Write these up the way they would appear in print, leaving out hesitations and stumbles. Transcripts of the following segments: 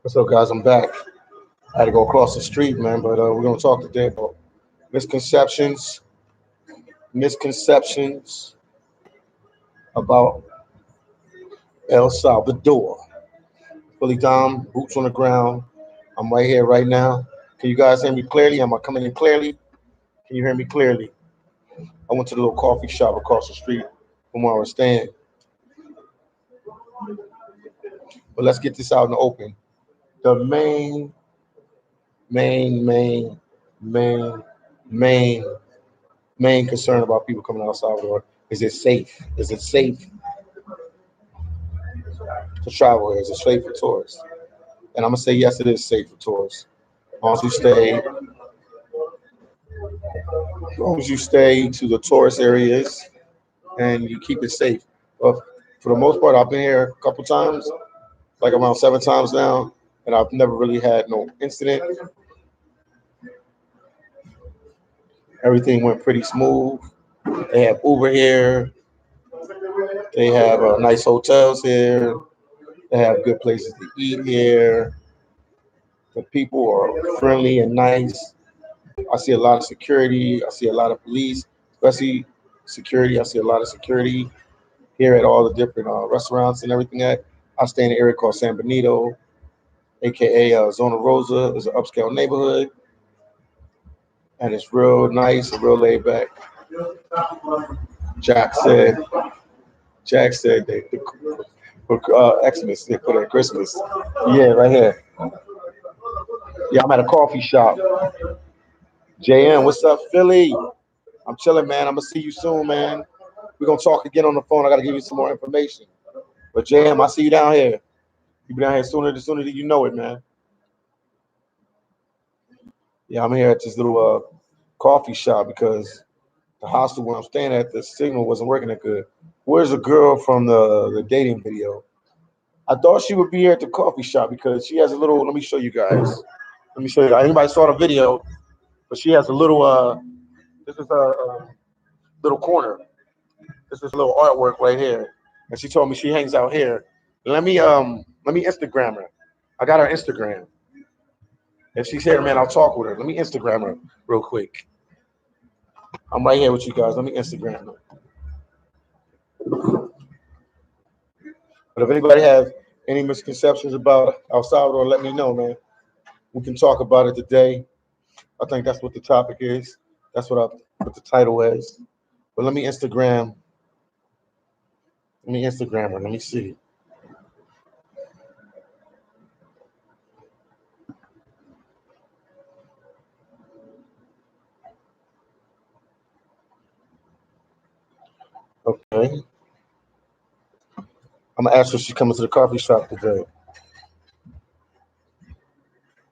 What's up, guys? I'm back. I had to go across the street, man, but we're gonna talk today about misconceptions, misconceptions about El Salvador. Fully Dom, boots on the ground. I'm right here, right now. Can you guys hear me clearly? Am I coming in clearly? Can you hear me clearly? I went to the little coffee shop across the street from where I was staying, but let's get this out in the open. The main, main, main, main concern about people coming out of El Salvador is it safe? Is it safe to travel here? Is it safe for tourists? And I'm gonna say yes, it is safe for tourists. As long as you stay, as long as you stay to the tourist areas and you keep it safe. But for the most part, I've been here a couple times, like around 7 times now, and I've never really had no incident. Everything went pretty smooth. They have Uber here. They have nice hotels here. They have good places to eat here. The people are friendly and nice. I see a lot of security. I see a lot of police, especially security. I see a lot of security here at all the different restaurants and everything. At I stay in an area called San Benito, aka Zona Rosa. It's an upscale neighborhood, and it's real nice and real laid back. Jack said. Jack said they for Xmas they put at Christmas. Yeah, right here. Yeah, I'm at a coffee shop. JM, what's up, Philly? I'm chilling, man. I'm gonna see you soon, man. We're gonna talk again on the phone. I gotta give you some more information. But JM, I see you down here. You be down here sooner than you know it, man. Yeah, I'm here at this little coffee shop because the hostel where I'm staying at, the signal wasn't working that good. Where's the girl from the dating video? I thought she would be here at the coffee shop because she has a little. Let me show you guys. Let me show you guys. Anybody saw the video? But she has a little. This is a little corner. This is a little artwork right here, and she told me she hangs out here. Let me Instagram her. I got her Instagram. If she's here, man, I'll talk with her. Let me Instagram her real quick. I'm right here with you guys. Let me Instagram her. But if anybody has any misconceptions about El Salvador, let me know, man. We can talk about it today. I think that's what the topic is. That's what the title is. But let me Instagram. Let me Instagram her. Let me see. Okay. I'm gonna ask her if she's coming to the coffee shop today.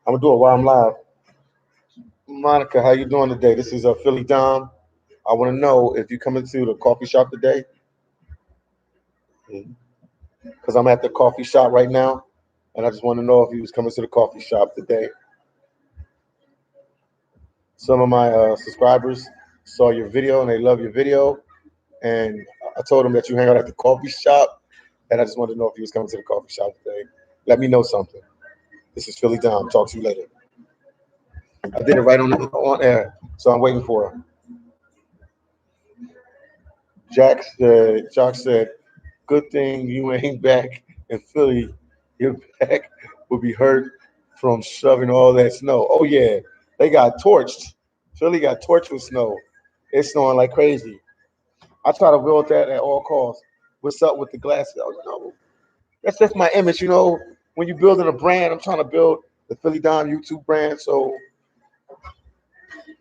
I'm gonna do it while I'm live. Monica, how you doing today? This is Philly Dom. I want to know if you coming to the coffee shop today, because I'm at the coffee shop right now, and I just want to know if you was coming to the coffee shop today. Some of my subscribers saw your video and they love your video, and I told them that you hang out at the coffee shop, and I just wanted to know if you was coming to the coffee shop today. Let me know something. This is Philly Dom. Talk to you later. I did it right on air, so I'm waiting for her. Jack said, "Good thing you ain't back in Philly. Your back will be hurt from shoving all that snow." Oh yeah, they got torched. Philly got torched with snow. It's snowing like crazy. I try to build that at all costs. What's up with the glasses? Oh, that's just my image. When you're building a brand, I'm trying to build the Philly Don YouTube brand. So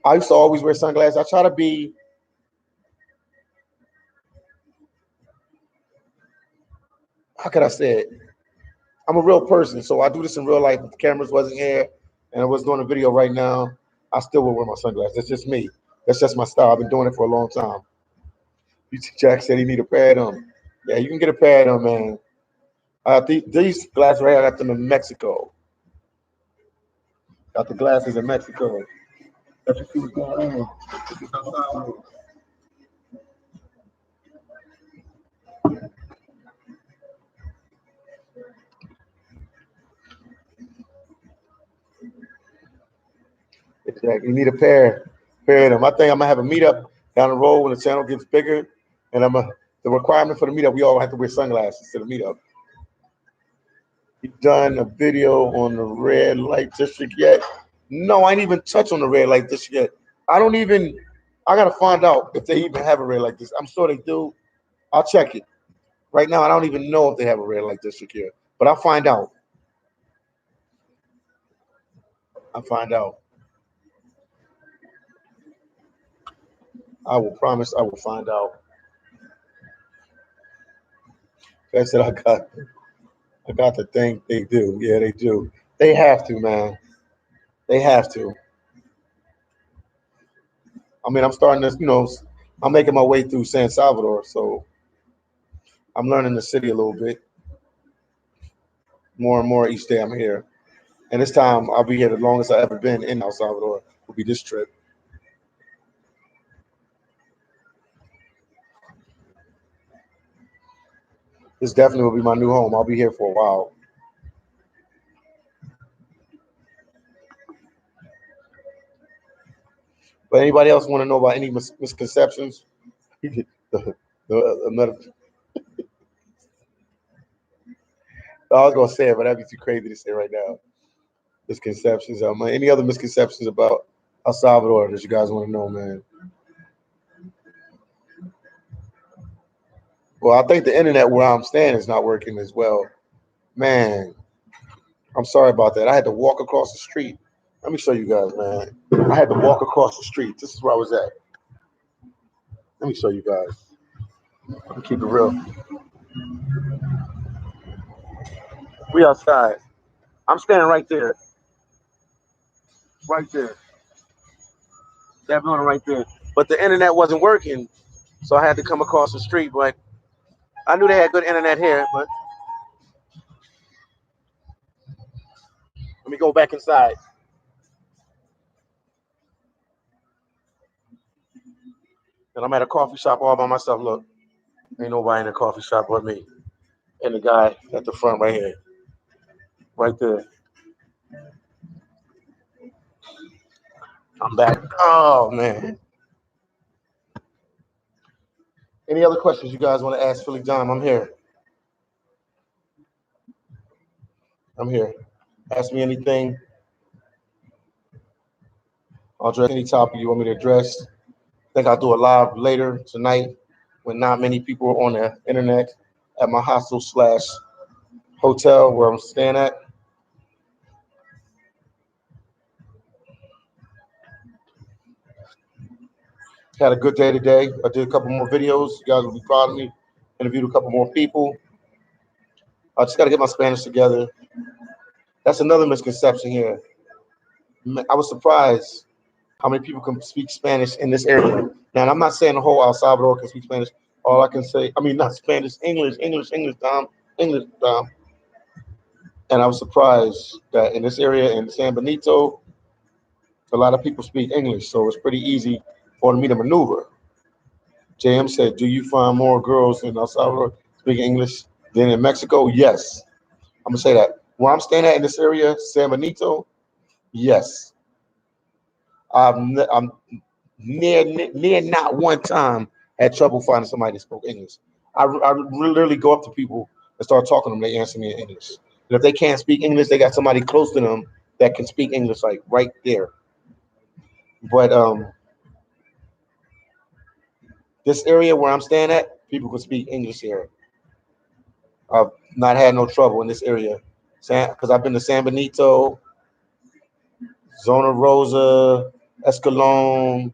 I used to always wear sunglasses. I try to be. How could I say it? I'm a real person, so I do this in real life. If the cameras wasn't here and I was doing a video right now, I still would wear my sunglasses. That's just me. That's just my style. I've been doing it for a long time. Jack said he need a pair of them. Yeah, you can get a pair of them, man. These glasses right here, I got them in Mexico. Got the glasses in Mexico. Let you see what's going on. This is outside. Yeah, you need a pair of them. I think I'm gonna have a meetup down the road when the channel gets bigger, and the requirement for the meetup we all have to wear sunglasses to the meetup. You done a video on the red light district yet? No, I ain't even touch on the red light district yet. I don't even. I gotta find out if they even have a red light district. I'm sure they do. I'll check it. Right now, I don't even know if they have a red light district here, but I'll find out. I'll find out. I will promise. I will find out. That's it. I got to think they do. Yeah, they do. They have to, man. They have to. I mean, I'm starting to, I'm making my way through San Salvador, so I'm learning the city a little bit more and more each day I'm here. And this time I'll be here the longest I've ever been in El Salvador. Will be this trip. This definitely will be my new home. I'll be here for a while. But anybody else want to know about any misconceptions? the, another, I was gonna say it, but that'd be too crazy to say right now. Misconceptions. Any other misconceptions about El Salvador that you guys want to know, man? Well, I think the internet where I'm staying is not working as well. Man, I'm sorry about that. I had to walk across the street. Let me show you guys, man. I had to walk across the street. This is where I was at. Let me show you guys. Let me keep it real. We outside. I'm standing right there. Right there. That building right there. But the internet wasn't working, so I had to come across the street. But I knew they had good internet here. But let me go back inside. And I'm at a coffee shop all by myself. Look, ain't nobody in the coffee shop but me. And the guy at the front right here. Right there. I'm back. Oh, man. Any other questions you guys want to ask Philly John? I'm here. I'm here. Ask me anything. I'll address any topic you want me to address. I think I'll do a live later tonight when not many people are on the internet at my hostel slash hotel where I'm staying at. Had a good day today. I did a couple more videos. You guys will be proud of me. Interviewed a couple more people. I just got to get my Spanish together. That's another misconception here. I was surprised how many people can speak Spanish in this area. Now, I'm not saying the whole El Salvador can speak Spanish. All I can say, I mean, not Spanish, English, Dom, English, Dom. And I was surprised that in this area in San Benito, a lot of people speak English, so it's pretty easy for me to maneuver. JM said, "Do you find more girls in El Salvador speaking English than in Mexico?" Yes, I'm gonna say that. Where I'm staying at in this area, San Benito, yes. I'm near not one time had trouble finding somebody that spoke English. I literally go up to people and start talking to them. They answer me in English. And if they can't speak English, they got somebody close to them that can speak English, like right there. But this area where I'm staying at, people can speak English here. I've not had no trouble in this area, because I've been to San Benito, Zona Rosa, Escalon,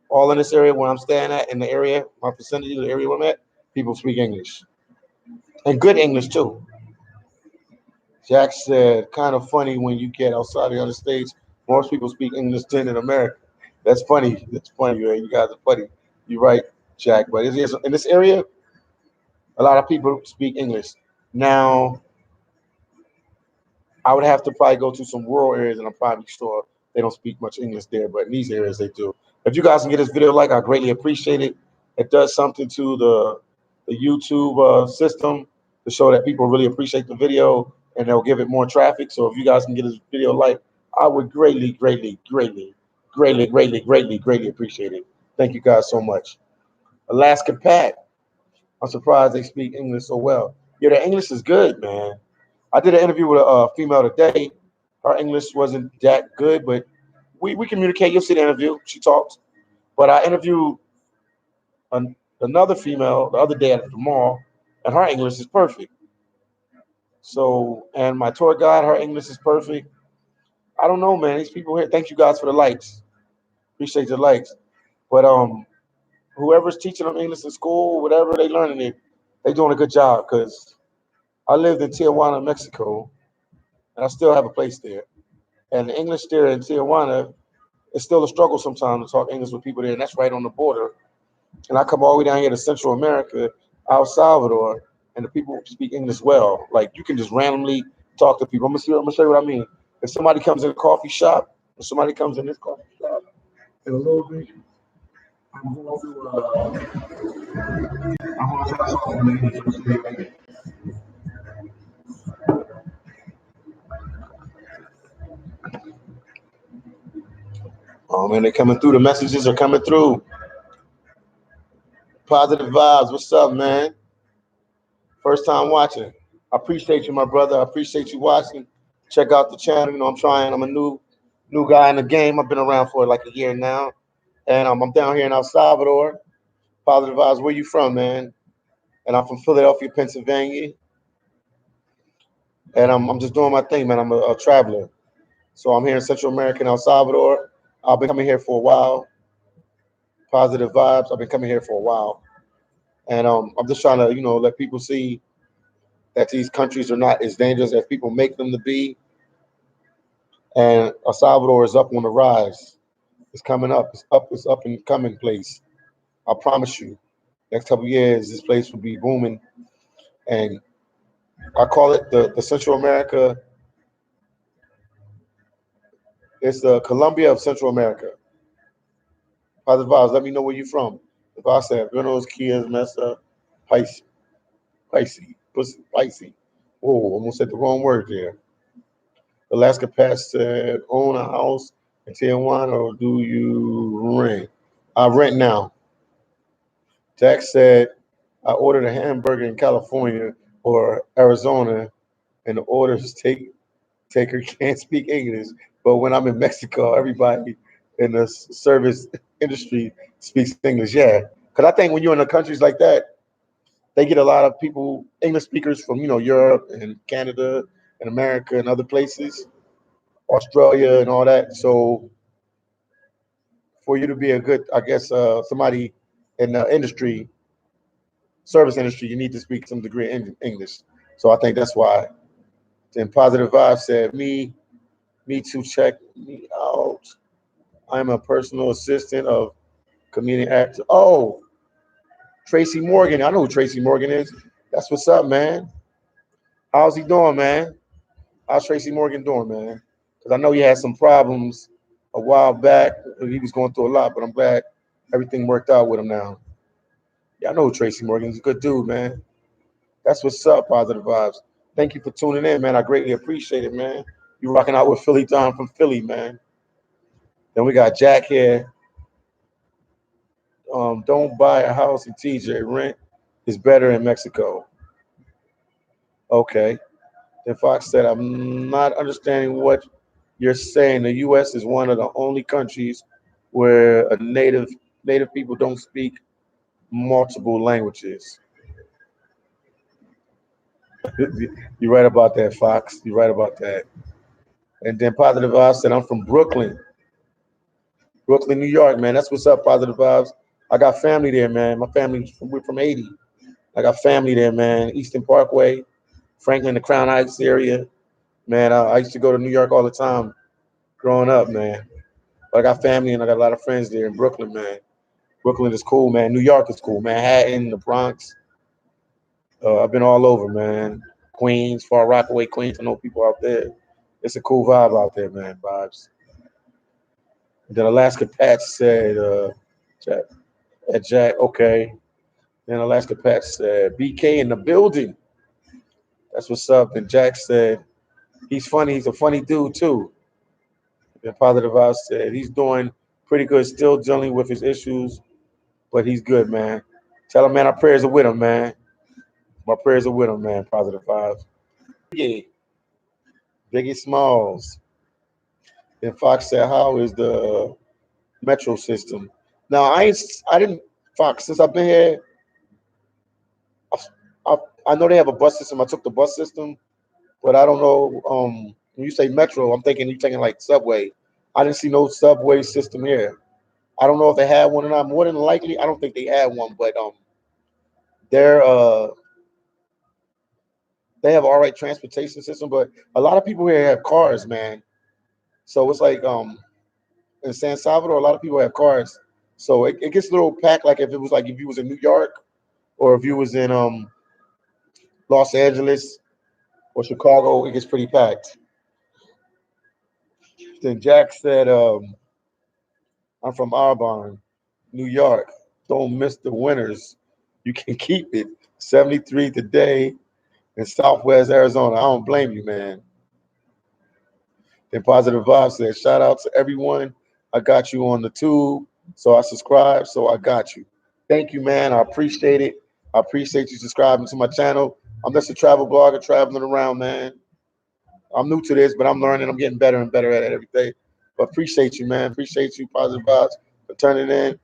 all in this area where I'm staying at, in the area, my vicinity, the area where I'm at, people speak English. And good English too. Jack said, kind of funny when you get outside of the United States, most people speak English than in America. That's funny. That's funny, man. You guys are funny. You're right, Jack. But in this area, a lot of people speak English. Now, I would have to probably go to some rural areas, and I'm probably sure they don't speak much English there, but in these areas they do. If you guys can get this video like, I greatly appreciate it. It does something to the YouTube system to show that people really appreciate the video, and they'll give it more traffic. So if you guys can get this video like, I would greatly, greatly, greatly Greatly, greatly, greatly, greatly appreciate it. Thank you guys so much. Alaska Pat. I'm surprised they speak English so well. Yeah, their English is good, man. I did an interview with a female today. Her English wasn't that good, but we communicate. You'll see the interview. She talks. But I interviewed another female the other day at the mall, and her English is perfect. So, and my tour guide, her English is perfect. I don't know, man. These people here. Thank you guys for the likes. Appreciate the likes. But whoever's teaching them English in school, whatever they learning it, they doing a good job. Cause I lived in Tijuana, Mexico, and I still have a place there. And the English there in Tijuana, it's still a struggle sometimes to talk English with people there, and that's right on the border. And I come all the way down here to Central America, El Salvador, and the people speak English well. Like you can just randomly talk to people. I'm gonna show you what I mean. If somebody comes in a coffee shop, if somebody comes in this coffee shop in a little bit, I'm going to I'm going to try to talk to them in English. Oh man, they're coming through. The messages are coming through. Positive vibes. What's up, man? First time watching. I appreciate you, my brother. I appreciate you watching. Check out the channel. You know, I'm trying. I'm a new guy in the game. I've been around for like a year now, and I'm down here in El Salvador. Positive vibes. Where you from, man? And I'm from Philadelphia, Pennsylvania, and I'm just doing my thing, man. I'm a traveler, so I'm here in Central America, in El Salvador. I've been coming here for a while. Positive vibes. I've been coming here for a while, and I'm just trying to, let people see that these countries are not as dangerous as people make them to be. And El Salvador is up on the rise. It's coming up. It's up and coming place. I promise you. Next couple of years, this place will be booming. And I call it the Central America. It's the Colombia of Central America. Positive vibes. Let me know where you're from. If I said Buenos Kias, Mesa, Pisces, Pisces. Whoa, almost said the wrong word there. Alaska Pat said, own a house in Tijuana or do you rent? I rent now. Jack said, I ordered a hamburger in California or Arizona, and the orders taker can't speak English. But when I'm in Mexico, everybody in the service industry speaks English. Yeah, because I think when you're in the countries like that, they get a lot of people, English speakers from Europe and Canada and America and other places, Australia and all that. So for you to be a good, I guess, somebody in the industry, service industry, you need to speak some degree in English. So I think that's why. Then Positive Vibe said, me too, check me out. I'm a personal assistant of comedian actor. Oh, Tracy Morgan. I know who Tracy Morgan is. That's what's up, man. How's he doing, man? How's Tracy Morgan doing, man? Because I know he had some problems a while back. He was going through a lot, but I'm glad everything worked out with him now. Yeah, I know who Tracy Morgan. He's a good dude, man. That's what's up, Positive Vibes. Thank you for tuning in, man. I greatly appreciate it, man. You rocking out with Philly Don from Philly, man. Then we got Jack here. Don't buy a house in TJ. Rent is better in Mexico. Okay. Then Fox said, I'm not understanding what you're saying. The U.S. is one of the only countries where a native people don't speak multiple languages. You're right about that, Fox. You're right about that. And then Positive Vibes said, I'm from Brooklyn, New York, man. That's what's up, Positive Vibes. I got family there, man. We're from 80. I got family there, man. Eastern Parkway, Franklin, the Crown Heights area. Man, I used to go to New York all the time growing up, man. But I got family and I got a lot of friends there in Brooklyn, man. Brooklyn is cool, man. New York is cool. Manhattan, the Bronx. I've been all over, man. Queens, Far Rockaway, Queens. I know people out there. It's a cool vibe out there, man. Vibes. And then Alaska Patch said, Jack, Jack, okay. Then Alaska Patch said, BK in the building. That's what's up. And Jack said, he's funny. He's a funny dude, too. And Positive Vibes said, he's doing Pretty good. Still dealing with his issues, but he's good, man. Tell him, man, our prayers are with him, man. My prayers are with him, man. Positive vibes. Biggie, Biggie Smalls. Then Fox said, "How is the metro system?" Now I didn't Fox since I've been here. I, I, I know they have a bus system. I took the bus system, but I don't know. When you say metro, I'm thinking you're taking like subway. I didn't see no subway system here. I don't know if they had one or not. More than likely, I don't think they had one, but they're they have all right transportation system. But a lot of people here have cars, man. So it's like in San Salvador, a lot of people have cars. So it gets a little packed. Like if it was like if you was in New York or if you was in Los Angeles or Chicago, it gets pretty packed. Then Jack said, "I'm from Arbonne, New York. Don't miss the winters. You can keep it. 73 today in Southwest Arizona. I don't blame you, man." Then Positive Vibe said, "Shout out to everyone. I got you on the tube, so I subscribe, so I got you." Thank you, man. I appreciate it. I appreciate you subscribing to my channel. I'm just a travel blogger traveling around, man. I'm new to this, but I'm learning. I'm getting better and better at it every day. But appreciate you, man. Appreciate you, Positive Vibes, for turning in.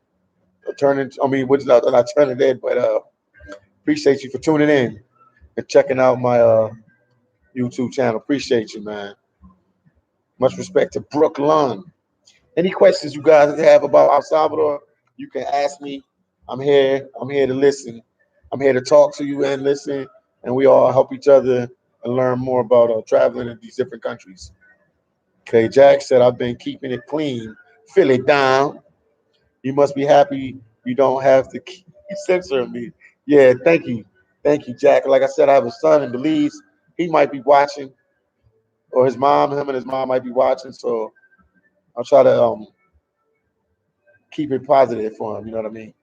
Turning, I mean, which not turning in, but appreciate you for tuning in and checking out my YouTube channel. Appreciate you, man. Much respect to Brooklyn. Any questions you guys have about El Salvador, you can ask me. I'm here. I'm here to listen. I'm here to talk to you and listen, and we all help each other and learn more about traveling in these different countries. Okay, Jack said, "I've been keeping it clean. Fill it down. You must be happy you don't have to keep censoring me." Yeah, thank you, Jack. Like I said, I have a son in Belize. He might be watching, or him and his mom might be watching. So I'll try to keep it positive for him. You know what I mean?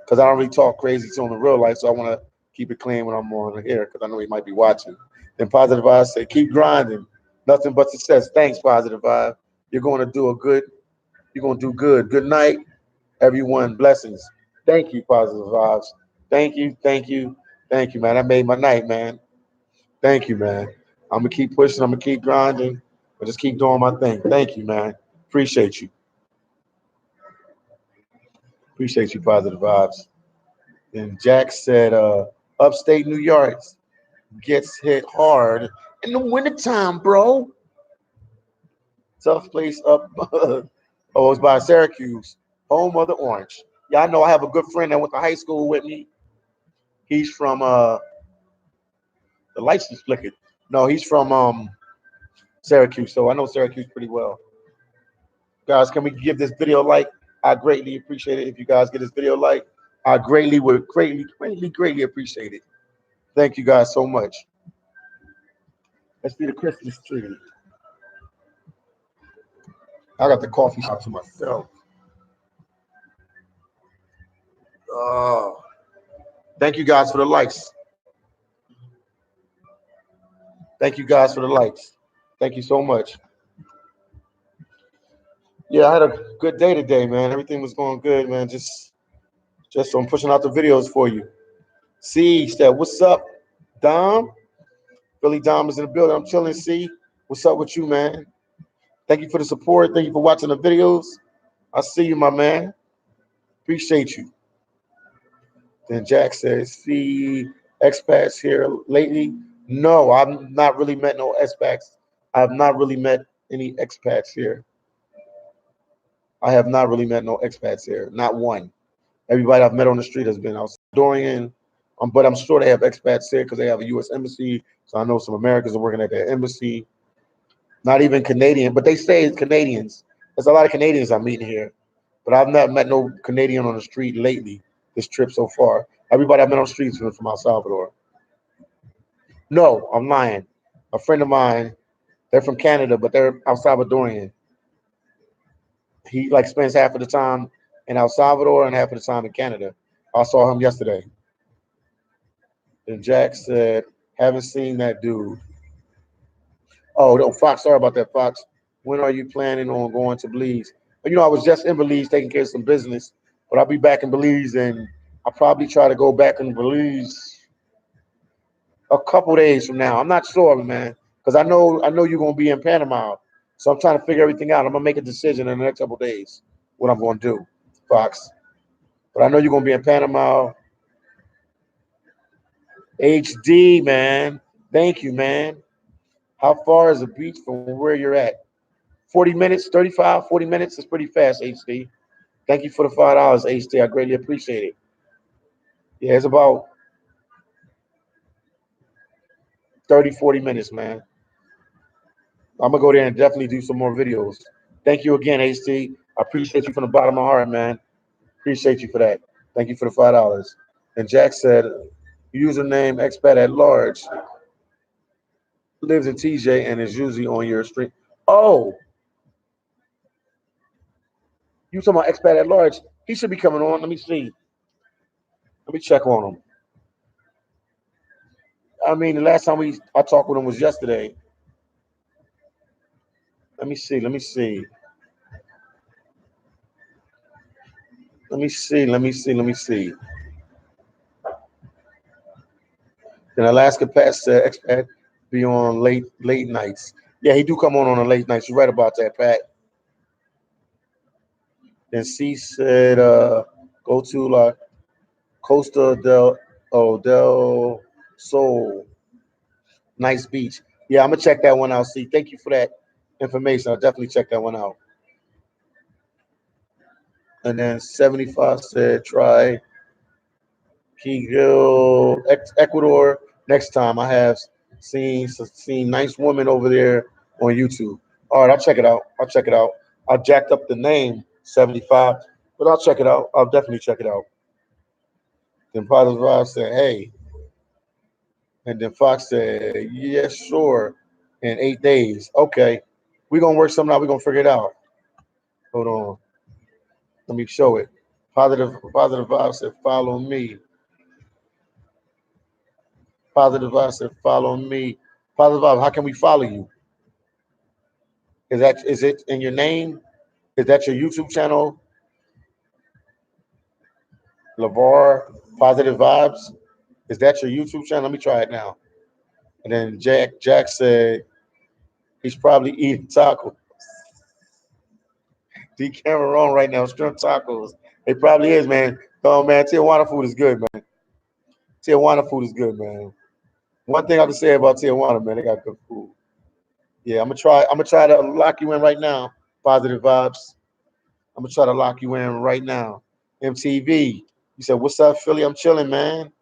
Because I don't really talk crazy to him in real life, so I want to keep it clean when I'm on here because I know he might be watching. Then Positive Vibe say, "Keep grinding. Nothing but success." Thanks, Positive Vibe. You're going to do a good. You're going to do good. Good night, everyone. Blessings. Thank you, Positive Vibes. Thank you, man. That made my night, man. Thank you, man. I'm gonna keep pushing. I'm gonna keep grinding. I just keep doing my thing. Thank you, man. Appreciate you. Appreciate you, Positive Vibes. And Jack said, "Upstate New York gets hit hard in the wintertime, bro. Tough place up." Oh, it's by Syracuse, home of the Orange. Yeah, I know. I have a good friend that went to high school with me. He's from the lights just flickered. No, he's from Syracuse, so I know Syracuse pretty well. Guys, can we give this video a like? I greatly appreciate it. If you guys get this video a like, I greatly appreciate it. Thank you guys so much. Let's be the Christmas tree. I got the coffee shop to myself. Oh, thank you guys for the likes. Thank you guys for the likes. Thank you so much. Yeah, I had a good day today, man. Everything was going good, man. Just I'm pushing out the videos for you. C said, "What's up, Dom?" Billy Dom is in the building. I'm chilling. C, what's up with you, man? Thank you for the support. Thank you for watching the videos. I see you, my man. Appreciate you. Then Jack says, "See expats here lately?" No, I've not really met no expats. I've not really met any expats here. I have not really met no expats here. Not one. Everybody I've met on the street has been Salvadorian. But I'm sure they have expats here because they have a U.S. embassy. So I know some Americans are working at their embassy. Not even Canadian, but they say it's Canadians. There's a lot of Canadians I'm meeting here, but I've not met no Canadian on the street lately. This trip so far, everybody I've met on the streets is from El Salvador. No, I'm lying. A friend of mine, they're from Canada, but they're El Salvadorian. He like spends half of the time in El Salvador and half of the time in Canada. I saw him yesterday. And Jack said, "Haven't seen that dude." Oh, no, Fox. Sorry about that, Fox. When are you planning on going to Belize? I was just in Belize taking care of some business, but I'll be back in Belize, and I'll probably try to go back in Belize a couple days from now. I'm not sure, man, because I know you're gonna be in Panama, so I'm trying to figure everything out. I'm gonna make a decision in the next couple days what I'm gonna do, Fox. But I know you're gonna be in Panama. HD, man. Thank you, man. How far is the beach from where you're at? 40 minutes, 35, 40 minutes is pretty fast, HD. Thank you for the $5, HD. I greatly appreciate it. Yeah, it's about 30, 40 minutes, man. I'm gonna go there and definitely do some more videos. Thank you again, HD. I appreciate you from the bottom of my heart, man. Appreciate you for that. Thank you for the $5. And Jack said, username expat at large lives in TJ and is usually on your stream. Oh, you talking about expat at large? He should be coming on. Let me see. Let me check on him. I mean, the last time I talked with him was yesterday. Let me see. Let me see. Let me see. Let me see. Let me see. Then Alaska Pat said expat be on late nights. Yeah, he do come on the late nights. You're right about that, Pat. Then C said go to La Costa del Sol, nice beach. Yeah, I'm gonna check that one out. C, thank you for that information. I'll definitely check that one out. And then 75 said try Kegel, Ecuador. Next time I have seen nice women over there on YouTube. All right, I'll check it out. I'll check it out. I jacked up the name 75, but I'll check it out. I'll definitely check it out. Then Positive Vibe said, hey. And then Fox said, yes, sure. In 8 days. Okay. We're gonna work something out. We're gonna figure it out. Hold on. Let me show it. Positive Vibe said, follow me. Positive Vibe said, follow me. Positive Vibe, how can we follow you? Is it in your name? Is that your YouTube channel? LeVar Positive Vibes? Is that your YouTube channel? Let me try it now. And then Jack said he's probably eating tacos. D Cameron right now, shrimp tacos. It probably is, man. Oh man, Tijuana food is good, man. Tijuana food is good, man. One thing I have to say about Tijuana, man, they got good food. Yeah, I'm gonna try to lock you in right now. Positive Vibes. I'm gonna try to lock you in right now. MTV. You said, "What's up, Philly? I'm chilling, man.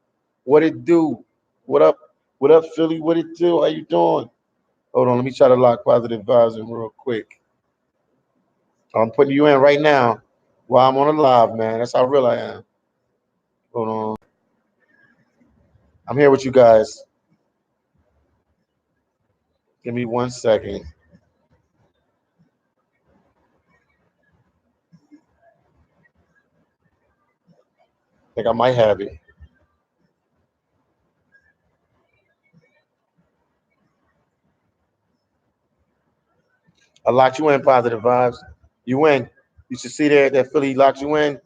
What it do? What up? What up, Philly? What it do? How you doing?" Hold on, let me try to lock Positive Vibes in real quick. I'm putting you in right now while I'm on the live, man. That's how real I am. Hold on. I'm here with you guys. Give me 1 second. I think I might have it. I locked you in, Positive Vibes. You win. You should see there that Philly locked you in.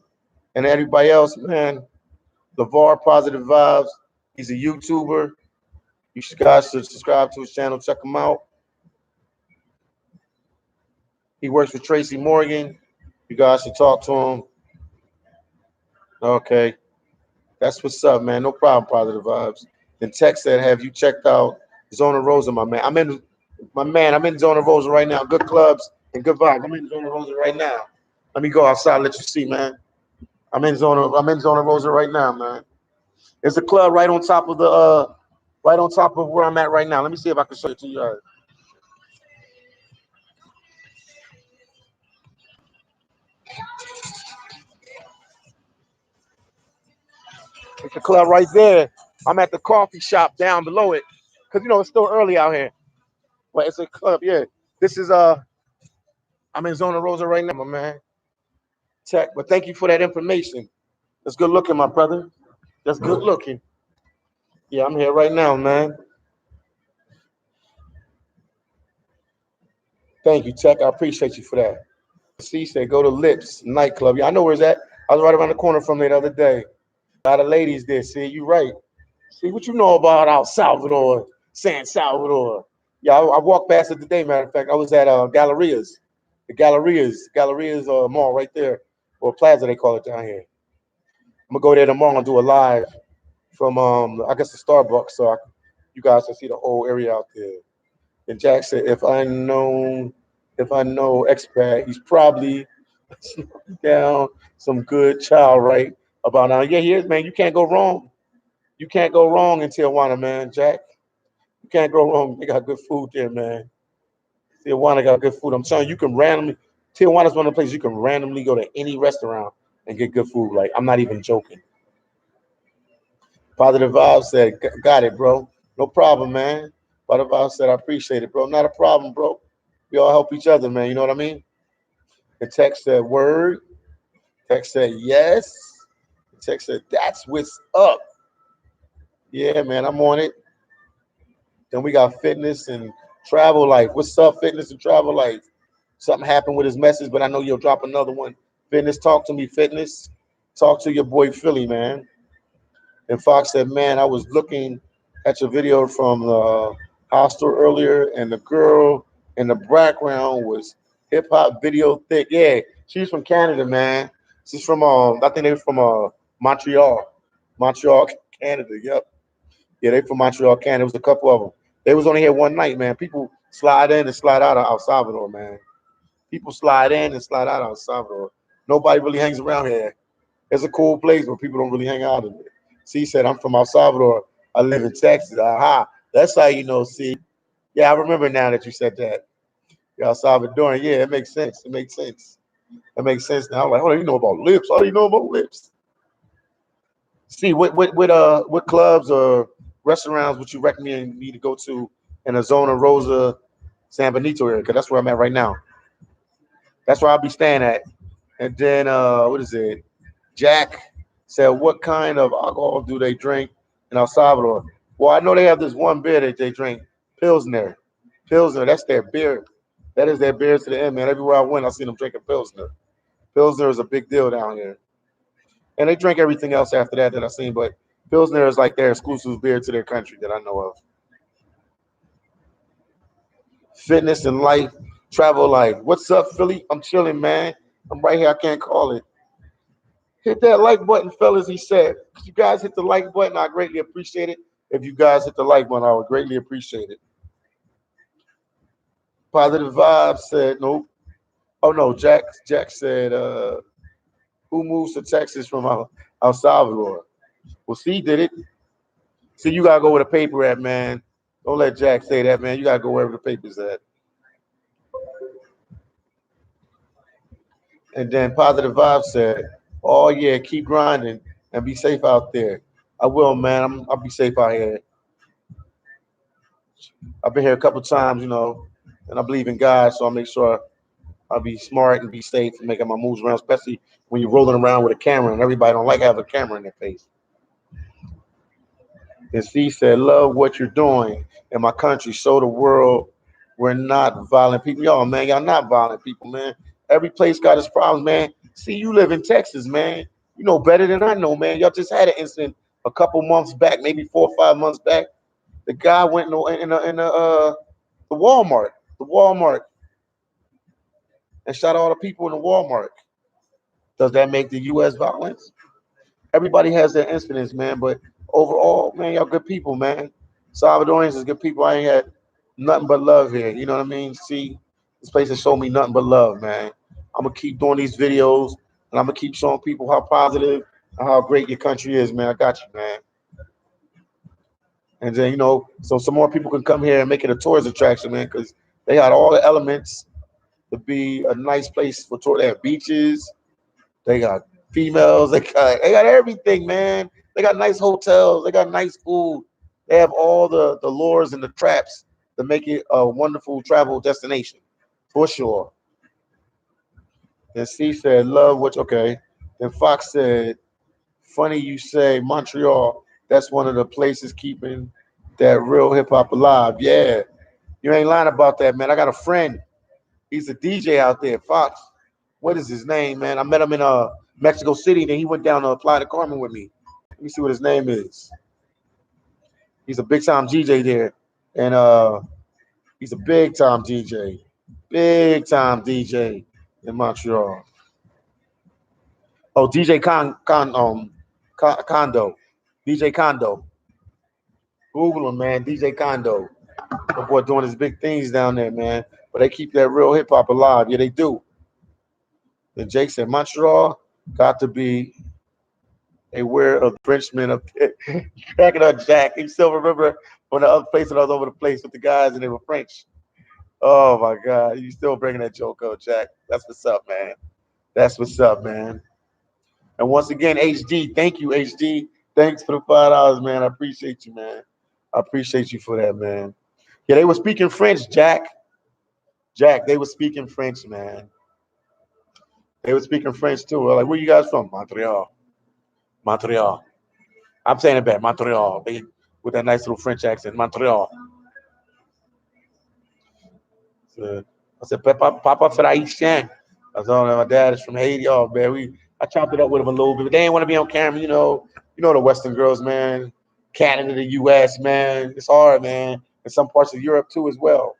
And everybody else, man, LeVar Positive Vibes. He's a YouTuber. You guys should subscribe to his channel. Check him out. He works with Tracy Morgan. You guys should talk to him. Okay. That's what's up, man. No problem, Positive Vibes. And Tech said, have you checked out Zona Rosa, my man? I'm in Zona Rosa right now. Good clubs and good vibes. I'm in Zona Rosa right now. Let me go outside and let you see, man. I'm in Zona Rosa right now, man. It's a club right on top of where I'm at right now. Let me see if I can show it to you guys. It's a club right there. I'm at the coffee shop down below it. Cause it's still early out here. But it's a club, yeah. This is I'm in Zona Rosa right now, my man. Tech. But thank you for that information. That's good looking, my brother. That's good looking. Yeah, I'm here right now, man. Thank you, Tech. I appreciate you for that. C said, go to Lips nightclub. Yeah, I know where it's at. I was right around the corner from there the other day. A lot of ladies there. See, you right. See what you know about El Salvador, San Salvador. Yeah, I walked past it today. Matter of fact, I was at Gallerias, Gallerias mall right there, or Plaza they call it down here. I'm gonna go there tomorrow and do a live from I guess the Starbucks, so you guys can see the whole area out there. And Jack said, if I know expat, he's probably down some good child right about now. Yeah, he is, man. You can't go wrong. You can't go wrong in Tijuana, man, Jack. You can't go wrong. They got good food there, man. Tijuana got good food. I'm telling you, you can randomly. Tijuana's one of the places you can randomly go to any restaurant and get good food. Like I'm not even joking. Positive Vibe said, "Got it, bro. No problem, man." Positive Vibe said, "I appreciate it, bro. Not a problem, bro. We all help each other, man. You know what I mean?" The text said, "Word." Text said, "Yes." The text said, "That's what's up." Yeah, man, I'm on it. Then we got fitness and travel life. What's up, fitness and travel life? Something happened with his message, but I know you'll drop another one. Fitness, talk to me, fitness. Talk to your boy Philly, man. And Fox said, man, I was looking at your video from the hostel earlier, and the girl in the background was hip hop video thick. Yeah, she's from Canada, man. She's from I think they're from Montreal. Montreal, Canada. Yep. Yeah, they from Montreal, Canada. It was a couple of them. They was only here one night, man. People slide in and slide out of El Salvador, man. People slide in and slide out of El Salvador. Nobody really hangs around here. It's a cool place, but people don't really hang out in it. C said, I'm from El Salvador. I live in Texas. Aha. That's how you know, C. Yeah, I remember now that you said that. Yeah, El Salvadoran. Yeah, it makes sense. It makes sense. It makes sense now. I'm like, oh, you know about lips? How do you know about lips? See, what clubs or restaurants would you recommend me to go to in the Zona Rosa, San Benito area? Because that's where I'm at right now. That's where I'll be staying at. And then what is it? Jack said, what kind of alcohol do they drink in El Salvador? Well, I know they have this one beer that they drink, Pilsner. Pilsner, that's their beer. That is their beer to the end, man. Everywhere I went, I seen them drinking Pilsner. Pilsner is a big deal down here. And they drink everything else after that I seen, but Pilsner is like their exclusive beer to their country that I know of. Fitness and life, travel life. What's up, Philly? I'm chilling, man. I'm right here. I can't call it. Hit that like button, fellas. He said, "Could you guys hit the like button? I greatly appreciate it. If you guys hit the like button, I would greatly appreciate it." Positive Vibes said, "Nope." Oh no, Jack said, "Who moves to Texas from El Salvador?" Well, C did it. See, you gotta go where the paper at, man. Don't let Jack say that, man. You gotta go wherever the paper's at. And then Positive Vibes said, "Oh yeah, keep grinding and be safe out there." I will, man. I'll be safe out here. I've been here a couple times, and I believe in God, so I'll make sure I'll be smart and be safe and making my moves around, especially when you're rolling around with a camera and everybody don't like having a camera in their face. And C said, love what you're doing in my country. Show the world we're not violent people. Y'all, man, y'all not violent people, man. Every place got its problems, man. See, you live in Texas, man. You know better than I know, man. Y'all just had an incident a couple months back, maybe 4 or 5 months back. The guy went the Walmart, the Walmart, and shot all the people in the Walmart. Does that make the U.S. violence? Everybody has their incidents, man. But overall, man, y'all good people, man. Salvadorians is good people. I ain't had nothing but love here. You know what I mean? See, this place has shown me nothing but love, man. I'm gonna keep doing these videos, and I'm gonna keep showing people how positive and how great your country is, man. I got you, man. And then so some more people can come here and make it a tourist attraction, man, because they got all the elements to be a nice place for tour. They have beaches, they got females. They got everything, man. They got nice hotels. They got nice food. They have all the lures and the traps to make it a wonderful travel destination, for sure. Then C said, "Love what?" Okay. Then Fox said, "Funny you say Montreal. That's one of the places keeping that real hip hop alive." Yeah, you ain't lying about that, man. I got a friend. He's a DJ out there, Fox. What is his name, man? I met him in Mexico City. Then he went down to Playa del Carmen with me. Let me see what his name is. He's a big time DJ there, and he's a big time DJ, big time DJ in Montreal. Oh, DJ Condo, DJ Condo. Google him, man. DJ Condo. The boy doing his big things down there, man. But they keep that real hip hop alive. Yeah, they do. Then Jake said Montreal got to be aware of the Frenchmen up there. Cracking up Jack. He still remember when the other places I was over the place with the guys and they were French. Oh my God. You still bringing that joke up, Jack. That's what's up, man. That's what's up, man. And once again, HD, thank you, HD. Thanks for the $5, man. I appreciate you, man. I appreciate you for that, man. Yeah, they were speaking French, Jack. Jack, they were speaking French, man. They were speaking French too. We're like, where you guys from? Montreal. Montreal. I'm saying it back, Montreal. They with that nice little French accent, Montreal. So, I said, Papa for Haitian. I told him my dad is from Haiti. Oh man, I chopped it up with him a little bit, but they didn't want to be on camera, the Western girls, man. Canada, the US, man. It's hard, man. In some parts of Europe too as well.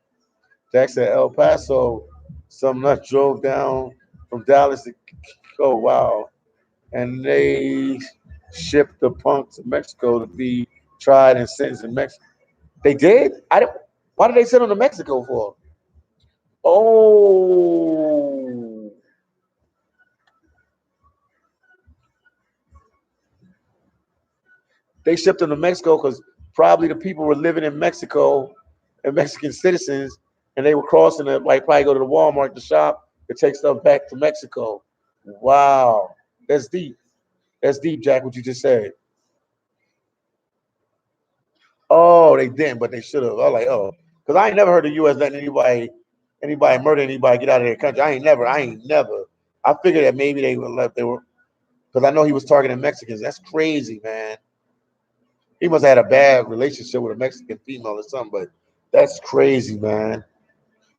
Jack said El Paso. Some nuts drove down from Dallas to wow. And they shipped the punk to Mexico to be tried and sentenced in Mexico. They did? Why did they send him to Mexico for? Oh, they shipped them to Mexico because probably the people were living in Mexico and Mexican citizens, and they were crossing it, like probably go to the Walmart to shop to take stuff back to Mexico. Wow, that's deep. That's deep, Jack. What you just said. Oh, they didn't, but they should have. I was like, oh, because I ain't never heard the U.S. letting anybody murder anybody, get out of their country. I ain't never. I figured that maybe they were left. They were because I know he was targeting Mexicans. That's crazy, man. He must have had a bad relationship with a Mexican female or something, but that's crazy, man.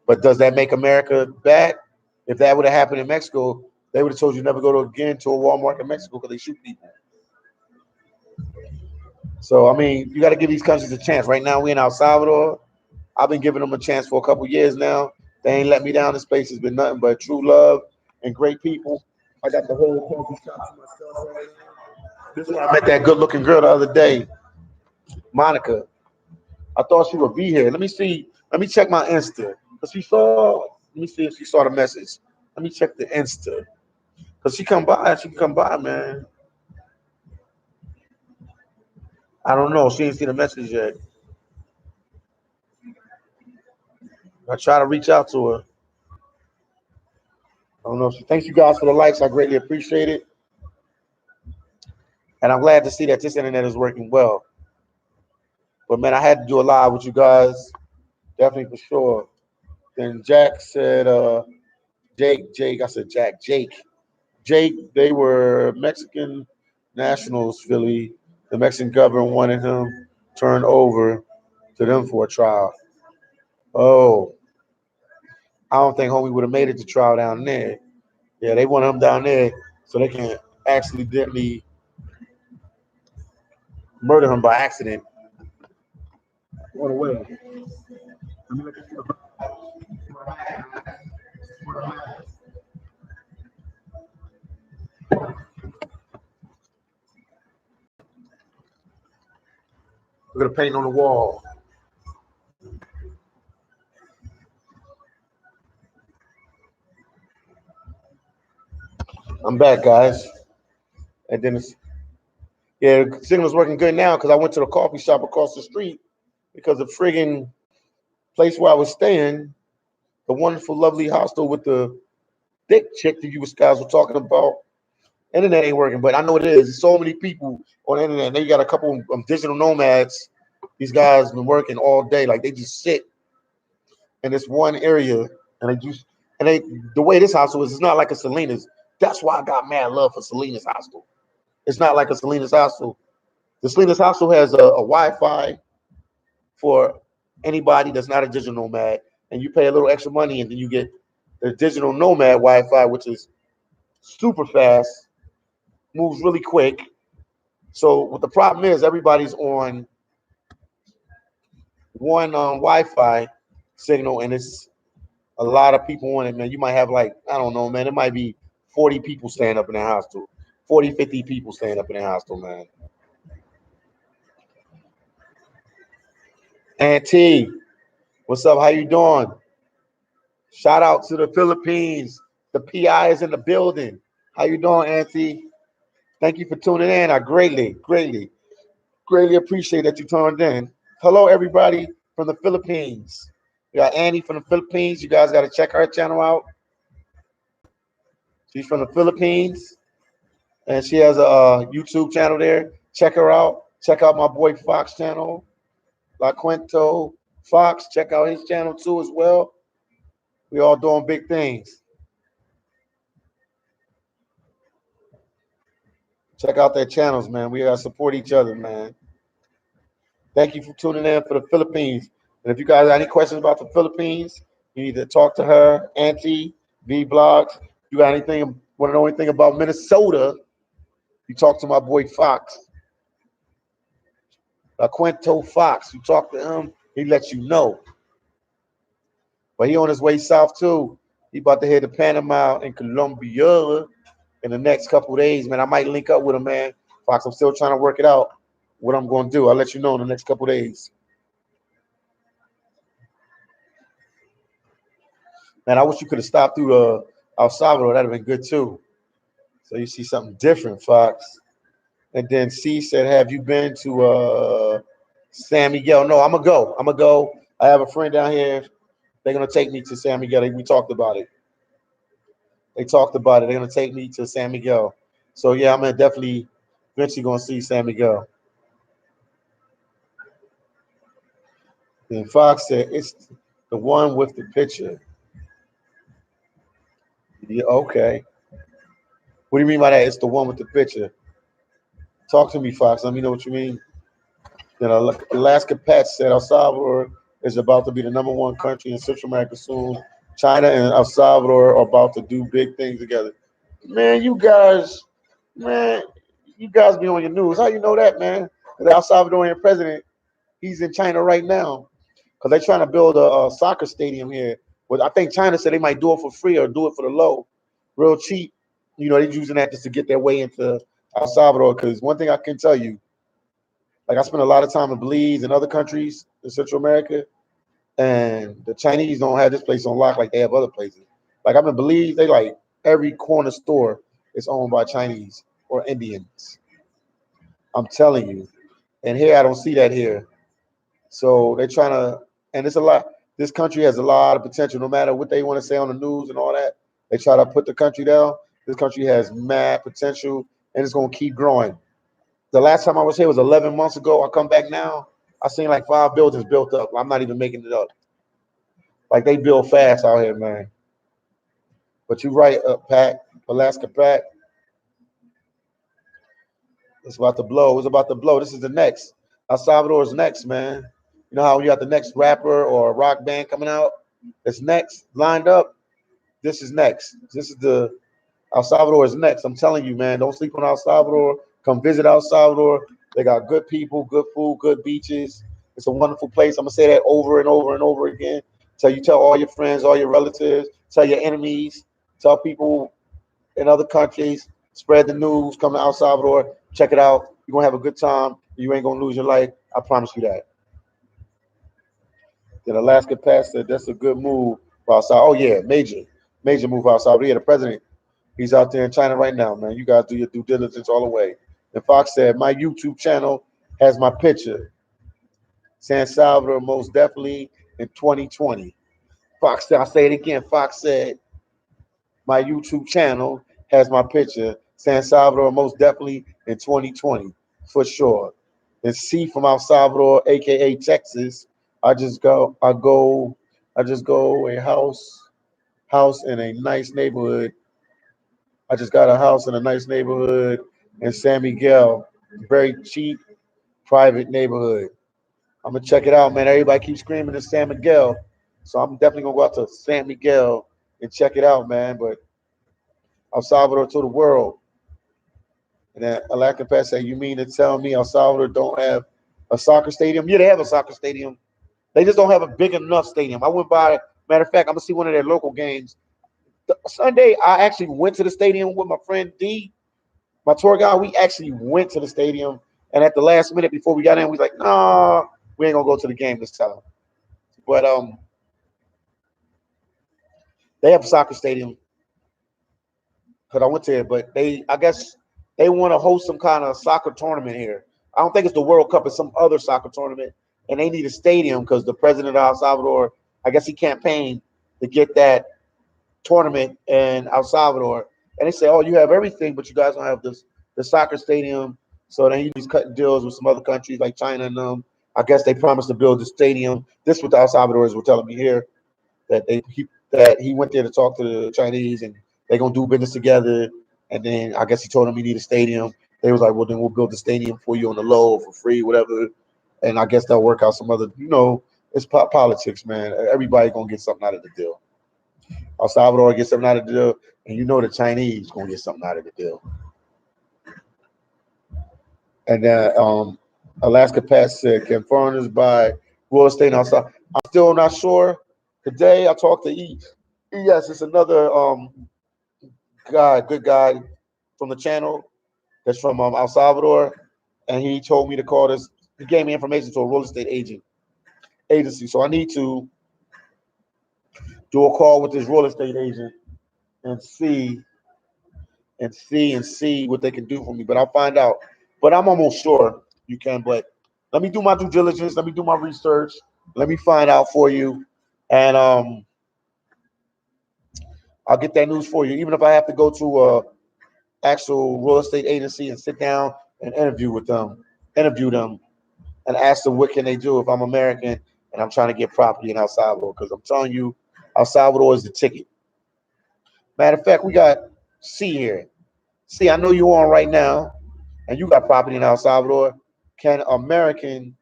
But does that make America bad? If that would have happened in Mexico, they would have told you never go again to a Walmart in Mexico because they shoot people. So I mean, you got to give these countries a chance. Right now, we in El Salvador. I've been giving them a chance for a couple years now. They ain't let me down. This place has been nothing but true love and great people. I got the whole coffee shop to myself right now. This is where I met that good-looking girl the other day, Monica. I thought she would be here. Let me see. Let me check my Insta. Cause she saw. Let me see if she saw the message. Let me check the Insta. Cause she come by. She can come by, man. I don't know. She ain't seen the message yet. I try to reach out to her. I don't know. Thanks you guys for the likes. I greatly appreciate it. And I'm glad to see that this internet is working well. But man, I had to do a live with you guys. Definitely for sure. Then Jack said, Jake, I said Jake, they were Mexican nationals, Philly. The Mexican government wanted him turned over to them for a trial. Oh, I don't think homie would have made it to trial down there. Yeah, they want him down there so they can accidentally murder him by accident. What a way. We're gonna paint on the wall. I'm back, guys. And then the signal's working good now because I went to the coffee shop across the street because the friggin' place where I was staying, the wonderful, lovely hostel with the thick chick that you guys were talking about, internet ain't working. But I know it is. There's so many people on the internet. They got a couple of digital nomads. These guys been working all day. Like they just sit in this one area and the way this hostel is, it's not like a Selena's. That's why I got mad love for Selena's hostel. It's not like a Selena's hostel. The Selena's hostel has a Wi-Fi for anybody that's not a digital nomad, and you pay a little extra money, and then you get There's digital nomad Wi-Fi, which is super fast, moves really quick. So what the problem is, everybody's on one Wi-Fi signal, and it's a lot of people on it, man. You might have like, I don't know, man. It might be 40 people staying up in the hostel, 40, 50 people staying up in the hostel, man. Auntie, what's up? How you doing? Shout out to the Philippines. The PI is in the building. How you doing, Auntie? Thank you for tuning in. I greatly appreciate that you tuned in. Hello, everybody from the Philippines. We got Annie from the Philippines. You guys got to check her channel out. She's from the Philippines, and she has a YouTube channel there. Check her out. Check out my boy Fox channel, La Cuento Fox. Check out his channel too as well. We all doing big things. Check out their channels, man. We gotta support each other, man. Thank you for tuning in for the Philippines. And if you guys have any questions about the Philippines, you need to talk to her, Auntie, V Blogs. You got anything, want to know anything about Minnesota, you talk to my boy Fox. Quinto Fox. You talk to him, he lets you know. But he on his way south too. He about to head to Panama and Colombia in the next couple of days, man. I might link up with him, man. Fox, I'm still trying to work it out. What I'm going to do, I'll let you know in the next couple of days. Man, I wish you could have stopped through El Salvador. That'd have been good too. So you see something different, Fox. And then C said, "Have you been to San Miguel?" No, I'm gonna go. I'm gonna go. I have a friend down here. They're gonna take me to San Miguel. We talked about it. They talked about it. They're gonna take me to San Miguel. So yeah, I'm gonna definitely eventually gonna see San Miguel. And Fox said it's the one with the picture. Yeah, okay. What do you mean by that? It's the one with the picture. Talk to me, Fox. Let me know what you mean. You know, Alaska Pat said El Salvador is about to be the number one country in Central America soon. China and El Salvador are about to do big things together. Man, man, you guys be on your news. How you know that, man? The El Salvadorian president, he's in China right now because they're trying to build a soccer stadium here. Well, I think China said they might do it for free or do it for the low, real cheap. You know, they're using that just to get their way into El Salvador. Because one thing I can tell you, like I spent a lot of time in Belize and other countries in Central America, and the Chinese don't have this place on lock like they have other places. Like I'm in Belize, they like every corner store is owned by Chinese or Indians. I'm telling you. And here I don't see that here. So they're trying to, and it's a lot. This country has a lot of potential, no matter what they want to say on the news and all that. They try to put the country down. This country has mad potential, and it's gonna keep growing. The last time I was here was 11 months ago. I come back now. I seen like 5 buildings built up. I'm not even making it up. Like they build fast out here, man. But you're right, Pat, Alaska Pat. It's about to blow. It's about to blow. This is the next. El Salvador's next, man. You know how you got the next rapper or rock band coming out? It's next, lined up. This is next. This is the El Salvador is next. I'm telling you, man. Don't sleep on El Salvador. Come visit El Salvador. They got good people, good food, good beaches. It's a wonderful place. I'm gonna say that over and over and over again. Tell all your friends, all your relatives, tell your enemies, tell people in other countries, spread the news, come to El Salvador, check it out. You're gonna have a good time. You ain't gonna lose your life. I promise you that. Then Alaska Pat said that's a good move for El Salvador. Oh yeah, major move for El Salvador. Yeah, the president, he's out there in China right now, man. You guys do your due diligence all the way. And Fox said, my YouTube channel has my picture. San Salvador most definitely in 2020. Fox said, I'll say it again. Fox said, my YouTube channel has my picture. San Salvador most definitely in 2020, for sure. And C from El Salvador, aka Texas. I just go a house in a nice neighborhood. I just got a house in a nice neighborhood in San Miguel. Very cheap, private neighborhood. I'm gonna check it out, man. Everybody keeps screaming in San Miguel. So I'm definitely gonna go out to San Miguel and check it out, man. But El Salvador to the world. And then Alaska Pass said, "You mean to tell me El Salvador don't have a soccer stadium?" Yeah, they have a soccer stadium. They just don't have a big enough stadium. I went by. Matter of fact, I'm gonna see one of their local games. Sunday, I actually went to the stadium with my friend D, my tour guide. We actually went to the stadium, and at the last minute before we got in, we was like, "Nah, we ain't gonna go to the game this time." But they have a soccer stadium because I went to it. But I guess, they want to host some kind of soccer tournament here. I don't think it's the World Cup; it's some other soccer tournament, and they need a stadium because the president of El Salvador, I guess, he campaigned to get that tournament in El Salvador, and they say, "Oh, you have everything, but you guys don't have the soccer stadium." So then he's cutting deals with some other countries like China and them. I guess they promised to build the stadium. This is what the El Salvadorans were telling me here, that he went there to talk to the Chinese and they're gonna do business together. And then I guess he told them he need a stadium. They was like, "Well, then we'll build the stadium for you on the low for free, whatever." And I guess they'll work out some other, it's politics, man. Everybody gonna get something out of the deal. El Salvador gets something out of the deal, and the Chinese gonna get something out of the deal. And then Alaska Pass said, "Can foreigners buy real estate in El Salvador?" I'm still not sure. Today I talked to E. Yes, it's another guy, good guy from the channel that's from El Salvador, and he told me to call this. He gave me information to a real estate agency. So I need to do a call with this real estate agent and see what they can do for me. But I'll find out. But I'm almost sure you can. But let me do my due diligence. Let me do my research. Let me find out for you, and I'll get that news for you. Even if I have to go to a actual real estate agency and sit down and interview them, and ask them what can they do if I'm American and I'm trying to get property in El Salvador. Because I'm telling you, El Salvador is the ticket. Matter of fact, we got C here. See, I know you're on right now, and you got property in El Salvador. Can American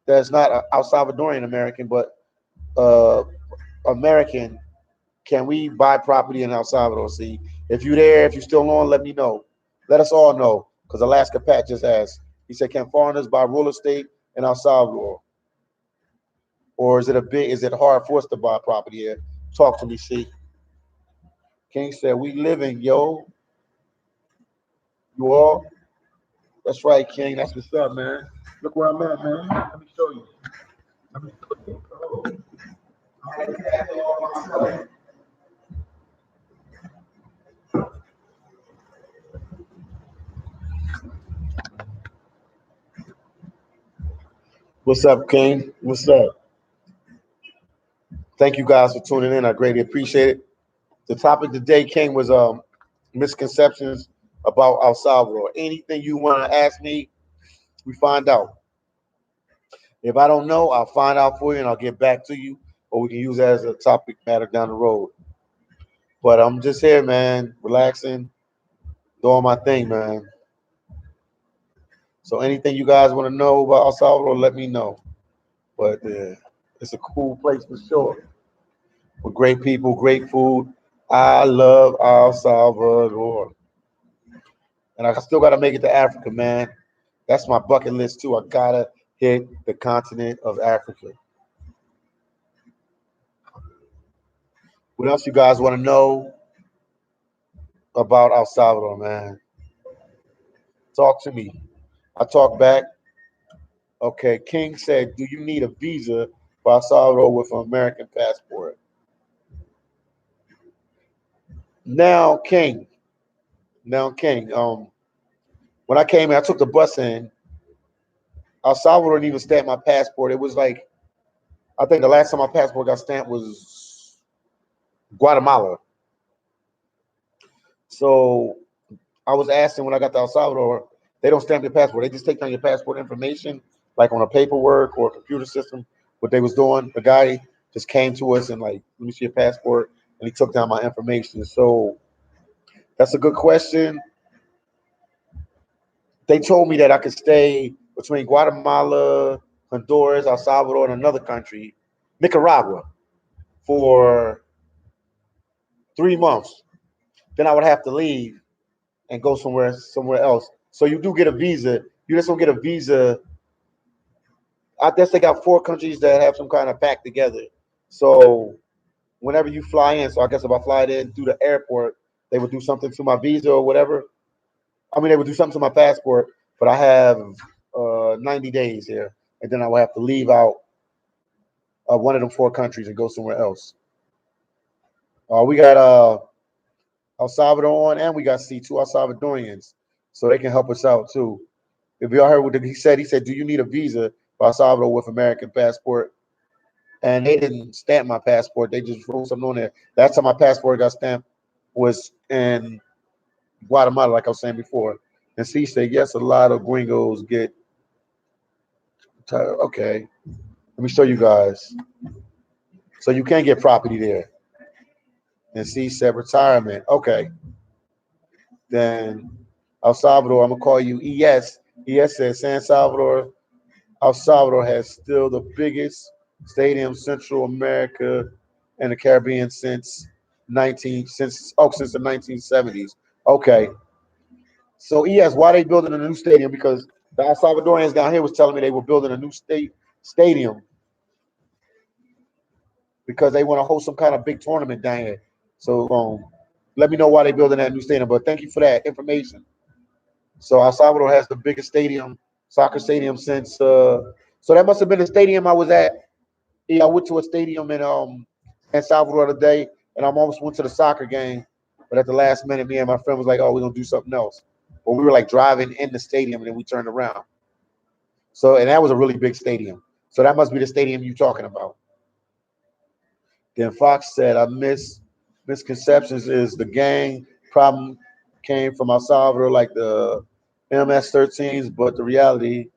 that's not a El Salvadorian American, but uh, American, can we buy property in El Salvador? See, if you're there, if you're still on, let me know. Let us all know, because Alaska Pat just asked. He said, "Can foreigners buy real estate in El Salvador, or is it hard for us to buy property here?" Talk to me, see. King said, "We living, yo. You all." That's right, King. That's what's up, man. Look where I'm at, man. Let me show you. Let me show you. Oh, I had to tag it all myself. What's up, King? What's up? Thank you guys for tuning in. I greatly appreciate it. The topic today, King, was misconceptions about El Salvador. Anything you want to ask me, we find out. If I don't know, I'll find out for you and I'll get back to you, or we can use that as a topic matter down the road. But I'm just here, man, relaxing, doing my thing, man. So anything you guys want to know about El Salvador, let me know. But it's a cool place for sure. With great people, great food. I love El Salvador. And I still got to make it to Africa, man. That's my bucket list, too. I got to hit the continent of Africa. What else you guys want to know about El Salvador, man? Talk to me. I talk back. Okay, King said, "Do you need a visa for El Salvador with an American passport?" Now, King. Now, King. When I came in, I took the bus in. El Salvador didn't even stamp my passport. It was like, I think the last time my passport got stamped was Guatemala. So I was asking when I got to El Salvador, they don't stamp your passport. They just take down your passport information, like on a paperwork or a computer system. What they was doing, the guy just came to us and like, "Let me see your passport," and he took down my information. So that's a good question. They told me that I could stay between Guatemala, Honduras, El Salvador, and another country, Nicaragua, for 3 months. Then I would have to leave and go somewhere else. So you do get a visa. You just don't get a visa. I guess they got 4 countries that have some kind of pact together. So whenever you fly in, so I guess if I fly in through the airport, they would do something to my visa or whatever. I mean, they would do something to my passport, but I have 90 days here, and then I would have to leave out of one of them 4 countries and go somewhere else. We got El Salvador on, and we got C2 El Salvadorians, so they can help us out too. If y'all heard what he said, do you need a visa for El Salvador with American passport? And they didn't stamp my passport. They just wrote something on there. Last time my passport got stamped was in Guatemala, like I was saying before. And C said, yes, a lot of gringos get tired. Okay, let me show you guys. So you can get property there. And C said retirement. Okay, then El Salvador, I'm gonna call you ES. ES says San Salvador. El Salvador has still the biggest stadium Central America and the Caribbean since the 1970s. Okay, so ES, why they building a new stadium? Because the El Salvadorians down here was telling me they were building a new stadium because they want to host some kind of big tournament down here. So let me know why they building that new stadium. But thank you for that information. So El Salvador has the biggest soccer stadium since. So that must have been the stadium I was at. Yeah, I went to a stadium in San Salvador today, and I almost went to the soccer game. But at the last minute, me and my friend was like, "Oh, we're gonna do something else." But we were like driving in the stadium, and then we turned around. So, and that was a really big stadium. So that must be the stadium you're talking about. Then Fox said, "I miss misconceptions is the gang problem came from El Salvador, like the MS-13s, but the reality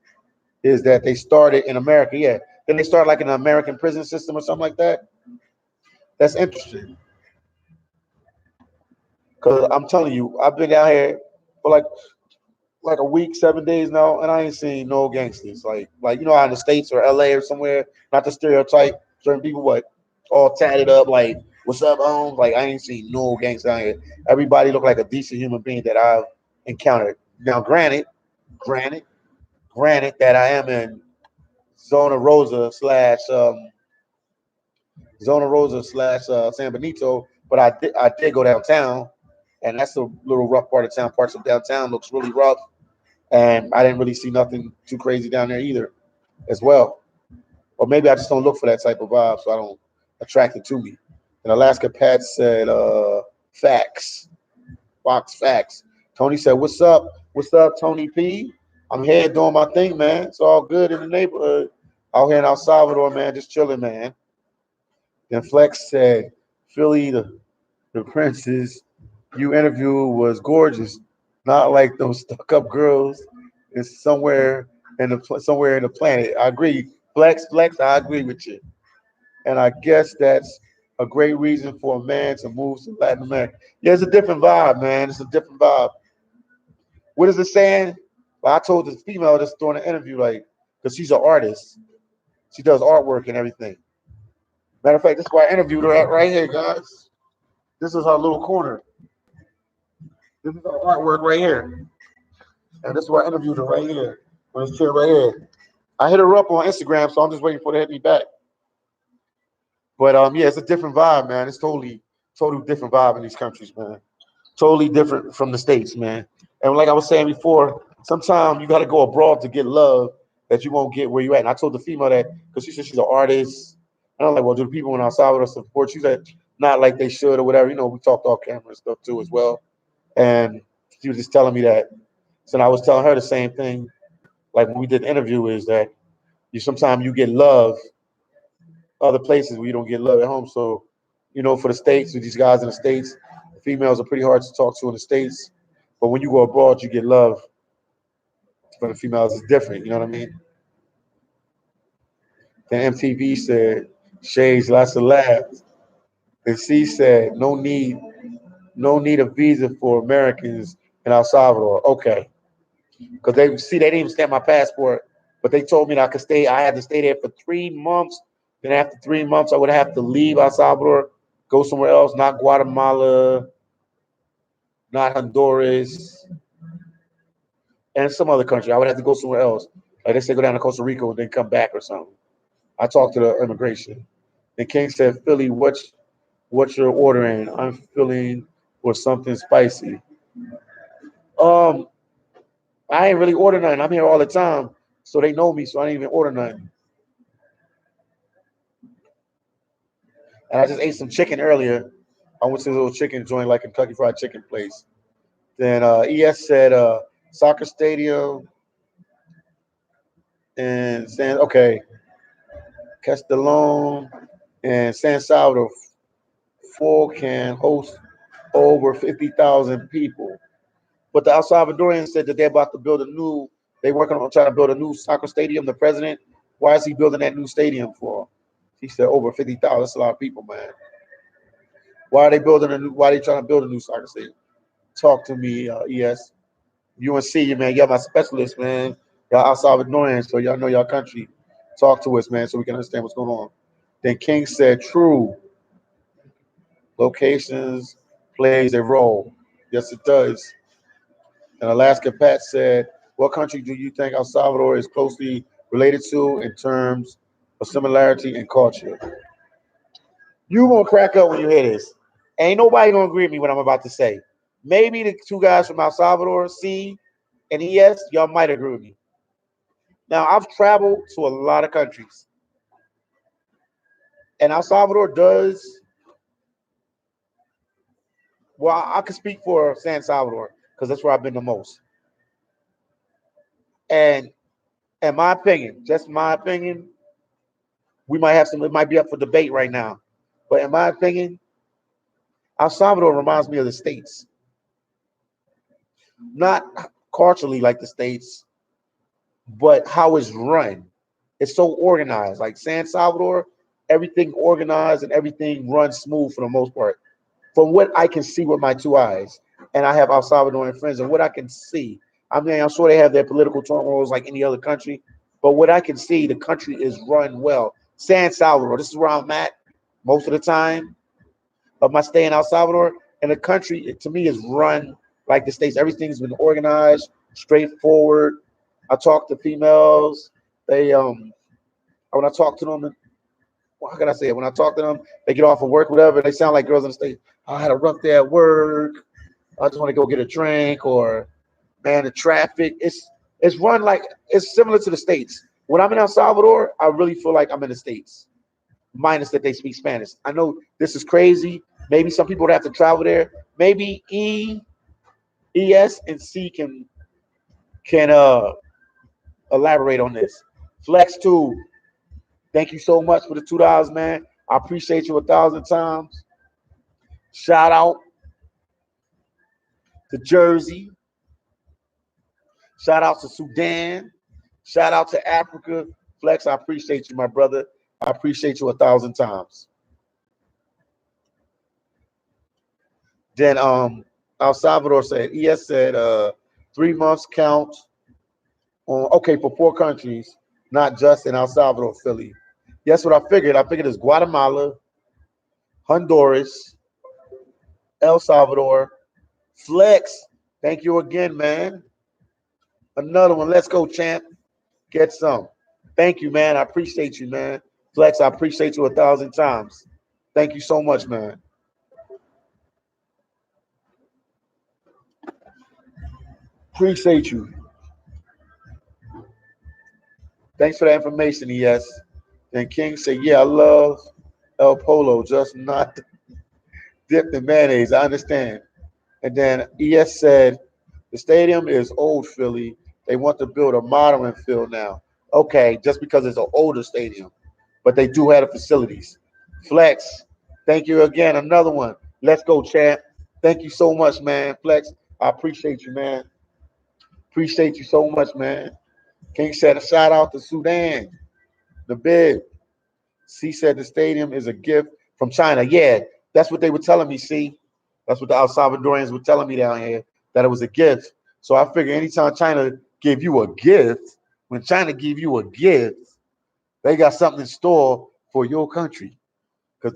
is that they started in America. Yeah, then they started like in an American prison system or something like that. That's interesting because I'm telling you, I've been down here for like a week, 7 days now, and I ain't seen no gangsters. Like out in the States or LA or somewhere. Not to stereotype certain people, what all tatted up, like what's up, home? Like I ain't seen no gangsters down here. Everybody look like a decent human being that I've encountered. Now, granted, granted that I am in Zona Rosa slash San Benito, but I did go downtown, and that's a little rough part of town. Parts of downtown looks really rough, and I didn't really see nothing too crazy down there either, as well. Or maybe I just don't look for that type of vibe, so I don't attract it to me. And Alaska Pat said, facts, Fox facts. Tony said, "What's up? What's up, Tony P? I'm here doing my thing, man. It's all good in the neighborhood out here in El Salvador, man. Just chilling, man." Then Flex said, "Philly, the princess you interviewed was gorgeous, not like those stuck-up girls. It's somewhere in the planet." I agree, Flex. I agree with you, and I guess that's a great reason for a man to move to Latin America. Yeah, it's a different vibe, man. It's a different vibe. What is it saying? Well, I told this female that's doing an interview, like, because she's an artist, she does artwork and everything. Matter of fact, this is where I interviewed her at right here, guys. This is her little corner. This is her artwork right here. And this is where I interviewed her right here on this chair right here. I hit her up on Instagram, so I'm just waiting for her to hit me back. But yeah, it's a different vibe, man. It's totally different vibe in these countries, man. Totally different from the States, man. And like I was saying before, sometimes you got to go abroad to get love that you won't get where you at. And I told the female that because she said she's an artist. And I'm like, well, do the people in El Salvador support? She said, not like they should or whatever. We talked off camera and stuff too as well. And she was just telling me that. So I was telling her the same thing. Like when we did the interview, is that sometimes you get love other places where you don't get love at home. So, for the States, with these guys in the States, the females are pretty hard to talk to in the States. But when you go abroad, you get love from the females. It's different. You know what I mean? Then MTV said, "Shades, lots of laughs." And C said, no need of visa for Americans in El Salvador. Okay. Because they didn't even stamp my passport, but they told me that I could stay. I had to stay there for 3 months. Then after 3 months, I would have to leave El Salvador. Go somewhere else, not Guatemala, not Honduras, and some other country. I would have to go somewhere else. Like they say, go down to Costa Rica and then come back or something. I talked to the immigration. The king said, Philly, what you're ordering? I'm feeling for something spicy. Um, I ain't really order nothing. I'm here all the time, so they know me, so I didn't even order nothing. And I just ate some chicken earlier. I went to a little chicken joint, like Kentucky Fried Chicken place. Then ES said soccer stadium and Castellon and San Salvador full can host over 50,000 people. But the El Salvadorians said that they're about to build a new. They working on trying to build a new soccer stadium. The president, why is he building that new stadium for? He said over 50,000. That's a lot of people, man. Why are they building a new? Why are they trying to build a new soccer stadium? Talk to me, ES. UNC, you man. Y'all my specialist, man. Y'all El Salvadorians, so y'all know y'all country. Talk to us, man, so we can understand what's going on. Then King said, "True, locations plays a role. Yes, it does." And Alaska Pat said, what country do you think El Salvador is closely related to in terms of similarity and culture? You gonna crack up when you hear this. Ain't nobody gonna agree with me what I'm about to say. Maybe the two guys from El Salvador, C and ES, y'all might agree with me. Now I've traveled to a lot of countries, and El Salvador does well. I can speak for San Salvador because that's where I've been the most. And in my opinion, just my opinion, we might have some. It might be up for debate right now, but in my opinion, El Salvador reminds me of the states, not culturally like the states, but how it's run. It's so organized. Like San Salvador, everything organized and everything runs smooth for the most part. From what I can see with my two eyes, and I have El Salvadorian friends, and what I can see, I mean, I'm sure they have their political turmoils like any other country, but what I can see, the country is run well. San Salvador, this is where I'm at most of the time of my stay in El Salvador, and the country to me is run like the states. Everything's been organized, straightforward. I talk to females. They when I talk to them, how can I say it? When I talk to them, they get off of work, whatever. They sound like girls in the states. "Oh, I had a rough day at work. I just want to go get a drink," or man, the traffic. It's run like it's similar to the states. When I'm in El Salvador, I really feel like I'm in the states, minus that they speak Spanish. I know this is crazy. Maybe some people would have to travel there. Maybe ES, and C can elaborate on this. Flex two. Thank you so much for the $2, man. I appreciate you 1,000 times. Shout out to Jersey. Shout out to Sudan. Shout out to Africa. Flex, I appreciate you, my brother. I appreciate you 1,000 times. Then El Salvador said, ES said 3 months count on okay for 4 countries, not just in El Salvador, Philly. Yes, what I figured. I figured it's Guatemala, Honduras, El Salvador. Flex, thank you again, man. Another one. Let's go, champ. Get some. Thank you, man. I appreciate you, man. Flex, I appreciate you 1,000 times. Thank you so much, man. Appreciate you. Thanks for the information, ES. And King said, yeah, I love El Polo, just not dipped in mayonnaise. I understand. And then ES said, the stadium is old, Philly. They want to build a modern field now. Okay, just because it's an older stadium, but they do have the facilities. Flex, thank you again. Another one. Let's go, champ. Thank you so much, man. Flex, I appreciate you, man. Appreciate you so much, man. King said a shout out to Sudan, the big. C said the stadium is a gift from China. Yeah, that's what they were telling me, see. That's what the El Salvadorians were telling me down here, that it was a gift. So I figure anytime China give you a gift, when China give you a gift, they got something in store for your country. Because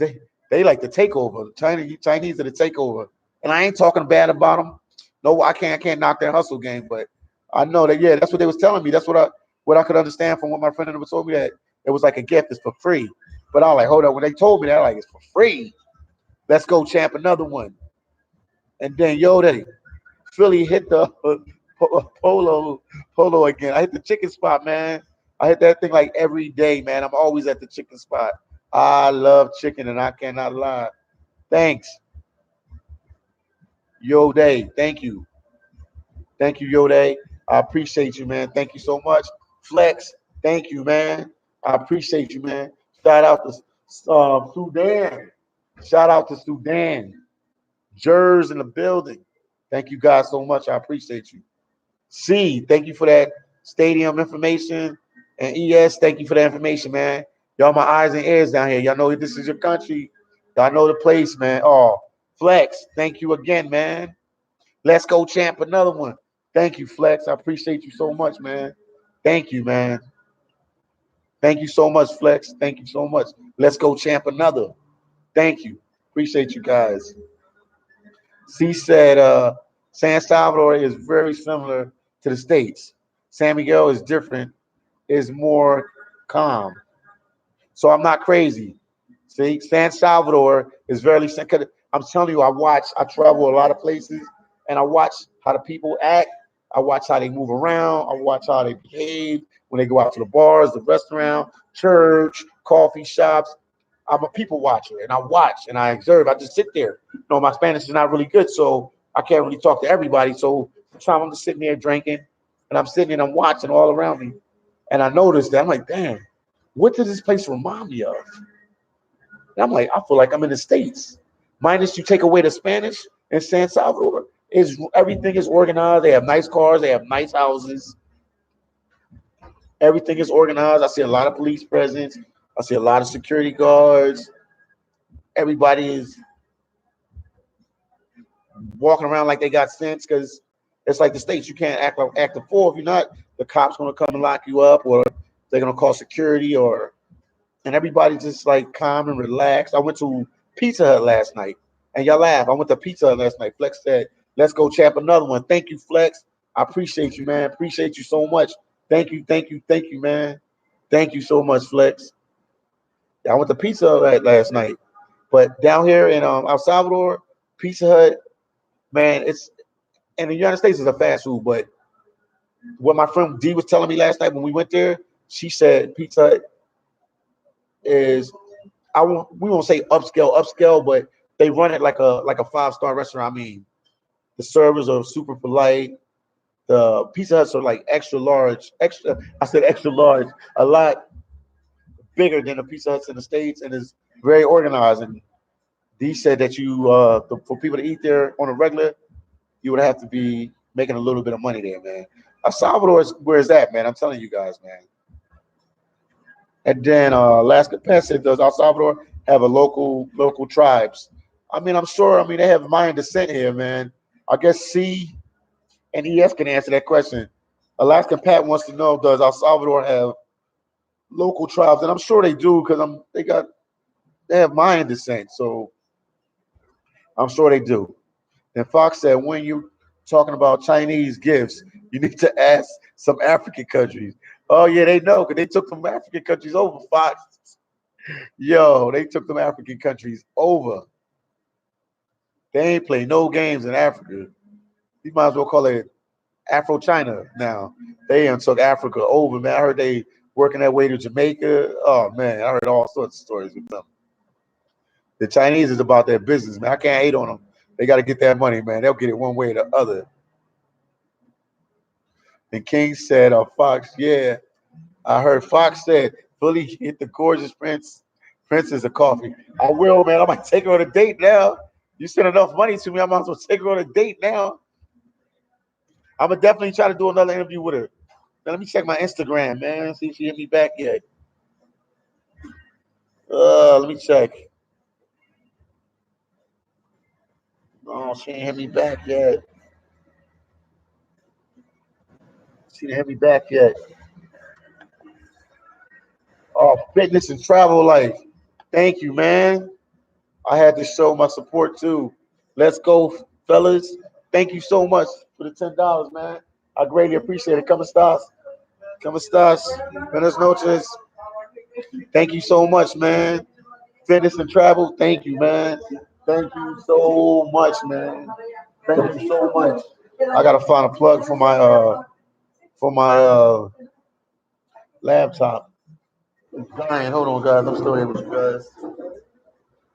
They like the takeover. Chinese are the takeover, and I ain't talking bad about them. No, I can't knock their hustle game, but I know that yeah, that's what they was telling me. That's what I could understand from what my friend told me that it was like a gift, it's for free. But I was like, hold up, when they told me that, like it's for free. Let's go champ another one. And then they Philly hit the polo again. I hit the chicken spot, man. I hit that thing like every day, man. I'm always at the chicken spot. I love chicken, and I cannot lie. Thanks, Yo Day. Thank you, Yo Day. I appreciate you, man. Thank you so much, Flex. Thank you, man. I appreciate you, man. Shout out to Sudan. Shout out to Sudan. Jers in the building. Thank you guys so much. I appreciate you. C, thank you for that stadium information. And ES, thank you for that information, man. Y'all my eyes and ears down here. Y'all know this is your country. Y'all know the place, man. Oh, Flex, thank you again, man. Let's go champ another one. Thank you, Flex. I appreciate you so much, man. Thank you, man. Thank you so much, Flex. Thank you so much. Let's go champ another. Thank you. Appreciate you guys. C said San Salvador is very similar to the States. San Miguel is different, is more calm. So I'm not crazy. See, San Salvador is very. I'm telling you, I travel a lot of places, and I watch how the people act. I watch how they move around. I watch how they behave when they go out to the bars, the restaurant, church, coffee shops. I'm a people watcher, and I watch and I observe. I just sit there. My Spanish is not really good, so I can't really talk to everybody. So sometimes I'm just sitting there drinking, and I'm sitting and I'm watching all around me, and I noticed that I'm like, damn, what does this place remind me of? And I'm like, I feel like I'm in the States. Minus you take away the Spanish in San Salvador, is everything is organized. They have nice cars, they have nice houses. Everything is organized. I see a lot of police presence. I see a lot of security guards. Everybody is walking around like they got sense because it's like the States. You can't act a fool. If you're not, the cops gonna come and lock you up, or they're gonna call security, or and everybody just like calm and relaxed. I went to Pizza Hut last night, and y'all laugh. I went to Pizza Hut last night. Flex said, "Let's go champ another one." Thank you, Flex. I appreciate you, man. Appreciate you so much. Thank you, man. Thank you so much, Flex. I went to Pizza Hut last night, but down here in El Salvador, Pizza Hut, man, it's in the United States is a fast food. But what my friend D was telling me last night when we went there, she said Pizza Hut is we won't say upscale, but they run it like a 5-star restaurant. I mean, the servers are super polite. The Pizza Huts are like extra large, extra. I said extra large, a lot bigger than the Pizza Huts in the States, and is very organized. And D said that for people to eat there on a regular, you would have to be making a little bit of money there, man. El Salvador is where is that, man? I'm telling you guys, man. And then Alaska Pet said, does El Salvador have a local tribes? I mean, I'm sure. I mean, they have Mayan descent here, man. I guess C and ES can answer that question. Alaska Pat wants to know, does El Salvador have local tribes? And I'm sure they do because they have Mayan descent, so I'm sure they do. And Fox said, when you talking about Chinese gifts, you need to ask some African countries. Oh yeah, they know because they took some African countries over. Fox, yo, they took them African countries over. They ain't play no games in Africa. You might as well call it Afro China now. They took Africa over, man. I heard they working their way to Jamaica. Oh man, I heard all sorts of stories with them. The Chinese is about their business, man. I can't hate on them. They got to get that money, man. They'll get it one way or the other. And King said, Fox, yeah. I heard Fox said, fully hit the gorgeous princess of coffee. I will, man. I might take her on a date now. You sent enough money to me. I might as well take her on a date now. I'm going to definitely try to do another interview with her. Now, let me check my Instagram, man. See if she hit me back yet. Let me check. Oh, she ain't hit me back yet. She didn't hit me back yet. Oh, fitness and travel life. Thank you, man. I had to show my support too. Let's go, fellas. Thank you so much for the $10, man. I greatly appreciate it. Come stars. Come stars. Buenas noches. Thank you so much, man. Fitness and travel. Thank you, man. Thank you so much, man. Thank you so much. I gotta find a plug for my laptop. It's dying. Hold on, guys. I'm still here with you guys.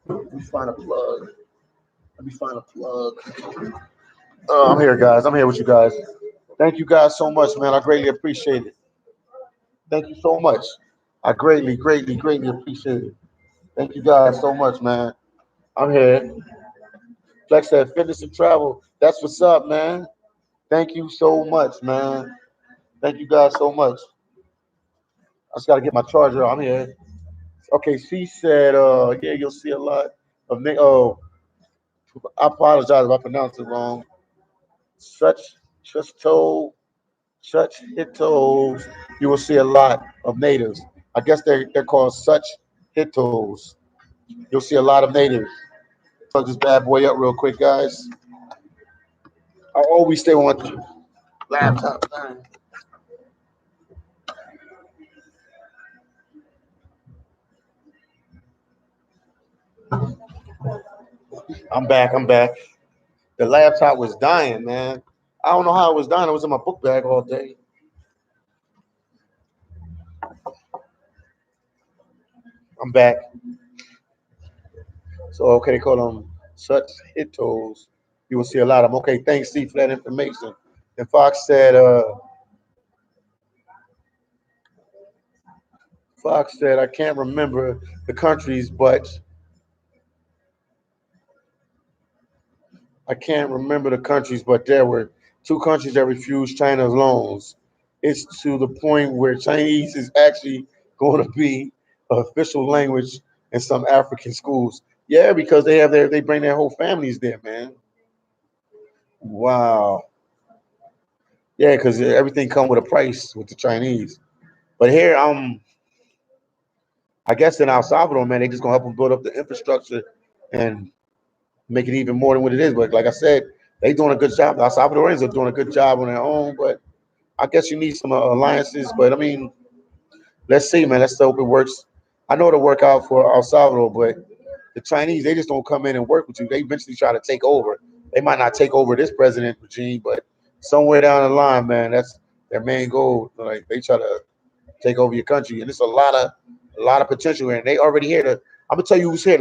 Let me find a plug. Let me find a plug. I'm here, guys. I'm here with you guys. Thank you guys so much, man. I greatly appreciate it. Thank you so much. I greatly, greatly, greatly appreciate it. Thank you guys so much, man. I'm here. Flex said fitness and travel. That's what's up, man. Thank you so much, man. Thank you guys so much. I just gotta get my charger. I'm here. Okay, she said, yeah, you'll see a lot of oh, I apologize if I pronounced it wrong. Such Chusto, such Hitos, you will see a lot of natives. I guess they're called such Hitos. You'll see a lot of natives. Plug this bad boy up real quick, guys. I always stay on the laptop. Man. I'm back. I'm back. The laptop was dying, man. I don't know how it was dying. It was in my book bag all day. I'm back. So okay, they call them such hitos. You will see a lot of them. Okay, thanks, Steve, for that information. And Fox said, I can't remember the countries, but I can't remember the countries, but there were two countries that refused China's loans. It's to the point where Chinese is actually going to be an official language in some African schools. Yeah, because they bring their whole families there, man. Wow. Yeah, because everything come with a price with the Chinese. But here, I guess in El Salvador, man, they just gonna help them build up the infrastructure and make it even more than what it is. But like I said, they doing a good job. El Salvadorians are doing a good job on their own. But I guess you need some alliances. But I mean, let's see, man. Let's hope it works. I know it'll work out for El Salvador, but the Chinese, they just don't come in and work with you. They eventually try to take over. They might not take over this president regime, but somewhere down the line, man, that's their main goal. Like they try to take over your country, and it's a lot of potential here. And they already here. I'm gonna tell you who's here.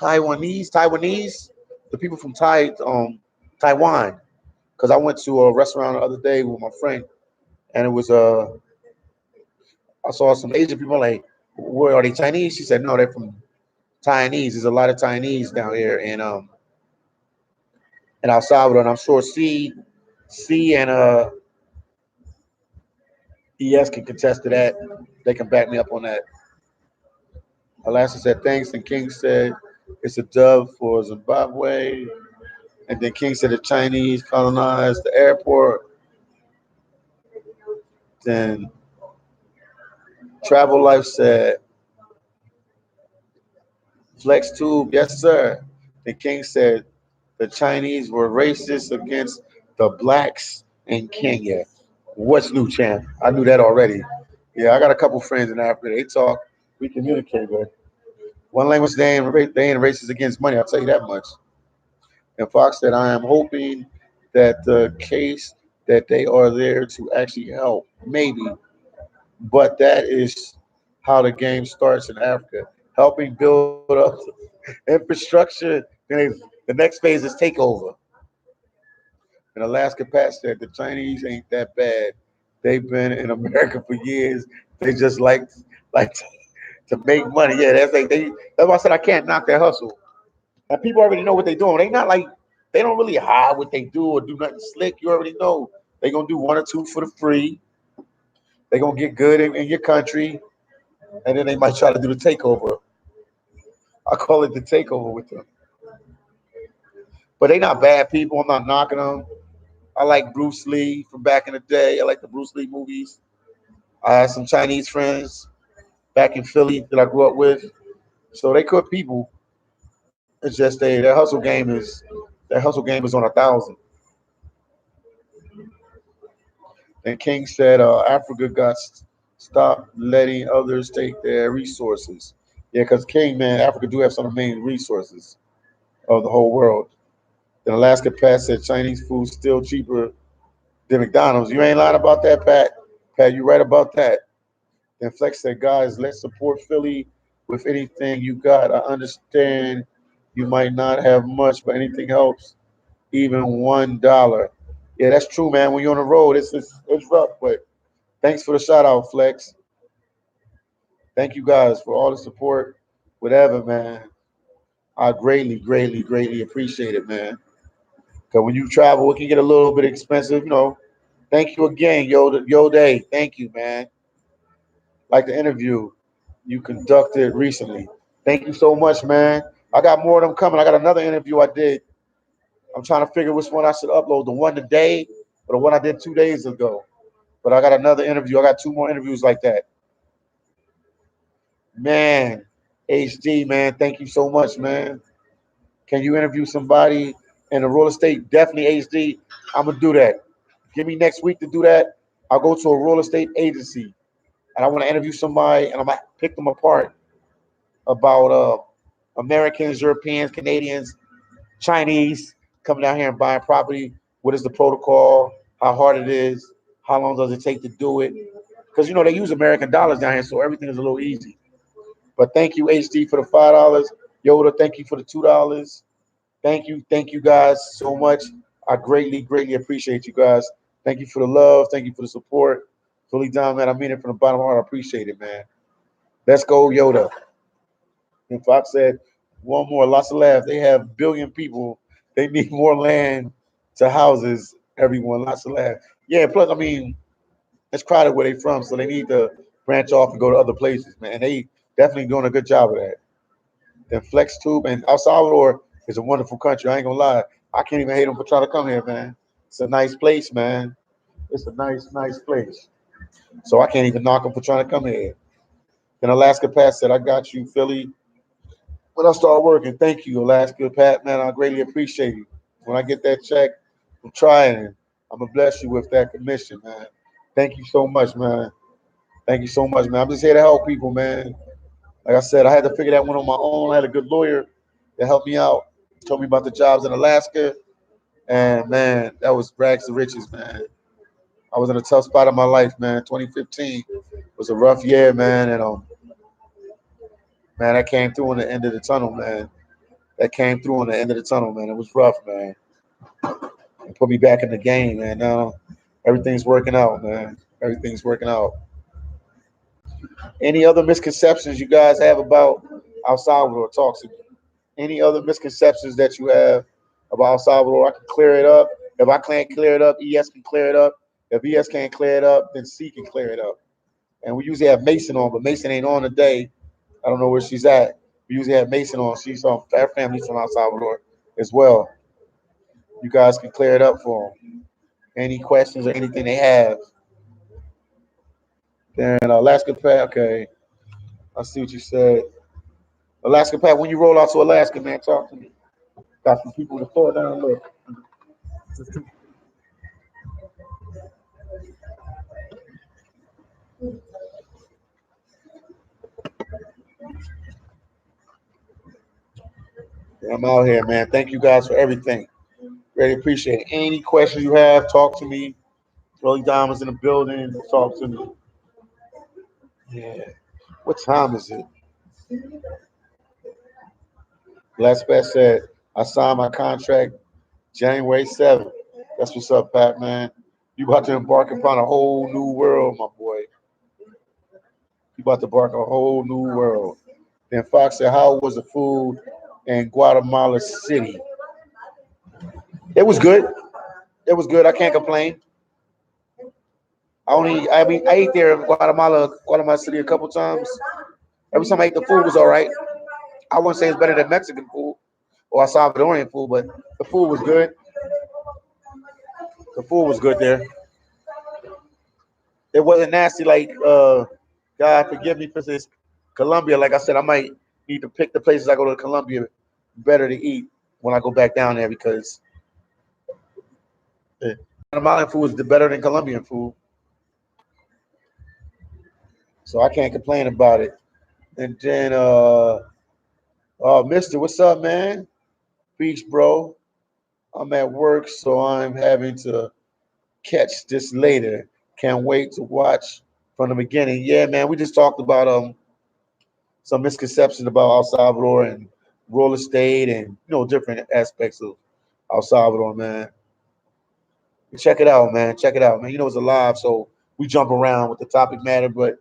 Taiwanese, the people from Taiwan. Because I went to a restaurant the other day with my friend, and it was I saw some Asian people like, where are they Chinese? She said, no, they're from Chinese. There's a lot of Chinese down here in El Salvador, and I'm sure C and ES can contest to that. They can back me up on that. Alaska said thanks, and King said it's a dub for Zimbabwe. And then King said the Chinese colonized the airport. Then Travel Life said Flex Tube, yes sir. The King said the Chinese were racist against the blacks in Kenya. What's new, champ? I knew that already. Yeah, I got a couple friends in Africa. They talk, we communicate, but one language they ain't racist against money. I'll tell you that much. And Fox said, I am hoping that the case that they are there to actually help, maybe, but that is how the game starts in Africa, helping build up infrastructure. The next phase is takeover. And Alaska Pat said the Chinese ain't that bad. They've been in America for years. They just like to make money. Yeah, that's why I said I can't knock their hustle. And people already know what they're doing. They not like they don't really hide what they do or do nothing slick. You already know they're gonna do one or two for the free. They're gonna get good in your country, and then they might try to do the takeover. I call it the takeover with them. But they not bad people. I'm not knocking them. I like Bruce Lee from back in the day. I like the Bruce Lee movies. I had some Chinese friends back in Philly that I grew up with. So they good people. It's just their hustle game is on 1,000. And King said, Africa got stop letting others take their resources. Yeah, because King, man, Africa do have some of the main resources of the whole world. Then Alaska Pat said Chinese food still cheaper than McDonald's. You ain't lying about that, Pat. Pat, you right about that. Then Flex said, guys, let's support Philly with anything you got. I understand you might not have much, but anything helps. Even $1. Yeah, that's true, man. When you're on the road, it's rough. But thanks for the shout out, Flex. Thank you guys for all the support. Whatever, man. I greatly, greatly, greatly appreciate it, man. Because when you travel, it can get a little bit expensive, you know. Thank you again, Yo Day. Thank you, man. Like the interview you conducted recently. Thank you so much, man. I got more of them coming. I got another interview I did. I'm trying to figure which one I should upload, the one today or the one I did 2 days ago. But I got another interview. I got two more interviews like that. Man, HD, man, thank you so much, man. Can you interview somebody in the real estate? Definitely HD. I'm gonna do that. Give me next week to do that. I'll go to a real estate agency and I want to interview somebody and I'm gonna pick them apart about Americans, Europeans, Canadians, Chinese coming down here and buying property. What is the protocol? How hard it is? How long does it take to do it? Because you know they use American dollars down here, so everything is a little easy. But thank you, HD, for the $5. Yoda, thank you for the $2. Thank you guys so much. I greatly, greatly appreciate you guys. Thank you for the love. Thank you for the support. Fully down, man. I mean it from the bottom of my heart. I appreciate it, man. Let's go, Yoda. And Fox said, one more, lots of laughs. They have billion people. They need more land to houses. Everyone, lots of laughs. Yeah, plus, I mean, it's crowded where they from, so they need to branch off and go to other places, man. And they definitely doing a good job of that. Then Flex Tube and El Salvador is a wonderful country. I ain't gonna lie. I can't even hate them for trying to come here, man. It's a nice place, man. It's a nice, nice place. So I can't even knock them for trying to come here. Then Alaska Pat said, I got you, Philly. When I start working, thank you, Alaska Pat, man. I greatly appreciate you. When I get that check, I'm trying. I'm gonna bless you with that commission, man. Thank you so much, man. Thank you so much, man. I'm just here to help people, man. Like I said, I had to figure that one on my own. I had a good lawyer that helped me out, told me about the jobs in Alaska, and man, that was rags to riches, man. I was in a tough spot of my life, man. 2015 was a rough year, man, and man, that came through on the end of the tunnel, man. That came through on the end of the tunnel, man. It was rough, man. It put me back in the game, man. Now everything's working out, man. Everything's working out. Any other misconceptions you guys have about El Salvador? Talk to me. Any other misconceptions that you have about El Salvador? I can clear it up. If I can't clear it up, ES can clear it up. If ES can't clear it up, then C can clear it up. And we usually have Mason on, but Mason ain't on today. I don't know where she's at. We usually have Mason on. She's on her family's from El Salvador as well. You guys can clear it up for them. Any questions or anything they have. Then Alaska Pat, okay. I see what you said. Alaska Pat, when you roll out to Alaska, man, talk to me. Got some people to throw it down. Look. I'm out here, man. Thank you guys for everything. Really appreciate it. Any questions you have, talk to me. Rolling Diamonds in the building. Talk to me. Yeah. What time is it? Last Pat said, I signed my contract January 7th. That's what's up, Pat, man. You about to embark upon a whole new world, my boy. You about to embark a whole new world. Then Fox said, how was the food in Guatemala City? It was good. It was good. I can't complain. I ate there in Guatemala City a couple times. Every time I ate the food was all right. I wouldn't say it's better than Mexican food or Salvadorian food, but the food was good. The food was good there. It wasn't nasty like God forgive me for this Colombia. Like I said, I might need to pick the places I go to Colombia better to eat when I go back down there because Guatemalan food is better than Colombian food, so I can't complain about it. And then, Mister, what's up, man? Peace, bro. I'm at work, so I'm having to catch this later. Can't wait to watch from the beginning. Yeah, man, we just talked about some misconceptions about El Salvador and real estate and different aspects of El Salvador, man. Check it out, man. Check it out, man. It's alive, so we jump around with the topic matter, but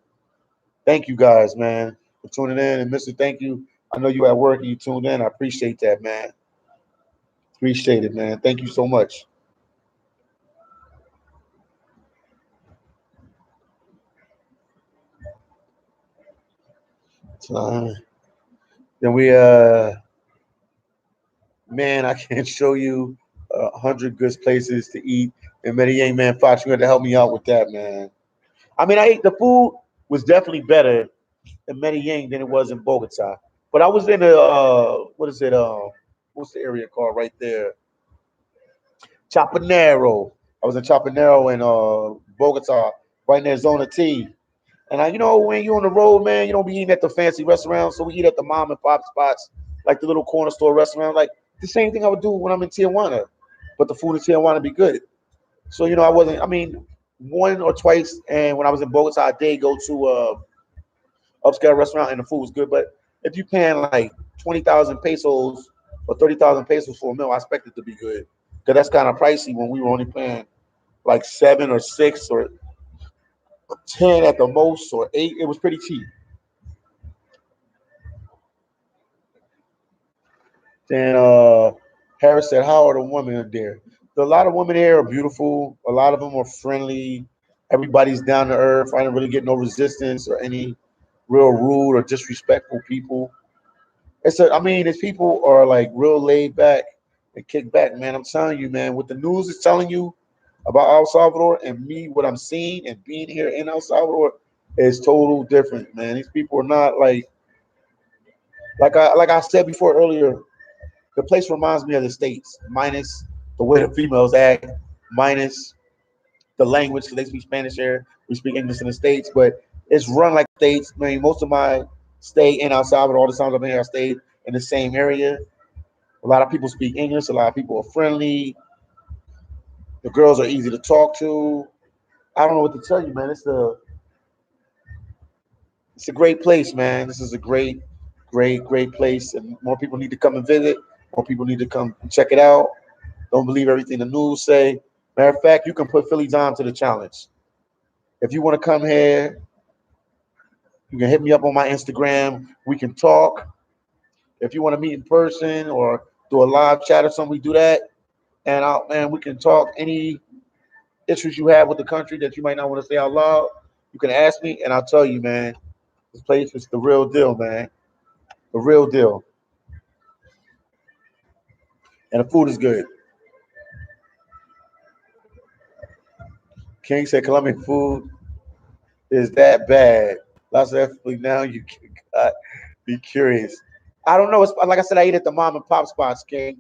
thank you guys, man, for tuning in. And Mister, thank you. I know you at work and you tuned in. I appreciate that, man. Appreciate it, man. Thank you so much. So, then man, I can show you 100 good places to eat in Medellin, man. Fox, you had to help me out with that, man. I mean, I ate the food was definitely better in Medellin than it was in Bogota. But I was in the what is it? What's the area called right there? Chapinero. I was in Chapinero in Bogota, right near Zona T. And when you're on the road, man, you don't be eating at the fancy restaurants. So we eat at the mom and pop spots, like the little corner store restaurant. Like the same thing I would do when I'm in Tijuana, but the food in Tijuana be good. So I wasn't. I mean, one or twice, and when I was in Bogota, I did go to upscale restaurant, and the food was good. But if you're paying like 20,000 pesos or 30,000 pesos for a meal, I expect it to be good because that's kind of pricey when we were only paying like 7 or 6 or 10 at the most or 8. It was pretty cheap. Then Harris said, "How are the women there?" A lot of women here are beautiful. A lot of them are friendly. Everybody's down to earth. I didn't really get no resistance or any real rude or disrespectful people. I mean, these people are like real laid back and kick back, man. I'm telling you, man. What the news is telling you about El Salvador and me, what I'm seeing and being here in El Salvador is total different, man. These people are not like I said before earlier. The place reminds me of the states, minus the way the females act, minus the language because they speak Spanish here. We speak English in the states, but it's run like states. I mean, most of my stay in El Salvador, all the times I've been here, I stayed in the same area. A lot of people speak English. A lot of people are friendly. The girls are easy to talk to. I don't know what to tell you, man. It's a great place, man. This is a great, great, great place, and more people need to come and visit. More people need to come and check it out. Don't believe everything the news say. Matter of fact, you can put Philly John to the challenge. If you want to come here, you can hit me up on my Instagram. We can talk. If you want to meet in person or do a live chat or something, we do that. And we can talk any issues you have with the country that you might not want to say out loud. You can ask me, and I'll tell you, man. This place is the real deal, man. The real deal. And the food is good. King said Colombian food is that bad. Lots of effort now. You got be curious. I don't know. It's like I said, I eat at the mom and pop spots, King,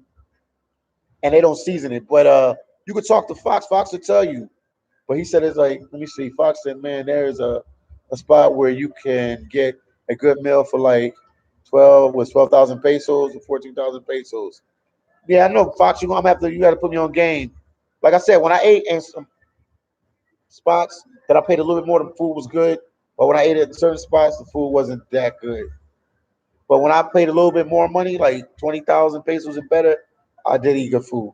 and they don't season it. But you could talk to Fox. Fox will tell you. But he said it's like, let me see. Fox said, man, there's a spot where you can get a good meal for like 12,000 pesos or 14,000 pesos. Yeah, I know, Fox. You got to put me on game. Like I said, when I ate in some spots that I paid a little bit more, the food was good. But when I ate at certain spots, the food wasn't that good. But when I paid a little bit more money, like 20,000 pesos and better, I did eat good food.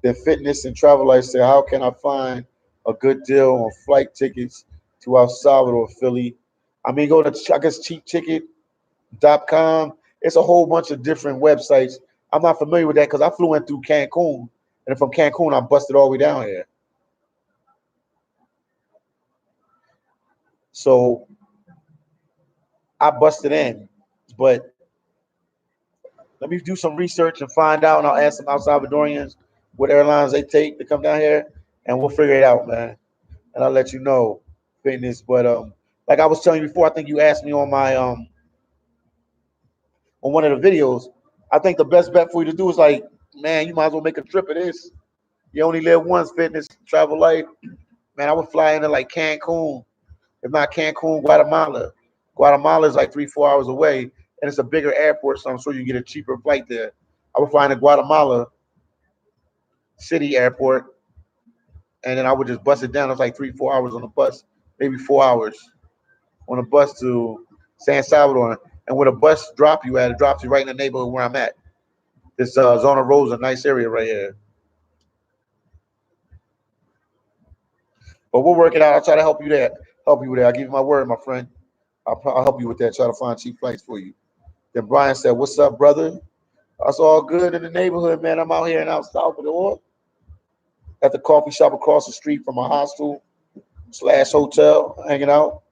Then fitness and travel lifestyle. How can I find a good deal on flight tickets to El Salvador, Philly? I mean, go to I guess cheapticket.com. It's a whole bunch of different websites. I'm not familiar with that because I flew in through Cancun, and from Cancun I busted all the way down here. So I busted in, but let me do some research and find out, and I'll ask some El Salvadorians what airlines they take to come down here, and we'll figure it out, man. And I'll let you know, fitness. But like I was telling you before, I think you asked me on my on one of the videos. I think the best bet for you to do is like, man, you might as well make a trip of this. You only live once, fitness, travel life. Man, I would fly into like Cancun, if not Cancun, Guatemala. Guatemala is like 3, 4 hours away, and it's a bigger airport, so I'm sure you get a cheaper flight there. I would fly into Guatemala City Airport, and then I would just bust it down. It's like 3, 4 hours on the bus, maybe 4 hours on a bus to San Salvador. And where the bus drop you at, it drops you right in the neighborhood where I'm at. This Zona Rosa, nice area right here. But we'll work it out. I'll try to help you there. Help you with that. I'll give you my word, my friend. I'll help you with that. Try to find cheap flights for you. Then Brian said, "What's up, brother? That's all good in the neighborhood, man. I'm out here in El Salvador at the coffee shop across the street from my hostel slash hotel, hanging out.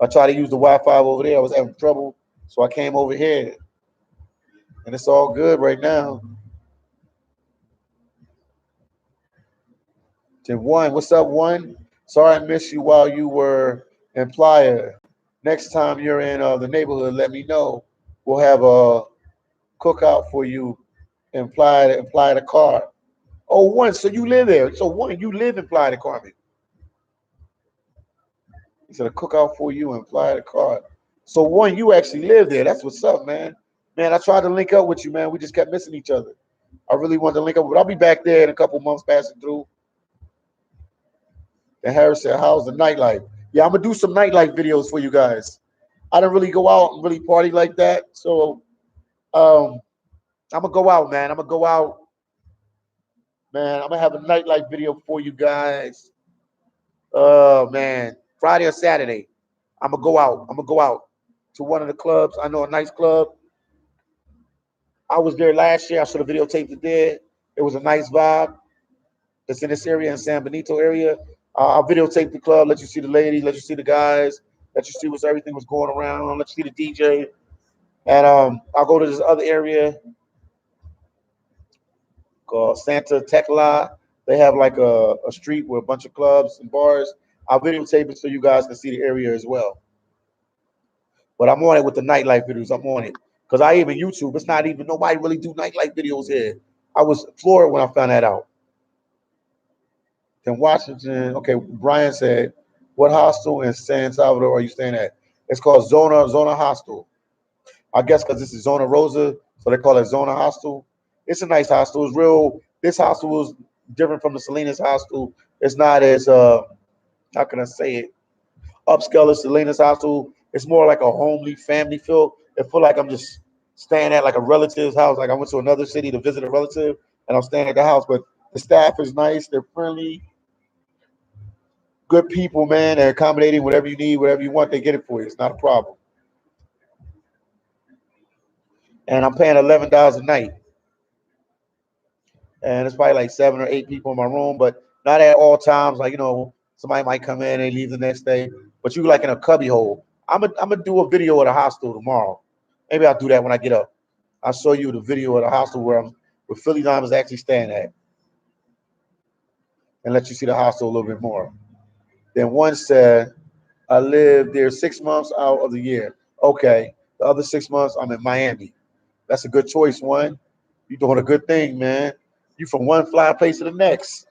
I tried to use the Wi-Fi over there. I was having trouble, so I came over here, and it's all good right now." Then one, what's up, one? Sorry I missed you while you were in Playa. Next time you're in the neighborhood, let me know. We'll have a cookout for you in Playa the Car. Oh, one, so you live there. So one, you live in Playa the Carmen. He said a cookout for you in Playa the Car. So one, you actually live there. That's what's up, man. Man, I tried to link up with you, man. We just kept missing each other. I really wanted to link up, but I'll be back there in a couple months passing through. And Harris said, "How's the nightlife?" Yeah, I'm gonna do some nightlife videos for you guys. I don't really go out and really party like that, so um, I'm gonna go out, man. I'm gonna go out, man. I'm gonna have a nightlife video for you guys. Oh man, Friday or Saturday. I'm gonna go out. I'm gonna go out to one of the clubs. I know a nice club. I was there last year. I should have videotaped it there. It was a nice vibe. It's in this area in San Benito area. I'll videotape the club, let you see the ladies, let you see the guys, let you see what's everything was going around, let you see the DJ. And I'll go to this other area called Santa Tecla. They have like a street with a bunch of clubs and bars. I'll videotape it so you guys can see the area as well. But I'm on it with the nightlife videos. I'm on it. Because I even YouTube, it's not even nobody really do nightlife videos here. I was floored when I found that out. Then Washington, okay, Brian said, "What hostel in San Salvador are you staying at?" It's called Zona Hostel. I guess because this is Zona Rosa, so they call it Zona Hostel. It's a nice hostel. It's real. This hostel is different from the Salinas hostel. It's not as how can I say it? Upscale as Salinas hostel. It's more like a homely family feel. It feel like I'm just staying at like a relative's house. Like I went to another city to visit a relative and I'm staying at the house. But the staff is nice. They're friendly, good people, man. They're accommodating whatever you need, whatever you want, they get it for you. It's not a problem. And I'm paying $11 a night. And it's probably like 7 or 8 people in my room, but not at all times. Like, somebody might come in and leave the next day, but you like in a cubby hole. I'm gonna do a video of the hostel tomorrow. Maybe I'll do that when I get up. I'll show you the video of the hostel where Philly Dime is actually staying at and let you see the hostel a little bit more. Then one said, "I lived there 6 months out of the year." Okay. The other 6 months, I'm in Miami. That's a good choice, one. You're doing a good thing, man. You from one fly place to the next.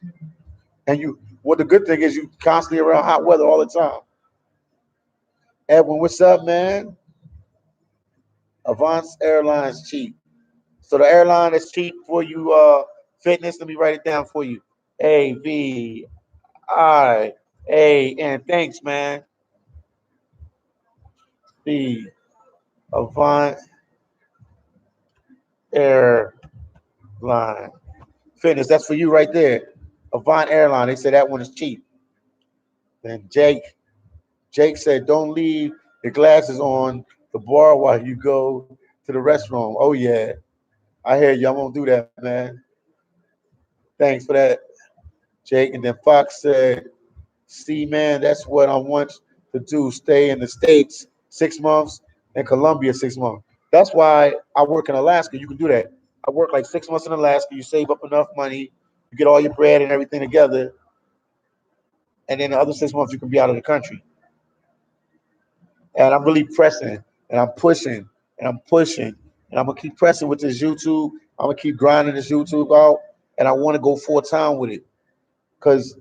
And the good thing is you constantly around hot weather all the time. Edwin, what's up, man? Avance Airlines cheap. So the airline is cheap for you, fitness. Let me write it down for you. AVIA. Thanks, man. The Avant Airline. Fitness, that's for you right there. Avant Airline. They say that one is cheap. Then Jake said, "Don't leave your glasses on the bar while you go to the restroom." Oh yeah, I hear you. I won't do that, man. Thanks for that, Jake. And then Fox said, "See, man, that's what I want to do. Stay in the States 6 months and Colombia 6 months. That's why I work in Alaska. You can do that. I work like 6 months in Alaska. You save up enough money. You get all your bread and everything together. And then the other 6 months, you can be out of the country. And I'm really pressing and I'm pushing and I'm pushing and I'm gonna keep pressing with this YouTube. I'm gonna keep grinding this YouTube out, and I want to go full time with it because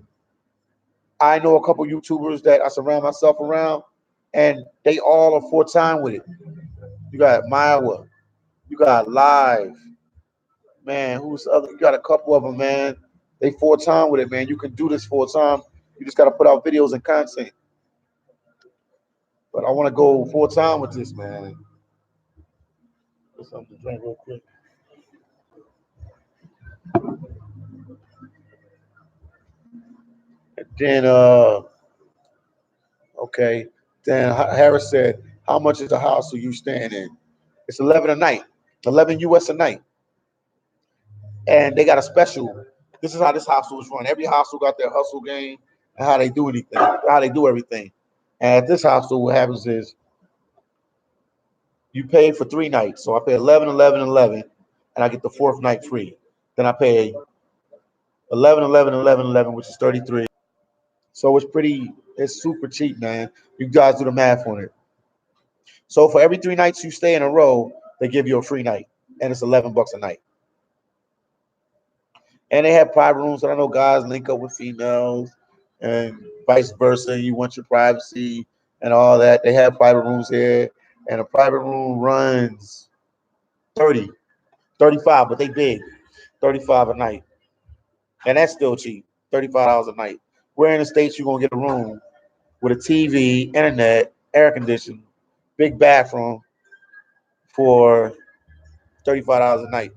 I know a couple YouTubers that I surround myself around, and they all are full time with it. You got Maiwa, you got Live, man. Who's other? You got a couple of them, man. They full time with it, man. You can do this full time. You just got to put out videos and content. But I want to go full time with this, man. Get something to drink real quick. And then, okay. Then Harris said, "How much is the house are you staying in?" It's 11 a night, 11 US a night, and they got a special. This is how this hostel is run. Every hostel got their hustle game and how they do anything, how they do everything. And at this hostel, what happens is you pay for 3 nights. So I pay 11, 11, 11, and I get the fourth night free. Then I pay 11, 11, 11, 11, which is 33. So it's super cheap, man. You guys do the math on it. So for every 3 nights you stay in a row, they give you a free night, and it's $11 a night. And they have private rooms. So I know guys link up with females, and vice versa. You want your privacy and all that. They have private rooms here, and a private room runs 30, 35, but they big, 35 a night, and that's still cheap. $35 a night. Where in the states you're gonna get a room with a TV, internet, air conditioning, big bathroom for $35 a night?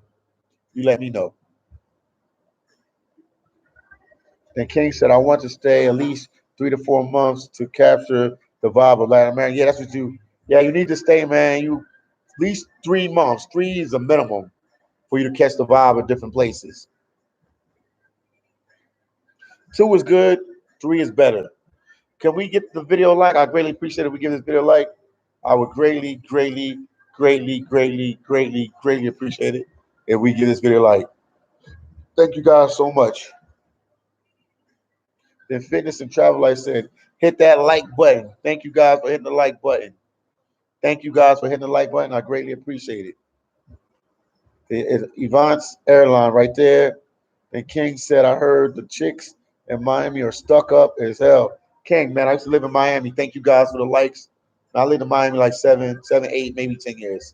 You let me know. Then King said, I want to stay at least 3 to 4 months to capture the vibe of Latin America. Yeah, that's what you. Yeah, you need to stay, man. You at least 3 months. Three is a minimum for you to catch the vibe of different places. Two is good. Three is better. Can we get the video like? I greatly appreciate it. We give this video like. I would greatly, greatly, greatly, greatly, greatly, greatly appreciate it if we give this video like. Thank you guys so much. Then Fitness and Travel, I said, hit that like button. Thank you guys for hitting the like button. Thank you guys for hitting the like button. I greatly appreciate it. Yvonne's airline right there. And King said, I heard the chicks in Miami are stuck up as hell. King, man, I used to live in Miami. Thank you guys for the likes. I lived in Miami like 7, 8, maybe 10 years.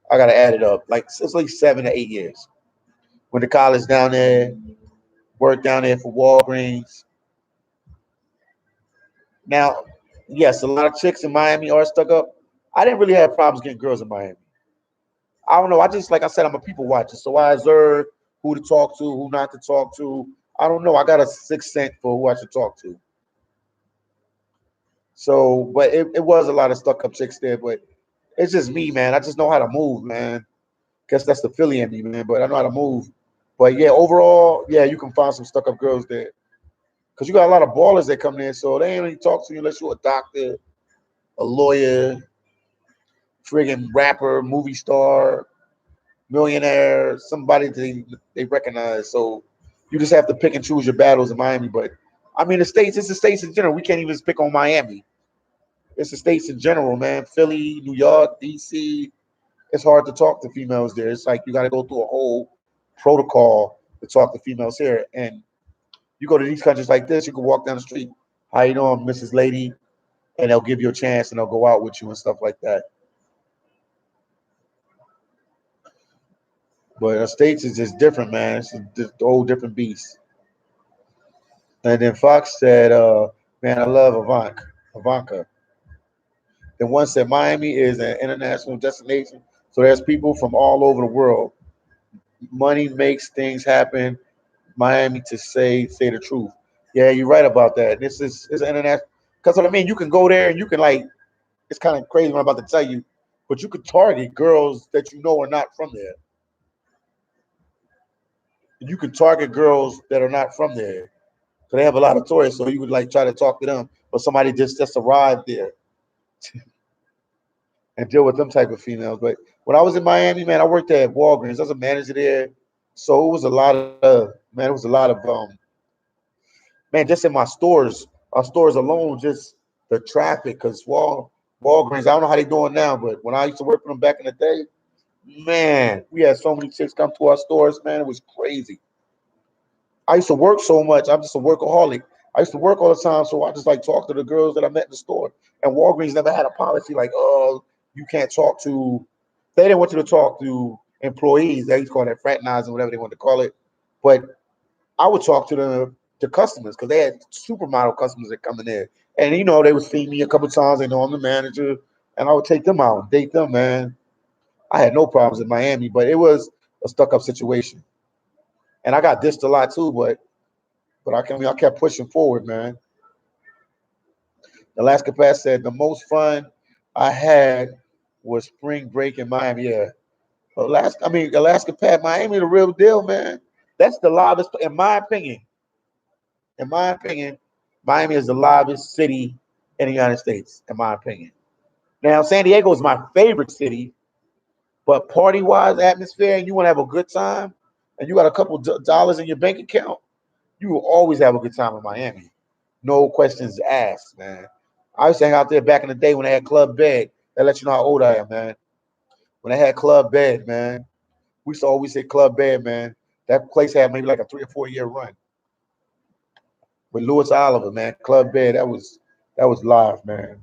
I gotta add it up. Like it's like 7 to 8 years. Went to college down there, worked down there for Walgreens. Now, yes, a lot of chicks in Miami are stuck up. I didn't really have problems getting girls in Miami. I don't know. I just, like I said, I'm a people watcher, so I observe who to talk to, who not to talk to. I don't know. I got a sixth sense for who I should talk to. So, but it was a lot of stuck up chicks there. But it's just me, man. I just know how to move, man. Guess that's the Philly in me, man. But I know how to move. But yeah, overall, yeah, you can find some stuck up girls there. Because you got a lot of ballers that come there, so they ain't really talk to you unless you're a doctor, a lawyer, friggin' rapper, movie star, millionaire, somebody they recognize. So you just have to pick and choose your battles in Miami. But I mean, it's the states in general. We can't even pick on Miami. It's the states in general, man. Philly, New York, DC. It's hard to talk to females there. It's like you got to go through a whole protocol to talk to females here. And you go to these countries like this, you can walk down the street. How you doing, Mrs. Lady? And they'll give you a chance and they'll go out with you and stuff like that. But the states is just different, man. It's just a whole different beast. And then Fox said, "Man, I love Ivanka." Then one said, "Miami is an international destination, so there's people from all over the world. Money makes things happen. Miami, to say the truth." Yeah, you're right about that. This is it's an international. Because what I mean, you can go there and you can like. It's kind of crazy what I'm about to tell you, but you could target girls that you know are not from there. You can target girls that are not from there. So they have a lot of tourists, so you would like try to talk to them, or somebody just arrived there and deal with them type of females. But when I was in Miami, man, I worked at Walgreens. I was a manager there, so it was a lot of man. It was a lot of man. Just in my stores, our stores alone, just the traffic. Because Walgreens, I don't know how they doing now, but when I used to work for them back in the day, Man, we had so many chicks come to our stores, man. It was crazy. I used to work so much. I'm just a workaholic. I used to work all the time, so I just like talk to the girls that I met in the store. And Walgreens never had a policy like, oh, you can't talk to. They didn't want you to talk to employees. They used to call that fraternizing, whatever they want to call it. But I would talk to the customers because they had supermodel customers that come in there, and they would see me a couple times. They know I'm the manager, and I would take them out and date them. Man, I had no problems in Miami, but it was a stuck up situation, and I got dissed a lot too. But I kept pushing forward, man. Alaska Pat said the most fun I had was spring break in Miami. Yeah, Alaska Pat, Miami, the real deal, man. That's the livest, in my opinion. In my opinion, Miami is the livest city in the United States. In my opinion. Now, San Diego is my favorite city, but party wise, atmosphere, and you want to have a good time, and you got a couple dollars in your bank account, you will always have a good time in Miami. No questions asked, man. I used to hang out there back in the day when they had Club Bed. That let you know how old I am, man. When they had Club Bed, man, we used to always say Club Bed, man. That place had maybe like a 3 or 4 year run with Louis Oliver, man. Club Bed, that was live, man.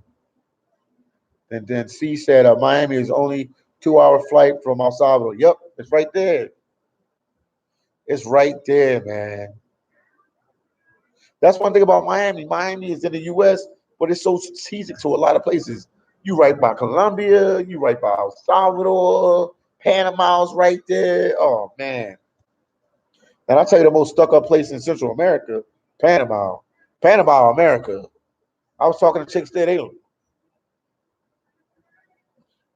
And then C said Miami is only 2 hour flight from El Salvador. Yep, it's right there. It's right there, man. That's one thing about Miami. Miami is in the U.S., but it's so strategic to a lot of places. You right by Colombia, you right by El Salvador, Panama's right there. Oh man! And I'll tell you the most stuck up place in Central America, Panama. Panama, America. I was talking to chicks there.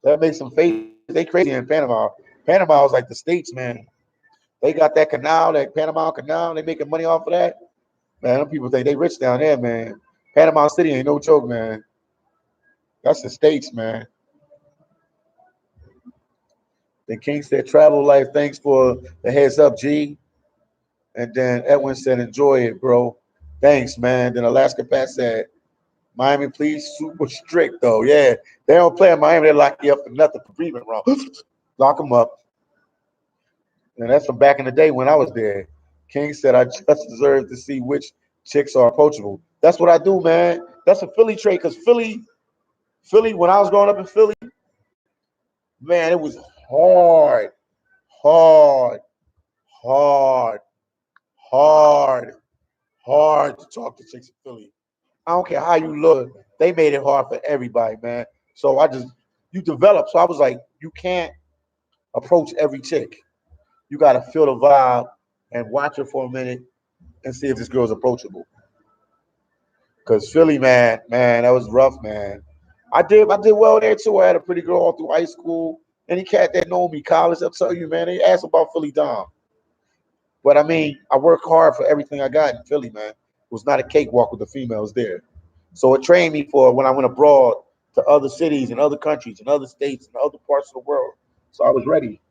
That makes some faces. They crazy in Panama. Panama is like the states, man. They got that canal, that Panama Canal. They making money off of that. Man, them people think they rich down there, man. Panama City ain't no joke, man. That's the states, man. Then King said, travel life, thanks for the heads up, G. And then Edwin said, enjoy it, bro. Thanks, man. Then Alaska Pat said, Miami, please, super strict, though. Yeah, they don't play in Miami. They lock you up for nothing for breathing wrong. Lock them up. And that's from back in the day when I was there. King said, I just deserve to see which chicks are approachable. That's what I do, man. That's a Philly trait because Philly, when I was growing up in Philly, man, it was hard, hard, hard, hard, hard to talk to chicks in Philly. I don't care how you look. They made it hard for everybody, man. So you develop. So I was like, you can't approach every chick. You got to feel the vibe and watch her for a minute and see if this girl's approachable. Cause Philly, man, that was rough, man. I did well there too. I had a pretty girl all through high school. Any cat that know me, college, I'll tell you, man, they ask about Philly Dom. But I mean, I work hard for everything I got in Philly, man. It was not a cakewalk with the females there. So it trained me for when I went abroad to other cities and other countries and other states and other parts of the world. So I was ready.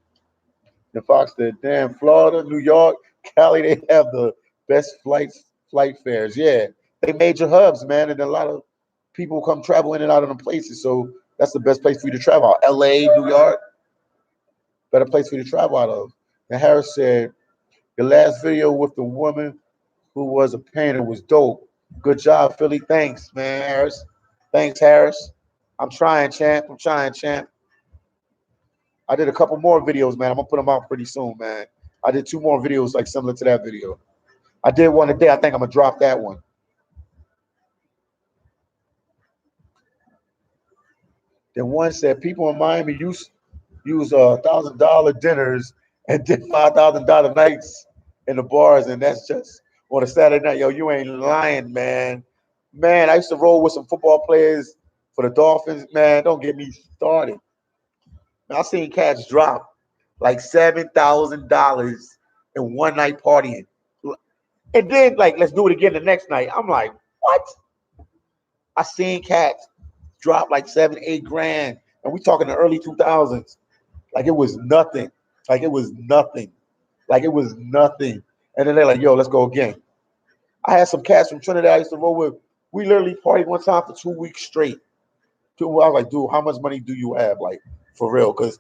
The Fox said, damn, Florida, New York, Cali, they have the best flight fares. Yeah. They major hubs, man, and a lot of people come travel in and out of them places. So that's the best place for you to travel. LA, New York, better place for you to travel out of. And Harris said, your last video with the woman who was a painter was dope. Good job, Philly. Thanks, man, Harris. Thanks, Harris. I'm trying, champ. I'm trying, champ. I did a couple more videos, man. I'm gonna put them out pretty soon, man. I did 2 more videos like similar to that video. I did one today. I think I'm gonna drop that one. Then one said people in Miami use $1,000 dinners and did $5,000 nights in the bars, and that's just on a Saturday night. Yo, you ain't lying, man. Man, I used to roll with some football players for the Dolphins. Man, don't get me started. Man, I seen cats drop like $7,000 in one night partying, and then like let's do it again the next night. I'm like, what? I seen cats drop like 7, 8 grand, and we talking the early 2000s. Like it was nothing. Like it was nothing. Like it was nothing. And then they're like, yo, let's go again. I had some cats from Trinidad I used to roll with. We literally partied one time for 2 weeks straight. I was like, dude, how much money do you have? Like, for real. Because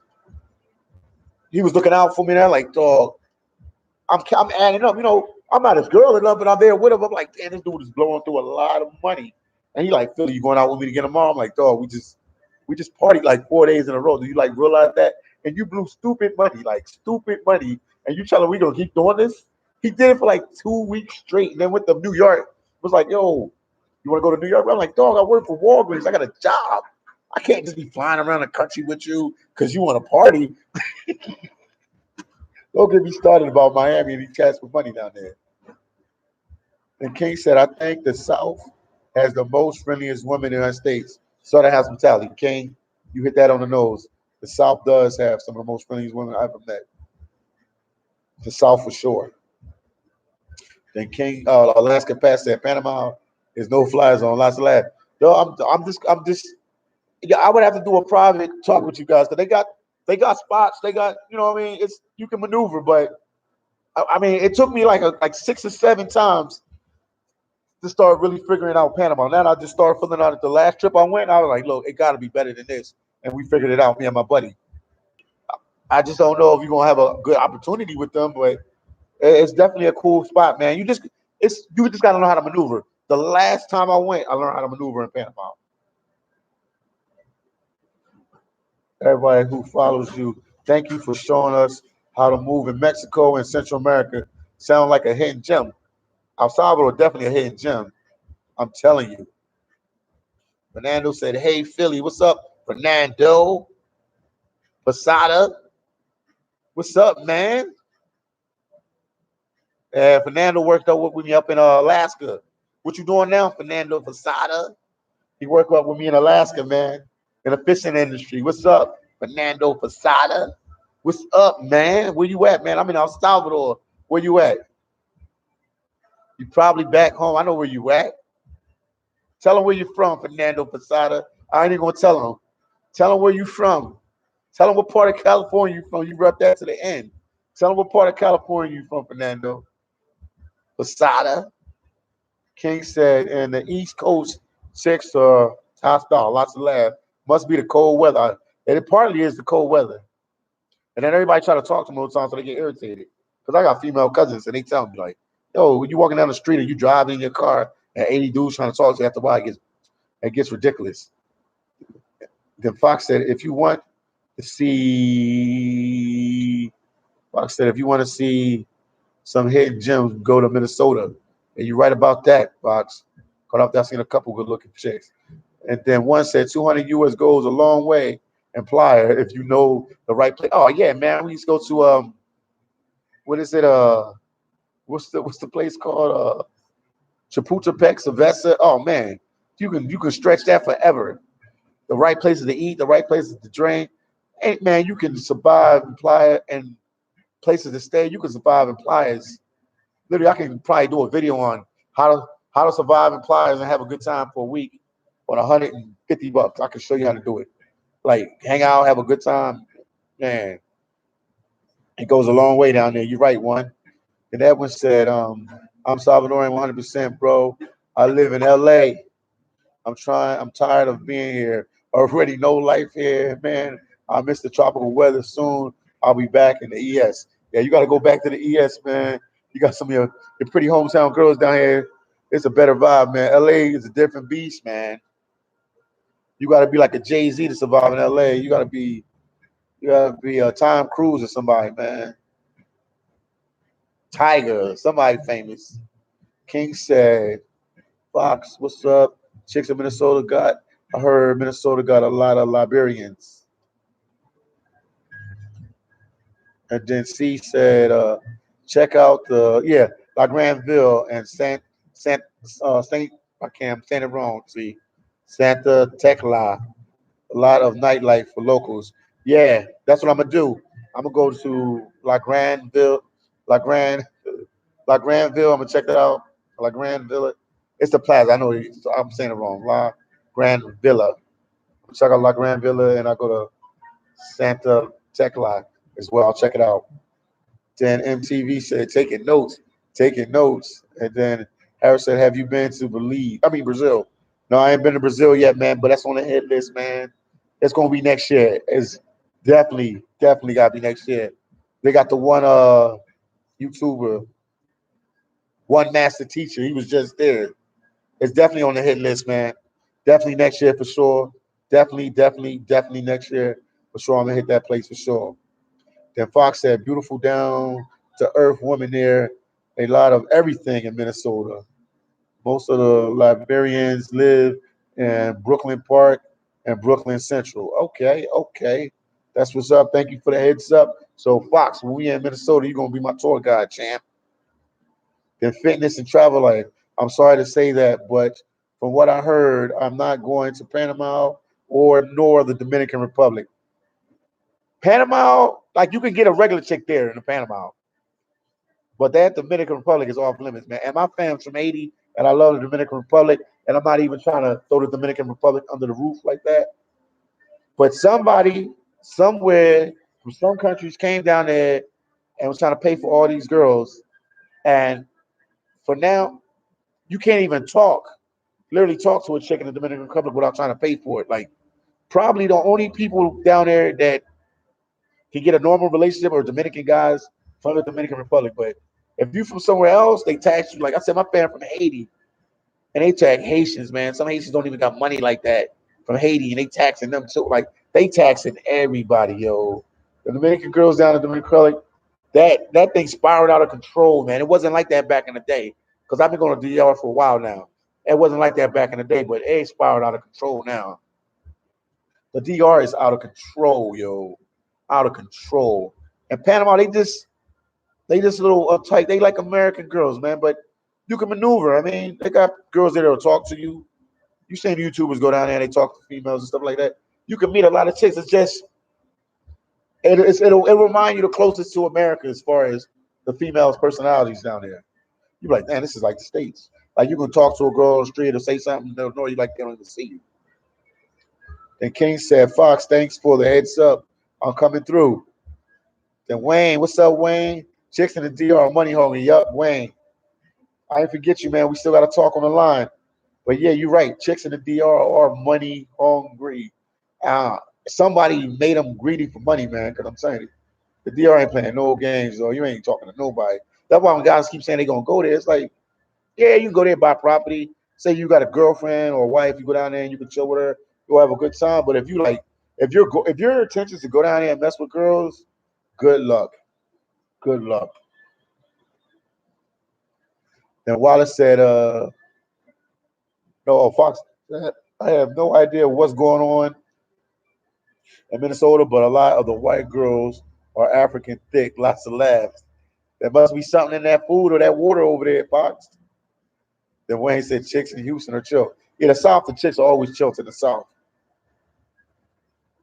he was looking out for me. And I'm like, dog, I'm adding up. I'm not his girl enough, but I'm there with him. I'm like, damn, this dude is blowing through a lot of money. And he like, Philly, you going out with me to get tomorrow? I'm like, dog, we just partied like 4 days in a row. Do you like realize that? And you blew stupid money, like stupid money. And you tell him we gonna keep doing this? He did it for like 2 weeks straight, and then went to New York. Was like, yo, you want to go to New York? I'm like, dog, I work for Walgreens. I got a job. I can't just be flying around the country with you because you want to party. Don't get me started about Miami and these cats with money down there. And King said, I think the South has the most friendliest women in the United States. Southern hospitality. King, you hit that on the nose. The South does have some of the most friendliest women I've ever met. The South for sure. Then King, Alaska Pass said, Panama is no fly zone. Lots of laugh. No, I'm just. Yeah, I would have to do a private talk with you guys because they got spots. They got, what I mean. It's you can maneuver, but I mean, it took me like 6 or 7 times to start really figuring out Panama. Now I just started filling out at the last trip I went. I was like, look, it got to be better than this, and we figured it out. Me and my buddy. I just don't know if you're gonna have a good opportunity with them, but it's definitely a cool spot, man. You just gotta know how to maneuver. The last time I went, I learned how to maneuver in Panama. Everybody who follows you, thank you for showing us how to move in Mexico and Central America. Sound like a hidden gem. El Salvador definitely a hidden gem. I'm telling you. Fernando said, "Hey Philly, what's up, Fernando Posada? What's up, man?" Fernando worked up with me up in Alaska. What you doing now, Fernando Posada? He worked up with me in Alaska, man, in the fishing industry. What's up, Fernando Posada? What's up, man? Where you at, man? I'm in El Salvador. Where you at? You probably back home. I know where you at. Tell him where you from, Fernando Posada. I ain't even gonna tell him. Tell him where you from. Tell him what part of California you from. You brought that to the end. Tell him what part of California you from, Fernando Posada. King said, and the East Coast chicks are hostile. Lots of laugh. Must be the cold weather. And it partly is the cold weather. And then everybody try to talk to them all the time so they get irritated. Because I got female cousins and they tell me like, yo, when you walking down the street and you driving in your car and 80 dudes trying to talk to you after a while, it gets ridiculous. Then Fox said, if you want to see Fox said, if you want to see some hidden gems, go to Minnesota. And you're right about that, Fox. Caught up there, I've seen a couple good looking chicks. And then one said 200 US goes a long way in Playa if you know the right place. Oh yeah, man. We used to go to what is it? What's the place called? Chapultepec, Sylvester. Oh man, you can stretch that forever. The right places to eat, the right places to drink. Hey man, you can survive in Playa and places to stay. You can survive in Playas. Literally, I can probably do a video on how to survive in Playas and have a good time for a week on $150. I can show you how to do it. Like hang out, have a good time. Man, it goes a long way down there. You're right, one. And that one said, I'm Salvadoran 100%, bro. I live in LA. I'm tired of being here. Already no life here, man. I miss the tropical weather soon. I'll be back in the ES. Yeah, you got to go back to the ES, man. You got some of your pretty hometown girls down here. It's a better vibe, man. LA is a different beast, man. You got to be like a Jay-Z to survive in LA. You gotta be a Tom Cruise or somebody, man. Tiger, somebody famous. King said, Fox, what's up? Chicks in Minnesota got, I heard Minnesota got a lot of Liberians. And then C said, check out La Granville and Saint, I can't, I'm saying it wrong, see, Santa Tecla. A lot of nightlife for locals. Yeah, that's what I'm gonna do. I'm gonna go to La Grand, La Granville. I'm gonna check that out. La Grand Villa. It's the plaza. I know I'm saying it wrong. La Grand Villa. Check out La Grand Villa, and I go to Santa Tecla as well. I'll check it out. Then MTV said, taking notes. And then Harris said, have you been to Brazil? No, I ain't been to Brazil yet, man, but that's on the hit list, man. It's gonna be next year. It's definitely gotta be next year. They got the one YouTuber, one master teacher. He was just there. It's definitely on the hit list, man. Definitely next year for sure. Definitely next year for sure. I'm gonna hit that place for sure. Then Fox said, beautiful down to earth woman there. A lot of everything in Minnesota. Most of the Liberians live in Brooklyn Park and Brooklyn Central. Okay. That's what's up. Thank you for the heads up. So, Fox, when we in Minnesota, you're going to be my tour guide, champ. Then fitness and travel life. I'm sorry to say that, but from what I heard, I'm not going to Panama or nor the Dominican Republic. Panama, like you can get a regular chick there in the Panama, but that Dominican Republic is off limits, man. And my fam's from Haiti, and I love the Dominican Republic, and I'm not even trying to throw the Dominican Republic under the roof like that. But somebody somewhere from some countries came down there and was trying to pay for all these girls, and for now, you can't even talk, literally talk to a chick in the Dominican Republic without trying to pay for it. Like probably the only people down there that can get a normal relationship or Dominican guys from the Dominican Republic. But if you from somewhere else, they tax you. Like I said, my family from Haiti, and they tax Haitians, man. Some Haitians don't even got money like that from Haiti, and they taxing them too. Like they taxing everybody, yo. The Dominican girls down in the Dominican Republic, that thing spiraled out of control, man. It wasn't like that back in the day, because I've been going to DR for a while now. It wasn't like that back in the day, but it spiraled out of control now. The DR is out of control, yo, out of control. And Panama, they just a little uptight. They like American girls, man, but you can maneuver. I mean, they got girls there that'll talk to you. You seen YouTubers go down there, they talk to females and stuff like that. You can meet a lot of chicks. It's just it'll remind you the closest to America as far as the females' personalities down there. You're like, man, this is like the States. Like you can talk to a girl on the street or say something, they'll know you like they don't even see you. Then King said, Fox, thanks for the heads up. I'm coming through. Then Wayne, what's up, Wayne? Chicks in the DR money hungry. Yup, Wayne. I ain't forget you, man. We still got to talk on the line. But yeah, you're right. Chicks in the DR are money hungry. Uh, Somebody made them greedy for money, man. Because I'm saying the DR ain't playing no games, or you ain't talking to nobody. That's why when guys keep saying they gonna go there, it's like, yeah, you can go there buy property. Say you got a girlfriend or a wife, you go down there and you can chill with her. You'll have a good time. But if you like, if your intention is to go down there and mess with girls, good luck. Good luck. Then Wallace said, no, Fox, I have no idea what's going on in Minnesota, but a lot of the white girls are African thick, lots of laughs. There must be something in that food or that water over there, Fox. Then Wayne said chicks in Houston are chill. Yeah, the South, the chicks are always chill to the South.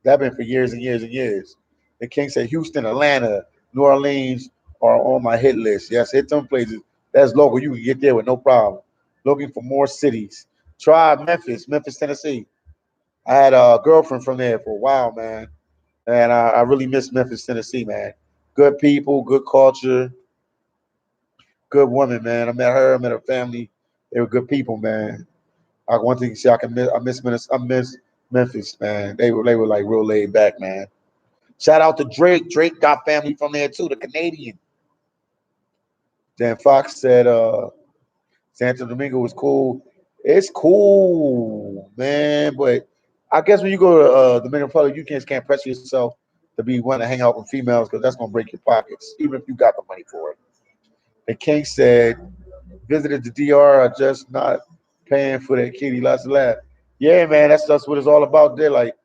That been for years and years and years. The King said Houston, Atlanta, New Orleans are on my hit list. Yes, hit them places. That's local. You can get there with no problem. Looking for more cities. Try Memphis, Tennessee. I had a girlfriend from there for a while, man. And I really miss Memphis, Tennessee, man. Good people, good culture, good woman, man. I met her family. They were good people, man. I one thing to say I miss Memphis, man. They were like real laid back, man. Shout out to Drake. Drake got family from there too, the Canadian. Dan Fox said Santo Domingo was cool. It's cool, man. But I guess when you go to Dominican Republic, you can't pressure yourself to be wanting to hang out with females because that's gonna break your pockets, even if you got the money for it. And King said, visited the DR are just not paying for that kitty. Lots of laugh. Yeah, man, that's what it's all about there. Like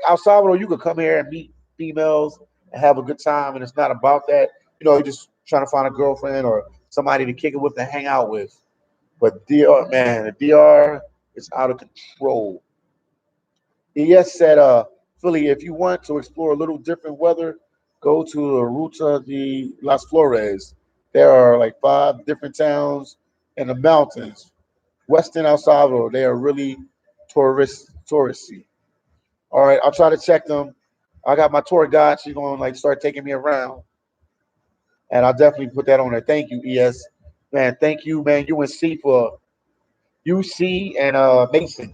El Salvador, you could come here and meet females and have a good time, and it's not about that. You're just trying to find a girlfriend or somebody to kick it with to hang out with. But DR, man, the DR is out of control. ES said, Philly, if you want to explore a little different weather, go to Ruta de las Flores. There are like 5 different towns in the mountains. Western El Salvador, they are really touristy. All right, I'll try to check them. I got my tour guide. She's gonna like start taking me around, and I'll definitely put that on there. Thank you, ES. Man, thank you, man. UNC for UC and Mason.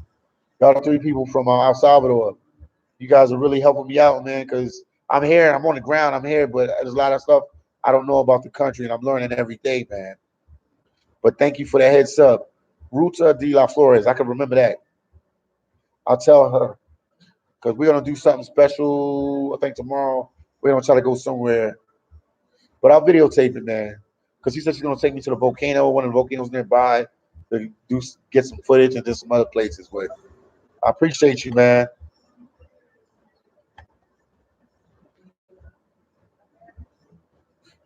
Y'all the 3 people from El Salvador. You guys are really helping me out, man, because I'm here. I'm on the ground. I'm here, but there's a lot of stuff I don't know about the country, and I'm learning every day, man. But thank you for that heads up. Ruta de la Flores. I can remember that. I'll tell her because we're gonna do something special. I think tomorrow we're gonna try to go somewhere, but I'll videotape it, man. Because she said she's gonna take me to the volcano, one of the volcanoes nearby, to do get some footage and just some other places. But I appreciate you, man.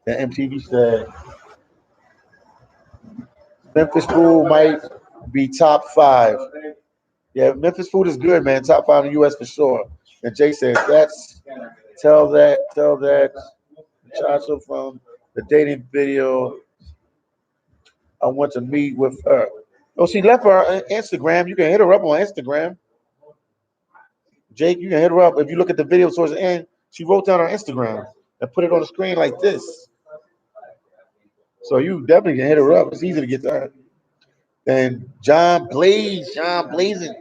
The MTV said Memphis food might be top five. Yeah, Memphis food is good, man. Top five in the U.S. for sure. And Jay said, tell that Chacho from the dating video. I want to meet with her. Oh, she left her Instagram. You can hit her up on Instagram. Jake, you can hit her up. If you look at the video towards the end, she wrote down her Instagram and put it on the screen like this. So you definitely can hit her up. It's easy to get to her. And John Blazing.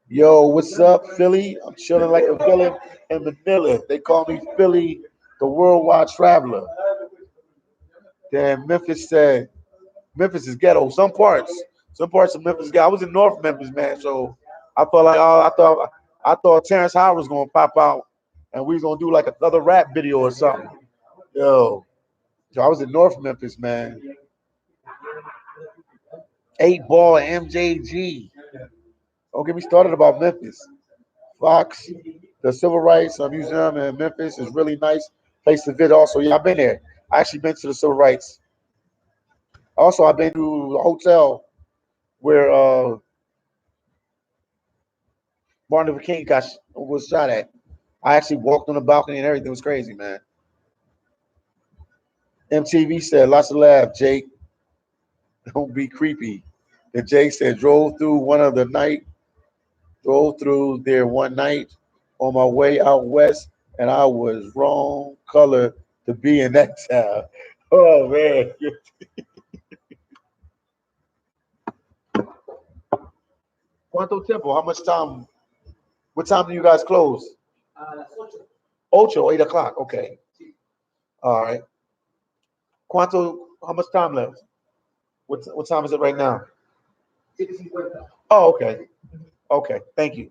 Yo, what's up, Philly? I'm chilling like a villain in Manila. They call me Philly, the worldwide traveler. Then Memphis said, Memphis is ghetto. Some parts of Memphis ghetto. I was in North Memphis, man. So I felt like, I thought Terrence Howard was gonna pop out, and we was gonna do like another rap video or something. Yo, so I was in North Memphis, man. 8 Ball and MJG. Don't get me started about Memphis. Fox, the Civil Rights Museum in Memphis is really nice place to visit. Also, yeah, I've been there. I actually been to the Civil Rights. Also, I've been to the hotel where Martin Luther King was shot at. I actually walked on the balcony and everything was crazy, man. MTV said, lots of laugh, Jake. Don't be creepy. Then Jake said, drove through there one night on my way out west, and I was wrong color to be in that town. Oh man. Quanto Tempo, how much time? What time do you guys close? Ocho, 8 o'clock. Okay. All right. Quanto, how much time left? What time is it right now? Oh, okay. Okay. Thank you.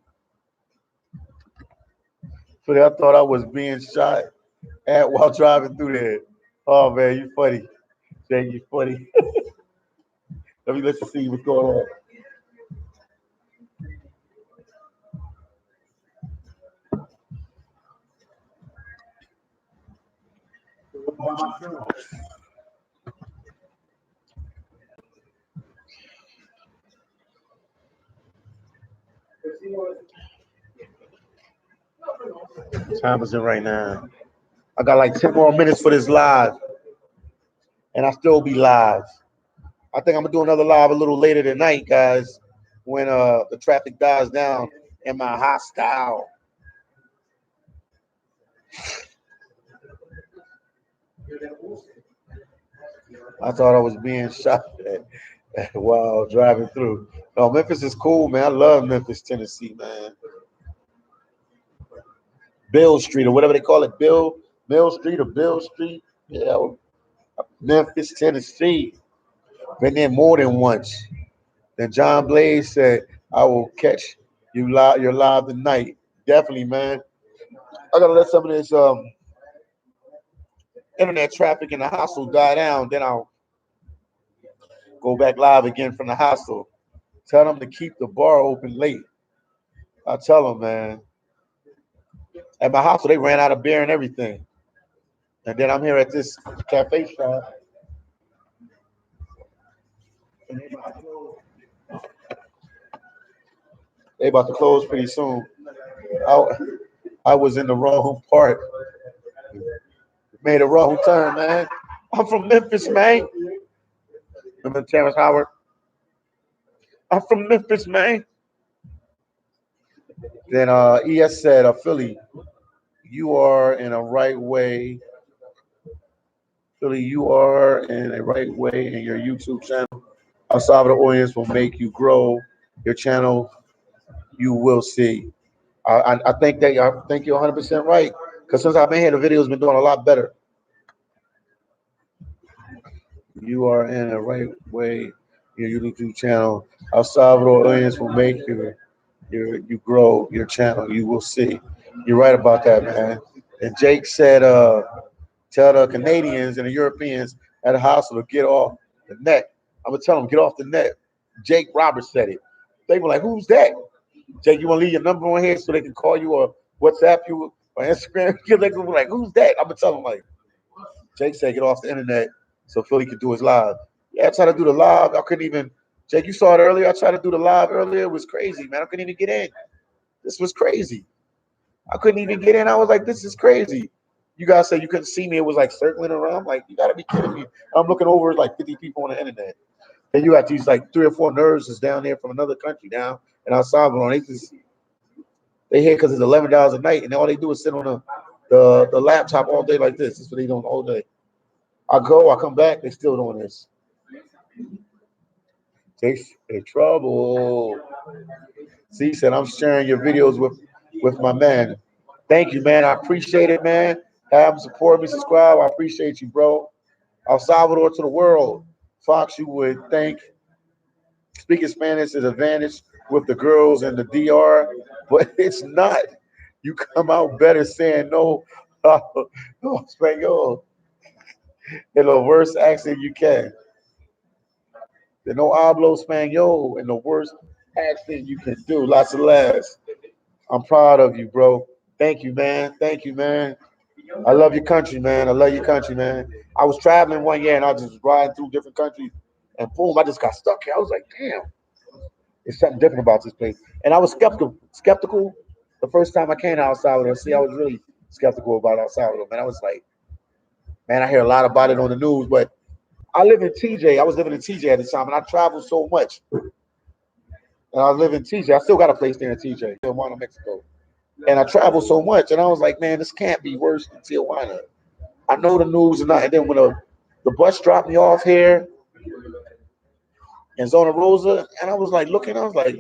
So I thought I was being shot at while driving through there. Oh man, you funny. Jay, you funny. Let's see what's going on. What time is it right now? I got like 10 more minutes for this live, and I still be live. I think I'm gonna do another live a little later tonight, guys, when the traffic dies down in my hostile. I thought I was being shot at while driving through. No, Memphis is cool, man. I love Memphis, Tennessee, man. Bill Street or whatever they call it, Bill Street or Bill Street. Yeah, Memphis, Tennessee. Been there more than once. Then John Blaze said, "I will catch you live. You're live tonight. Definitely, man. I gotta let some of this internet traffic in the hostel die down. Then I'll go back live again from the hostel. Tell them to keep the bar open late. I tell them, man. At my hostel, they ran out of beer and everything. And then I'm here at this cafe shop. And they about to close pretty soon. I, I was in the wrong part. Made a wrong turn, man. I'm from Memphis, man. Remember Terrence Howard? I'm from Memphis, man. Then ES said, Philly, you are in a right way. Philly, you are in a right way in your YouTube channel. Our Salvador audience will make you grow your channel. You will see. I think you're 100% right. Because since I've been here, the video's been doing a lot better. You are in the right way. Your YouTube channel, El Salvador audience will make you grow your channel. You will see. You're right about that, man. And Jake said, tell the Canadians and the Europeans at the hospital to get off the net. I'm gonna tell them get off the net. Jake Roberts said it. They were like, "Who's that?" Jake, you want to leave your number on here so they can call you or WhatsApp you or Instagram? They were like, "Who's that?" I'm gonna tell them like, Jake said, "Get off the internet so Philly could do his live." Yeah, I tried to do the live. I couldn't even. Jake, you saw it earlier. I tried to do the live earlier. It was crazy, man. I couldn't even get in. This was crazy. I couldn't even get in. I was like, "This is crazy." You guys say you couldn't see me. It was like circling around. I'm like, you gotta be kidding me. I'm looking over like 50 people on the internet. And you got these like 3 or 4 nurses down there from another country down in El Salvador. They here because it's $11 a night, and all they do is sit on the laptop all day like this. That's what they doing all day. I go, I come back, they still doing this. Takes in trouble. C said, I'm sharing your videos with my man. Thank you, man. I appreciate it, man. Have them support me, subscribe. I appreciate you, bro. El Salvador to the world. Fox, you would think speaking Spanish is an advantage with the girls in the DR, but it's not. You come out better saying no, no Espanol in the worst accent you can. The no hablo Espanol in the worst accent you can do. Lots of laughs. I'm proud of you, bro. Thank you, man. Thank you, man. I love your country, man. I love your country, man. I was traveling one year and I was just riding through different countries, and boom, I just got stuck here. I was like, damn, it's something different about this place. And I was skeptical the first time I came to El Salvador. See, I was really skeptical about El Salvador, man. I was like, man, I hear a lot about it on the news, but I live in TJ. I was living in TJ at the time, and I traveled so much. And I live in TJ. I still got a place there in TJ, Tijuana, Mexico. And I travel so much, and I was like, man, this can't be worse than Tijuana. I know the news and not. And then when the bus dropped me off here in Zona Rosa, and I was like looking, I was like,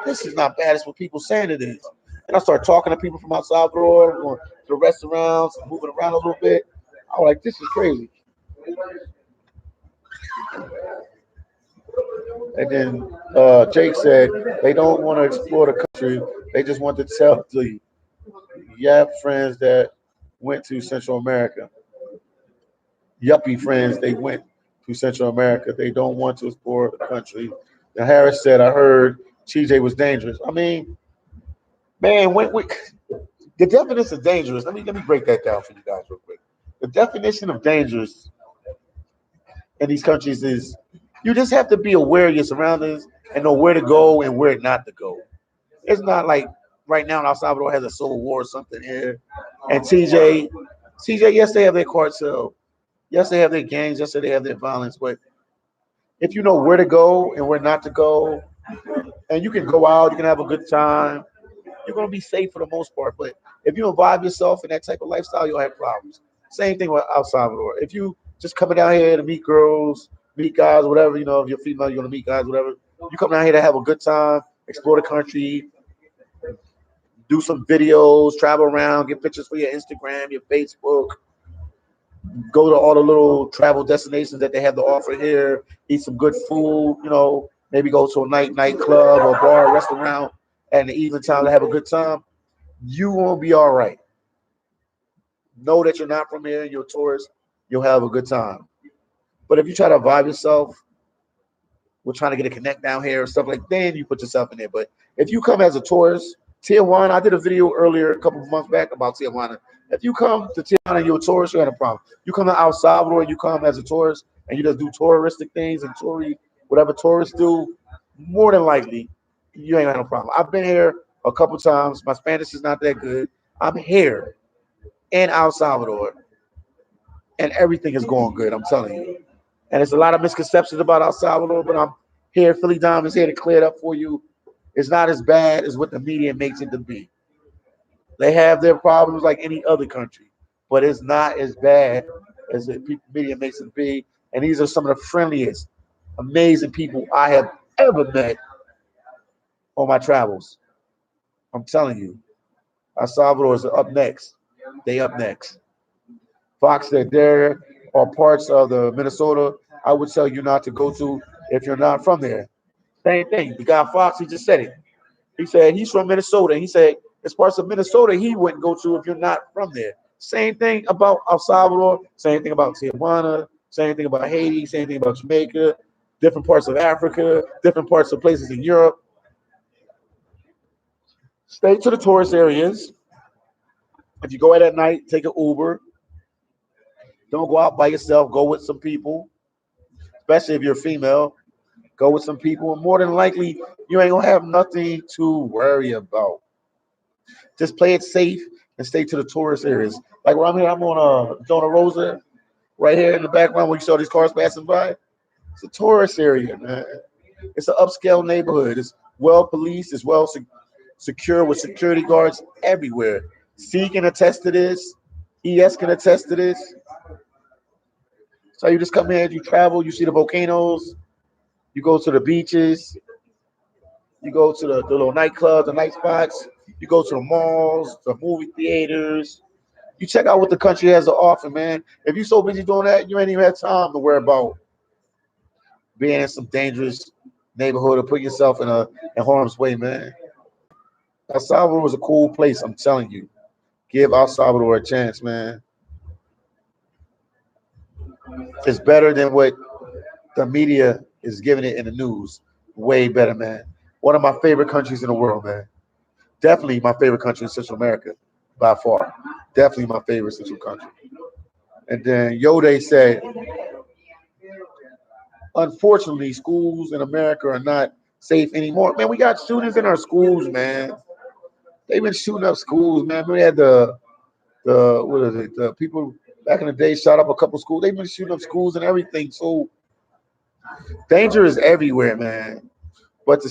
this is not bad as what people saying it is. And I started talking to people from El Salvador, going to the restaurants, moving around a little bit. I was like, this is crazy. And then Jake said they don't want to explore the country. They just want to tell the Yap friends that went to Central America. Yuppie friends, they went to Central America. They don't want to explore the country. And Harris said, I heard TJ was dangerous. I mean, man, the definition of dangerous, let me break that down for you guys real quick. The definition of dangerous in these countries is you just have to be aware of your surroundings and know where to go and where not to go. It's not like right now El Salvador has a civil war or something here. And TJ, yes, they have their cartel. Yes, they have their gangs. Yes, they have their violence. But if you know where to go and where not to go, and you can go out, you can have a good time, you're gonna be safe for the most part. But if you involve yourself in that type of lifestyle, you'll have problems. Same thing with El Salvador. If you just coming down here to meet girls, meet guys, whatever, if you're female, you're gonna meet guys, whatever. You come down here to have a good time, explore the country, do some videos, travel around, get pictures for your Instagram, your Facebook, go to all the little travel destinations that they have to offer here, eat some good food, maybe go to a nightclub or bar, restaurant at the evening time to have a good time. You won't be all right. Know that you're not from here, you're a tourist, you'll have a good time. But if you try to vibe yourself, we're trying to get a connect down here and stuff like that, then you put yourself in there. But if you come as a tourist, Tijuana, I did a video earlier a couple of months back about Tijuana. If you come to Tijuana and you're a tourist, you have a problem. You come to El Salvador, you come as a tourist, and you just do touristic things and whatever tourists do, more than likely, you ain't got no problem. I've been here a couple times. My Spanish is not that good. I'm here in El Salvador, and everything is going good. I'm telling you. And there's a lot of misconceptions about El Salvador, but I'm here. Philly Dom is here to clear it up for you. It's not as bad as what the media makes it to be. They have their problems like any other country, but it's not as bad as the media makes it be. And these are some of the friendliest, amazing people I have ever met on my travels. I'm telling you, El Salvador is up next. They up next. Fox said there are parts of the Minnesota I would tell you not to go to if you're not from there. Same thing. The guy Fox, he just said it. He said he's from Minnesota. He said it's parts of Minnesota he wouldn't go to if you're not from there. Same thing about El Salvador. Same thing about Tijuana. Same thing about Haiti. Same thing about Jamaica. Different parts of Africa. Different parts of places in Europe. Stay to the tourist areas. If you go out at night, take an Uber. Don't go out by yourself. Go with some people, especially if you're female. Go with some people, and more than likely, you ain't gonna have nothing to worry about. Just play it safe and stay to the tourist areas. Like where I'm here, I'm on Dona Rosa, right here in the background where you saw these cars passing by. It's a tourist area, man. It's an upscale neighborhood. It's well policed. It's well secure with security guards everywhere. C can attest to this. ES can attest to this. So you just come here, you travel, you see the volcanoes, you go to the beaches, you go to the little nightclubs, the night spots, you go to the malls, the movie theaters. You check out what the country has to offer, man. If you're so busy doing that, you ain't even have time to worry about being in some dangerous neighborhood or putting yourself in harm's way, man. El Salvador was a cool place, I'm telling you. Give El Salvador a chance, man. It's better than what the media is giving it in the news. Way better, man. One of my favorite countries in the world, man. Definitely my favorite country in Central America, by far. Definitely my favorite Central country. And then Yode said, unfortunately, schools in America are not safe anymore. Man, we got shootings in our schools, man. They've been shooting up schools, man. We had the what is it? The people back in the day shot up a couple schools. They've been shooting up schools and everything. So danger is everywhere, man. But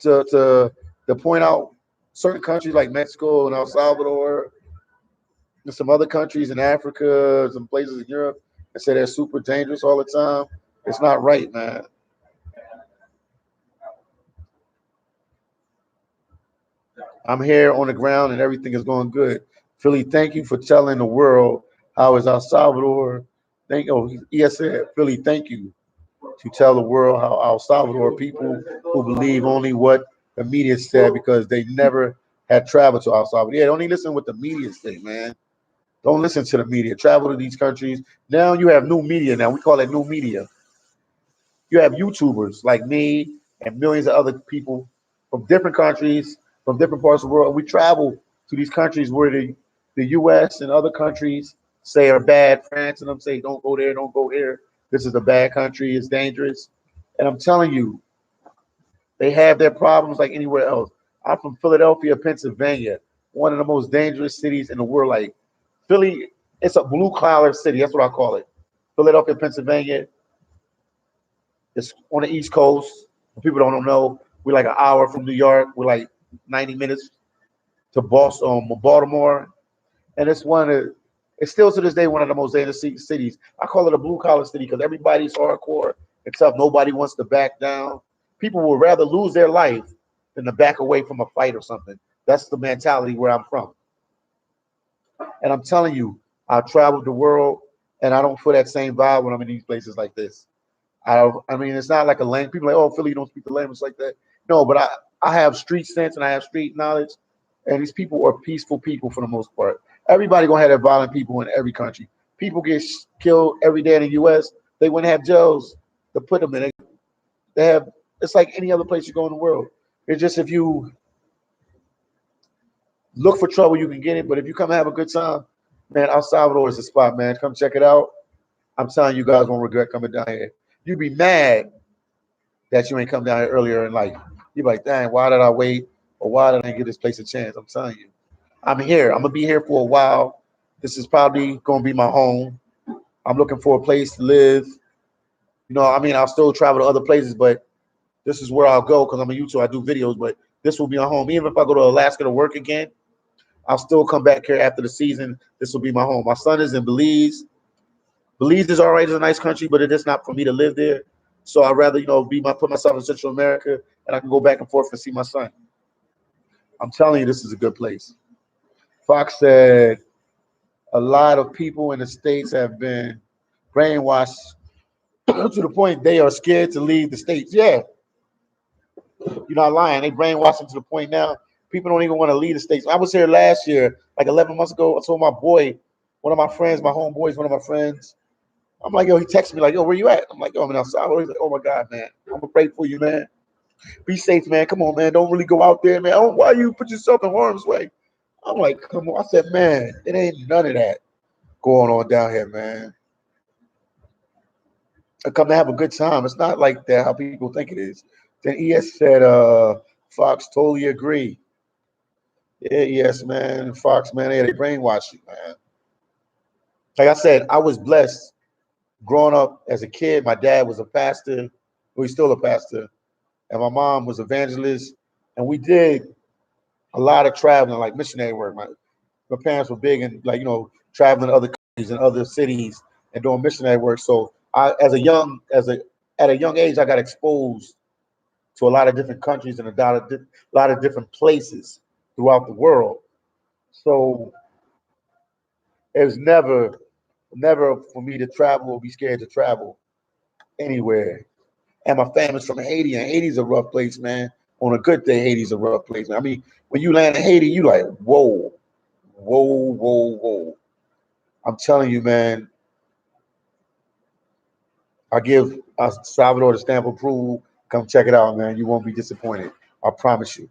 to point out certain countries like Mexico and El Salvador and some other countries in Africa, some places in Europe, and say they're super dangerous all the time, it's not right, man. I'm here on the ground and everything is going good. Philly, thank you for telling the world how is El Salvador. Thank you. Yes, sir. Philly, thank you to tell the world how El Salvador people who believe only what the media said because they never had traveled to El Salvador. Yeah, don't even listen to what the media say, man. Don't listen to the media. Travel to these countries. Now you have new media. Now we call it new media. You have YouTubers like me and millions of other people from different countries, from different parts of the world. We travel to these countries where the US and other countries say are bad. France and them say, don't go there, don't go here. This is a bad country, it's dangerous. And I'm telling you, they have their problems like anywhere else. I'm from Philadelphia, Pennsylvania, one of the most dangerous cities in the world. Like Philly, it's a blue collar city. That's what I call it. Philadelphia, Pennsylvania, it's on the East Coast. For people don't know, we're like an hour from New York. We're like 90 minutes to Boston, Baltimore, and it's still to this day one of the most dangerous cities. I call it a blue collar city because everybody's hardcore and tough. Nobody wants to back down. People would rather lose their life than to back away from a fight or something. That's the mentality where I'm from. And I'm telling you, I've traveled the world and I don't feel that same vibe when I'm in these places like this. I mean, it's not like a language. People are like, oh, Philly, you don't speak the language like that. No, but I have street sense and I have street knowledge, and these people are peaceful people for the most part. Everybody gonna have that violent people in every country. People get killed every day in the U.S. They wouldn't have jails to put them in. They have. It's like any other place you go in the world. It's just if you look for trouble, you can get it. But if you come and have a good time, man, El Salvador is the spot, man. Come check it out. I'm telling you guys won't regret coming down here. You'd be mad that you ain't come down here earlier in life. You're like, dang, why did I wait? Or why did I give this place a chance? I'm telling you. I'm here. I'm gonna be here for a while. This is probably gonna be my home. I'm looking for a place to live. I mean, I'll still travel to other places, but this is where I'll go because I'm a YouTuber. I do videos, but this will be my home. Even if I go to Alaska to work again, I'll still come back here after the season. This will be my home. My son is in Belize. Belize is all right. It's a nice country, but it is not for me to live there. So I'd rather, put myself in Central America and I can go back and forth and see my son. I'm telling you, this is a good place. Fox said, A lot of people in the states have been brainwashed to the point they are scared to leave the states. Yeah, you're not lying. They brainwashed them to the point now people don't even want to leave the states. I was here last year, like 11 months ago. I told my boy, one of my friends, my homeboys, one of my friends. I'm like, yo, he texted me like, yo, where you at? I'm like, yo, I'm in El Salvador. He's like, oh my God, man, I'm gonna pray for you, man. Be safe, man. Come on, man. Don't really go out there, man. Oh, why you put yourself in harm's way? I'm like, come on. I said, man, it ain't none of that going on down here, man. I come to have a good time. It's not like that how people think it is. Then ES said, Fox totally agree. Yeah, yes, man. Fox, man, they brainwash you, man. Like I said, I was blessed growing up as a kid. My dad was a pastor. Well, he's still a pastor. And my mom was evangelist. And we did a lot of traveling, like missionary work. My parents were big in like, traveling to other countries and other cities and doing missionary work. So I, at a young age, I got exposed to a lot of different countries and lot of different places throughout the world. So it was never for me to travel or be scared to travel anywhere. And my family's from Haiti, and Haiti's a rough place, man. On a good day, Haiti's a rough place, man. I mean, when you land in Haiti, you like, whoa, whoa, whoa, whoa. I'm telling you, man, I give Salvador the stamp of approval. Come check it out, man. You won't be disappointed. I promise you.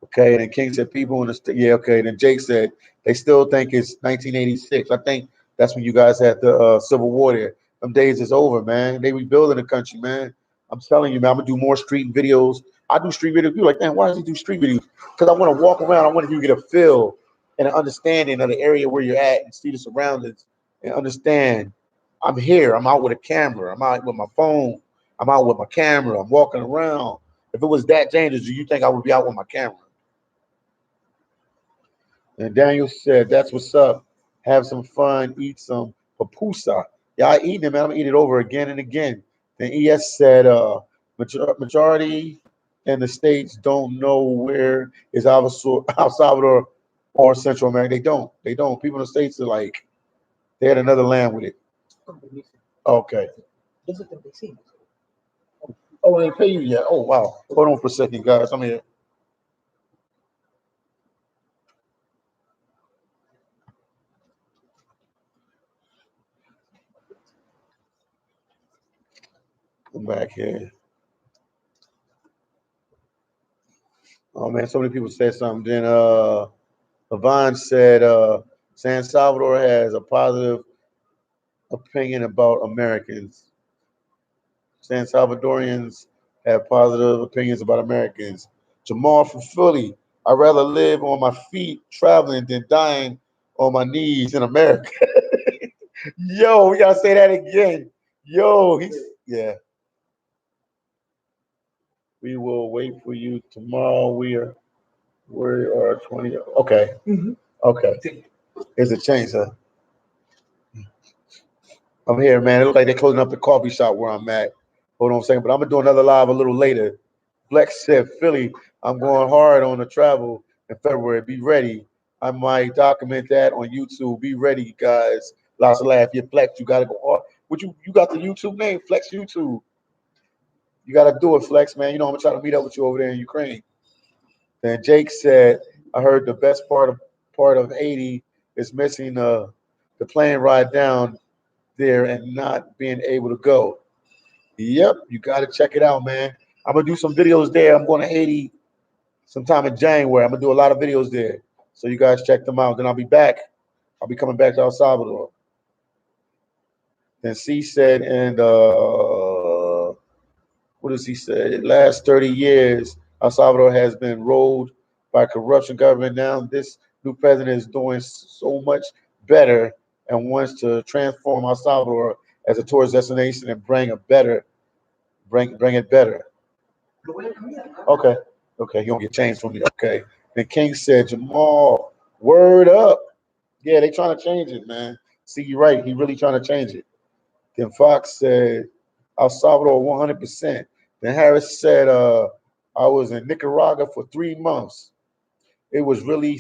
Okay, and then King said people in the yeah. Okay, and then Jake said they still think it's 1986. I think that's when you guys had the Civil War there. Them days is over, man. They rebuilding the country, man. I'm telling you, man. I'm gonna do more street videos. I do street videos. You're like, man, why does he do street videos? Because I want to walk around. I want you to get a feel and an understanding of the area where you're at and see the surroundings and understand. I'm here. I'm out with a camera. I'm out with my phone. I'm out with my camera. I'm walking around. If it was that dangerous, do you think I would be out with my camera? And Daniel said, "That's what's up. Have some fun. Eat some papusa. Yeah, I eat it, man. I'm gonna eat it over again and again." And ES said, "Majority in the states don't know where is El Salvador or Central America. They don't. They don't. People in the states are like they had another land with it. Okay. Oh, they pay you yet? Oh, wow. Hold on for a second, guys. I'm here. I'm back here. Oh man, so many people said something. Then Levon said San Salvador has a positive opinion about Americans. San Salvadorians have positive opinions about Americans. Jamal from Philly, I'd rather live on my feet traveling than dying on my knees in America. Yo, we gotta say that again. Yo, he's yeah. We will wait for you tomorrow. We are 20. Okay. Okay. It's a change, huh? I'm here, man. It looks like they're closing up the coffee shop where I'm at. Hold on a second, but I'm gonna do another live a little later. Flex said, Philly, I'm going hard on the travel in February. Be ready. I might document that on YouTube. Be ready, guys. Lots of laugh. You Flex, you gotta go hard. What you got the YouTube name? Flex YouTube. You gotta do it, Flex, man. You know I'm gonna try to meet up with you over there in Ukraine. Then Jake said, I heard the best part of 80 is missing the plane ride down there and not being able to go. Yep, you got to check it out, man. I'm gonna do some videos there. I'm going to Haiti sometime in January. I'm gonna do a lot of videos there, so you guys check them out. Then I'll be back. I'll be coming back to El Salvador. Then C said, and what does he say? Last 30 years, El Salvador has been ruled by corruption government. Now this new president is doing so much better and wants to transform El Salvador as a tourist destination and bring it better. Okay. Okay, you don't get changed from me. Okay. Then King said, Jamal, word up. Yeah, they trying to change it, man. See, you're right. He really trying to change it. Then Fox said, El Salvador 100%. Then Harris said, I was in Nicaragua for 3 months. It was really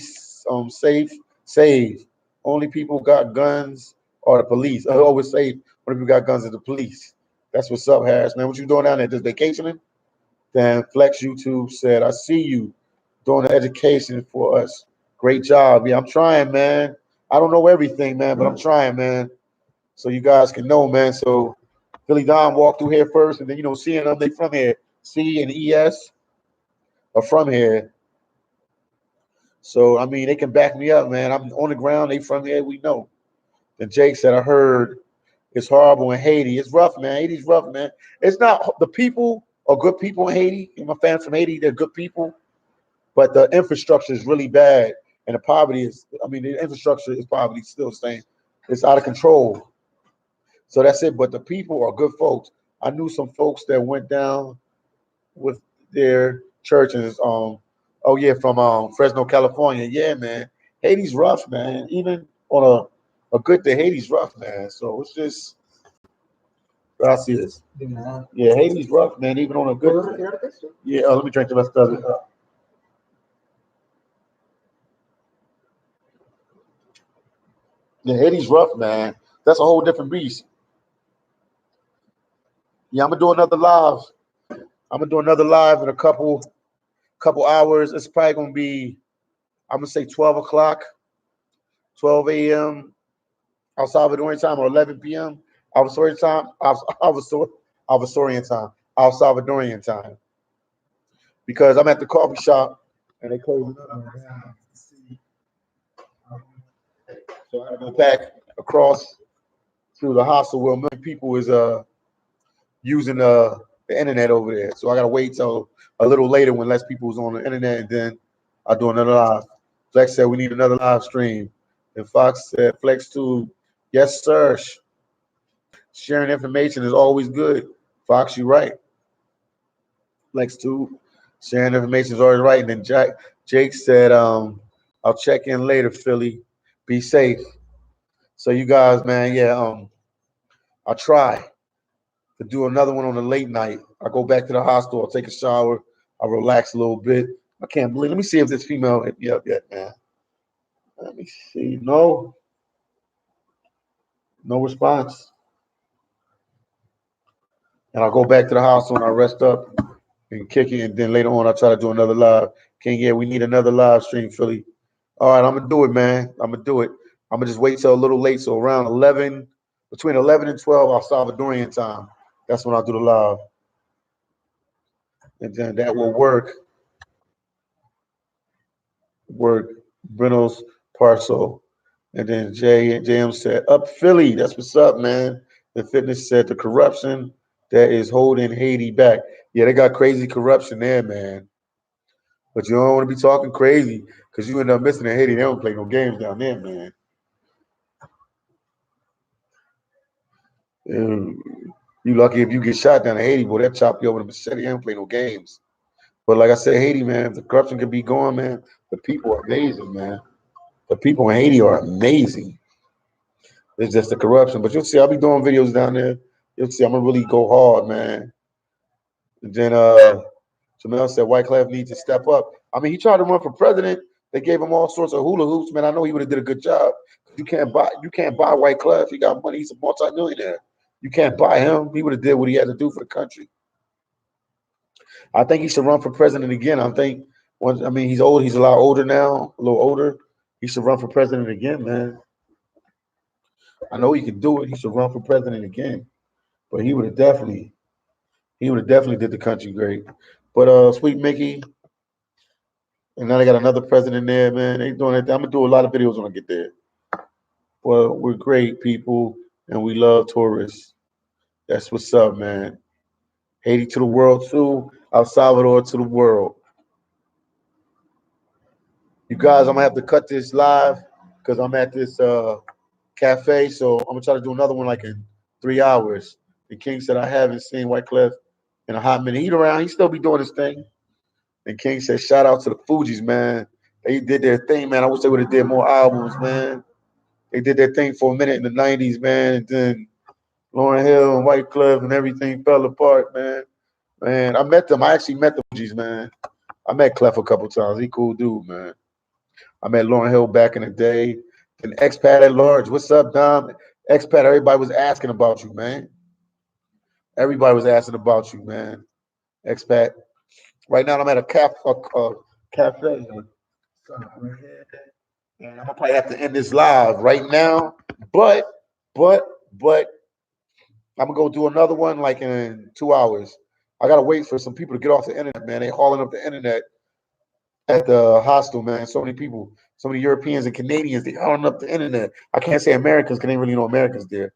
safe, save. Only people got guns are the police. I always say only people got guns are the police. That's what's up, Harris. Man, what you doing down there? Just vacationing? Then Flex YouTube said, I see you doing the education for us. Great job. Yeah, I'm trying, man. I don't know everything, man, but I'm trying, man. So you guys can know, man. So Philly Don walked through here first, and then seeing them, they from here. C and ES are from here. So I mean, they can back me up, man. I'm on the ground. They from here. We know. Then Jake said, I heard it's horrible in Haiti. It's rough, man. Haiti's rough, man. It's not the people are good people in Haiti. My fans from Haiti, they're good people, but the infrastructure is really bad, and the poverty is. I mean, the infrastructure is poverty still the same. It's out of control. So that's it. But the people are good folks. I knew some folks that went down with their churches. Oh yeah, from Fresno, California. Yeah, man. Haiti's rough, man. Even on a good day, Haiti's rough, man. So it's just gracias. Yeah, Haiti's rough, man. Even on a good day. Yeah, let me drink the rest of it. Yeah, Haiti's rough, man. That's a whole different beast. Yeah, I'm gonna do another live. I'm gonna do another live in a couple hours. It's probably gonna be, I'm gonna say 12 o'clock, 12 a.m. El Salvadorian time, or 11 p.m. Salvadorian time, Salvadorian time, El Salvadorian time. Because I'm at the coffee shop and they close another one. So I gotta go back across to the hostel where many people is using the internet over there. So I gotta wait till a little later when less people is on the internet, and then I'll do another live. Flex said we need another live stream. And Fox said Flex too. Yes, sir. Sharing information is always good. Fox, you right. Flex too. Sharing information is always right. And then Jake said, I'll check in later, Philly. Be safe. So you guys, man, yeah, I'll try to do another one on a late night. I go back to the hostel, I'll take a shower, I'll relax a little bit. I can't believe. Let me see if this female hit me up yet, man. Let me see. No, no response. And I'll go back to the hostel and I'll rest up and kick it. And then later on, I'll try to do another live. King, yeah, we need another live stream, Philly. All right, I'm gonna do it, man. I'm gonna do it. I'm gonna just wait till a little late, so around 11, between 11 and 12, our Salvadorian time. That's when I'll do the live, and then that will work. Work. Breno's parcel, and then JM said, "Up Philly." That's what's up, man. The fitness said the corruption that is holding Haiti back. Yeah, they got crazy corruption there, man. But you don't want to be talking crazy because you end up missing in Haiti. They don't play no games down there, man. And you lucky if you get shot down in Haiti, boy, they'll chop you over the machete. They don't play no games. But like I said, Haiti, man, if the corruption can be going, man, the people are amazing, man. The people in Haiti are amazing. It's just the corruption. But you'll see, I'll be doing videos down there. You'll see, I'm gonna really go hard, man. And then Jamel said Wyclef needs to step up. I mean, he tried to run for president. They gave him all sorts of hula hoops, man. I know he would have did a good job. You can't buy Wyclef. He got money. He's a multimillionaire. You can't buy him. He would have did what he had to do for the country. I think he should run for president again. I mean, he's old. He's a lot older now, a little older. He should run for president again, man. I know he could do it. He should run for president again. But he would have definitely did the country great. But Sweet Mickey, and now they got another president there, man. They doing it. I'm gonna do a lot of videos when I get there. Well, we're great people, and we love tourists. That's what's up, man. Haiti to the world too. El Salvador to the world. You guys, I'm gonna have to cut this live because I'm at this cafe. So I'm gonna try to do another one like in 3 hours. The King said I haven't seen Wyclef in a hot minute. He's around. He still be doing his thing. And King said, shout out to the Fugees, man. They did their thing, man. I wish they would have did more albums, man. They did their thing for a minute in the 90s, man. And then Lauryn Hill and Wyclef and everything fell apart, man. Man, I met them. I actually met the Fugees, man. I met Clef a couple times. He cool dude, man. I met Lauren Hill back in the day. Then expat at large. What's up, Dom? Expat. Everybody was asking about you, man. Everybody was asking about you, man. Expat. Right now, I'm at a cafe. And I'm gonna probably have to end this live right now. But, but, but I'm gonna go do another one like in 2 hours. I gotta wait for some people to get off the internet, man. They hauling up the internet at the hostel, man. So many people, so many Europeans and Canadians, they hauling up the internet. I can't say Americans because they ain't really no Americans there.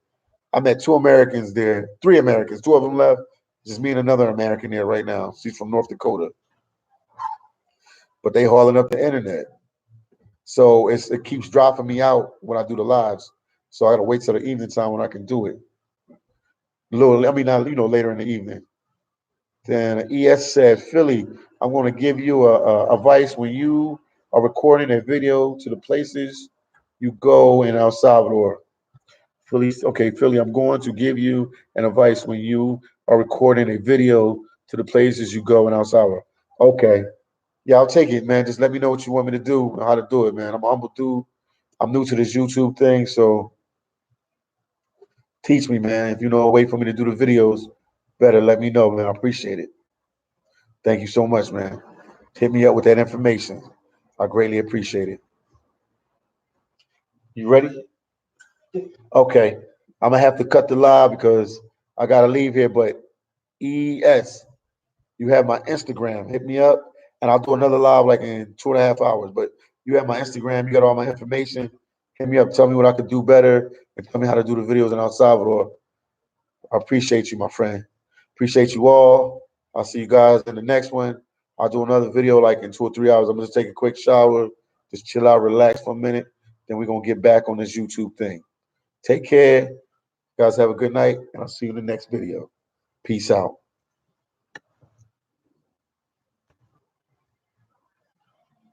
I met two Americans there, three Americans, two of them left. Just me and another American there right now. She's from North Dakota, but they hauling up the internet. So it keeps dropping me out when I do the lives. So I gotta wait till the evening time when I can do it. A little, I mean, not later in the evening. Then ES said, Philly, I'm going to give you a advice when you are recording a video to the places you go in El Salvador. Philly, okay, Philly, I'm going to give you an advice when you are recording a video to the places you go in El Salvador. Okay, yeah, I'll take it, man. Just let me know what you want me to do and how to do it, man. I'm a humble dude. I'm new to this YouTube thing, so teach me, man. If you know a way for me to do the videos, better let me know, man. I appreciate it. Thank you so much, man. Hit me up with that information. I greatly appreciate it. You ready? Okay. I'm gonna have to cut the live because I gotta leave here. But ES, you have my Instagram. Hit me up, and I'll do another live like in 2.5 hours. But you have my Instagram. You got all my information. Hit me up. Tell me what I could do better, and tell me how to do the videos in El Salvador. I appreciate you, my friend. Appreciate you all. I'll see you guys in the next one. I'll do another video like in 2 or 3 hours. I'm gonna just take a quick shower, just chill out, relax for a minute. Then we're gonna get back on this YouTube thing. Take care. You guys have a good night, and I'll see you in the next video. Peace out.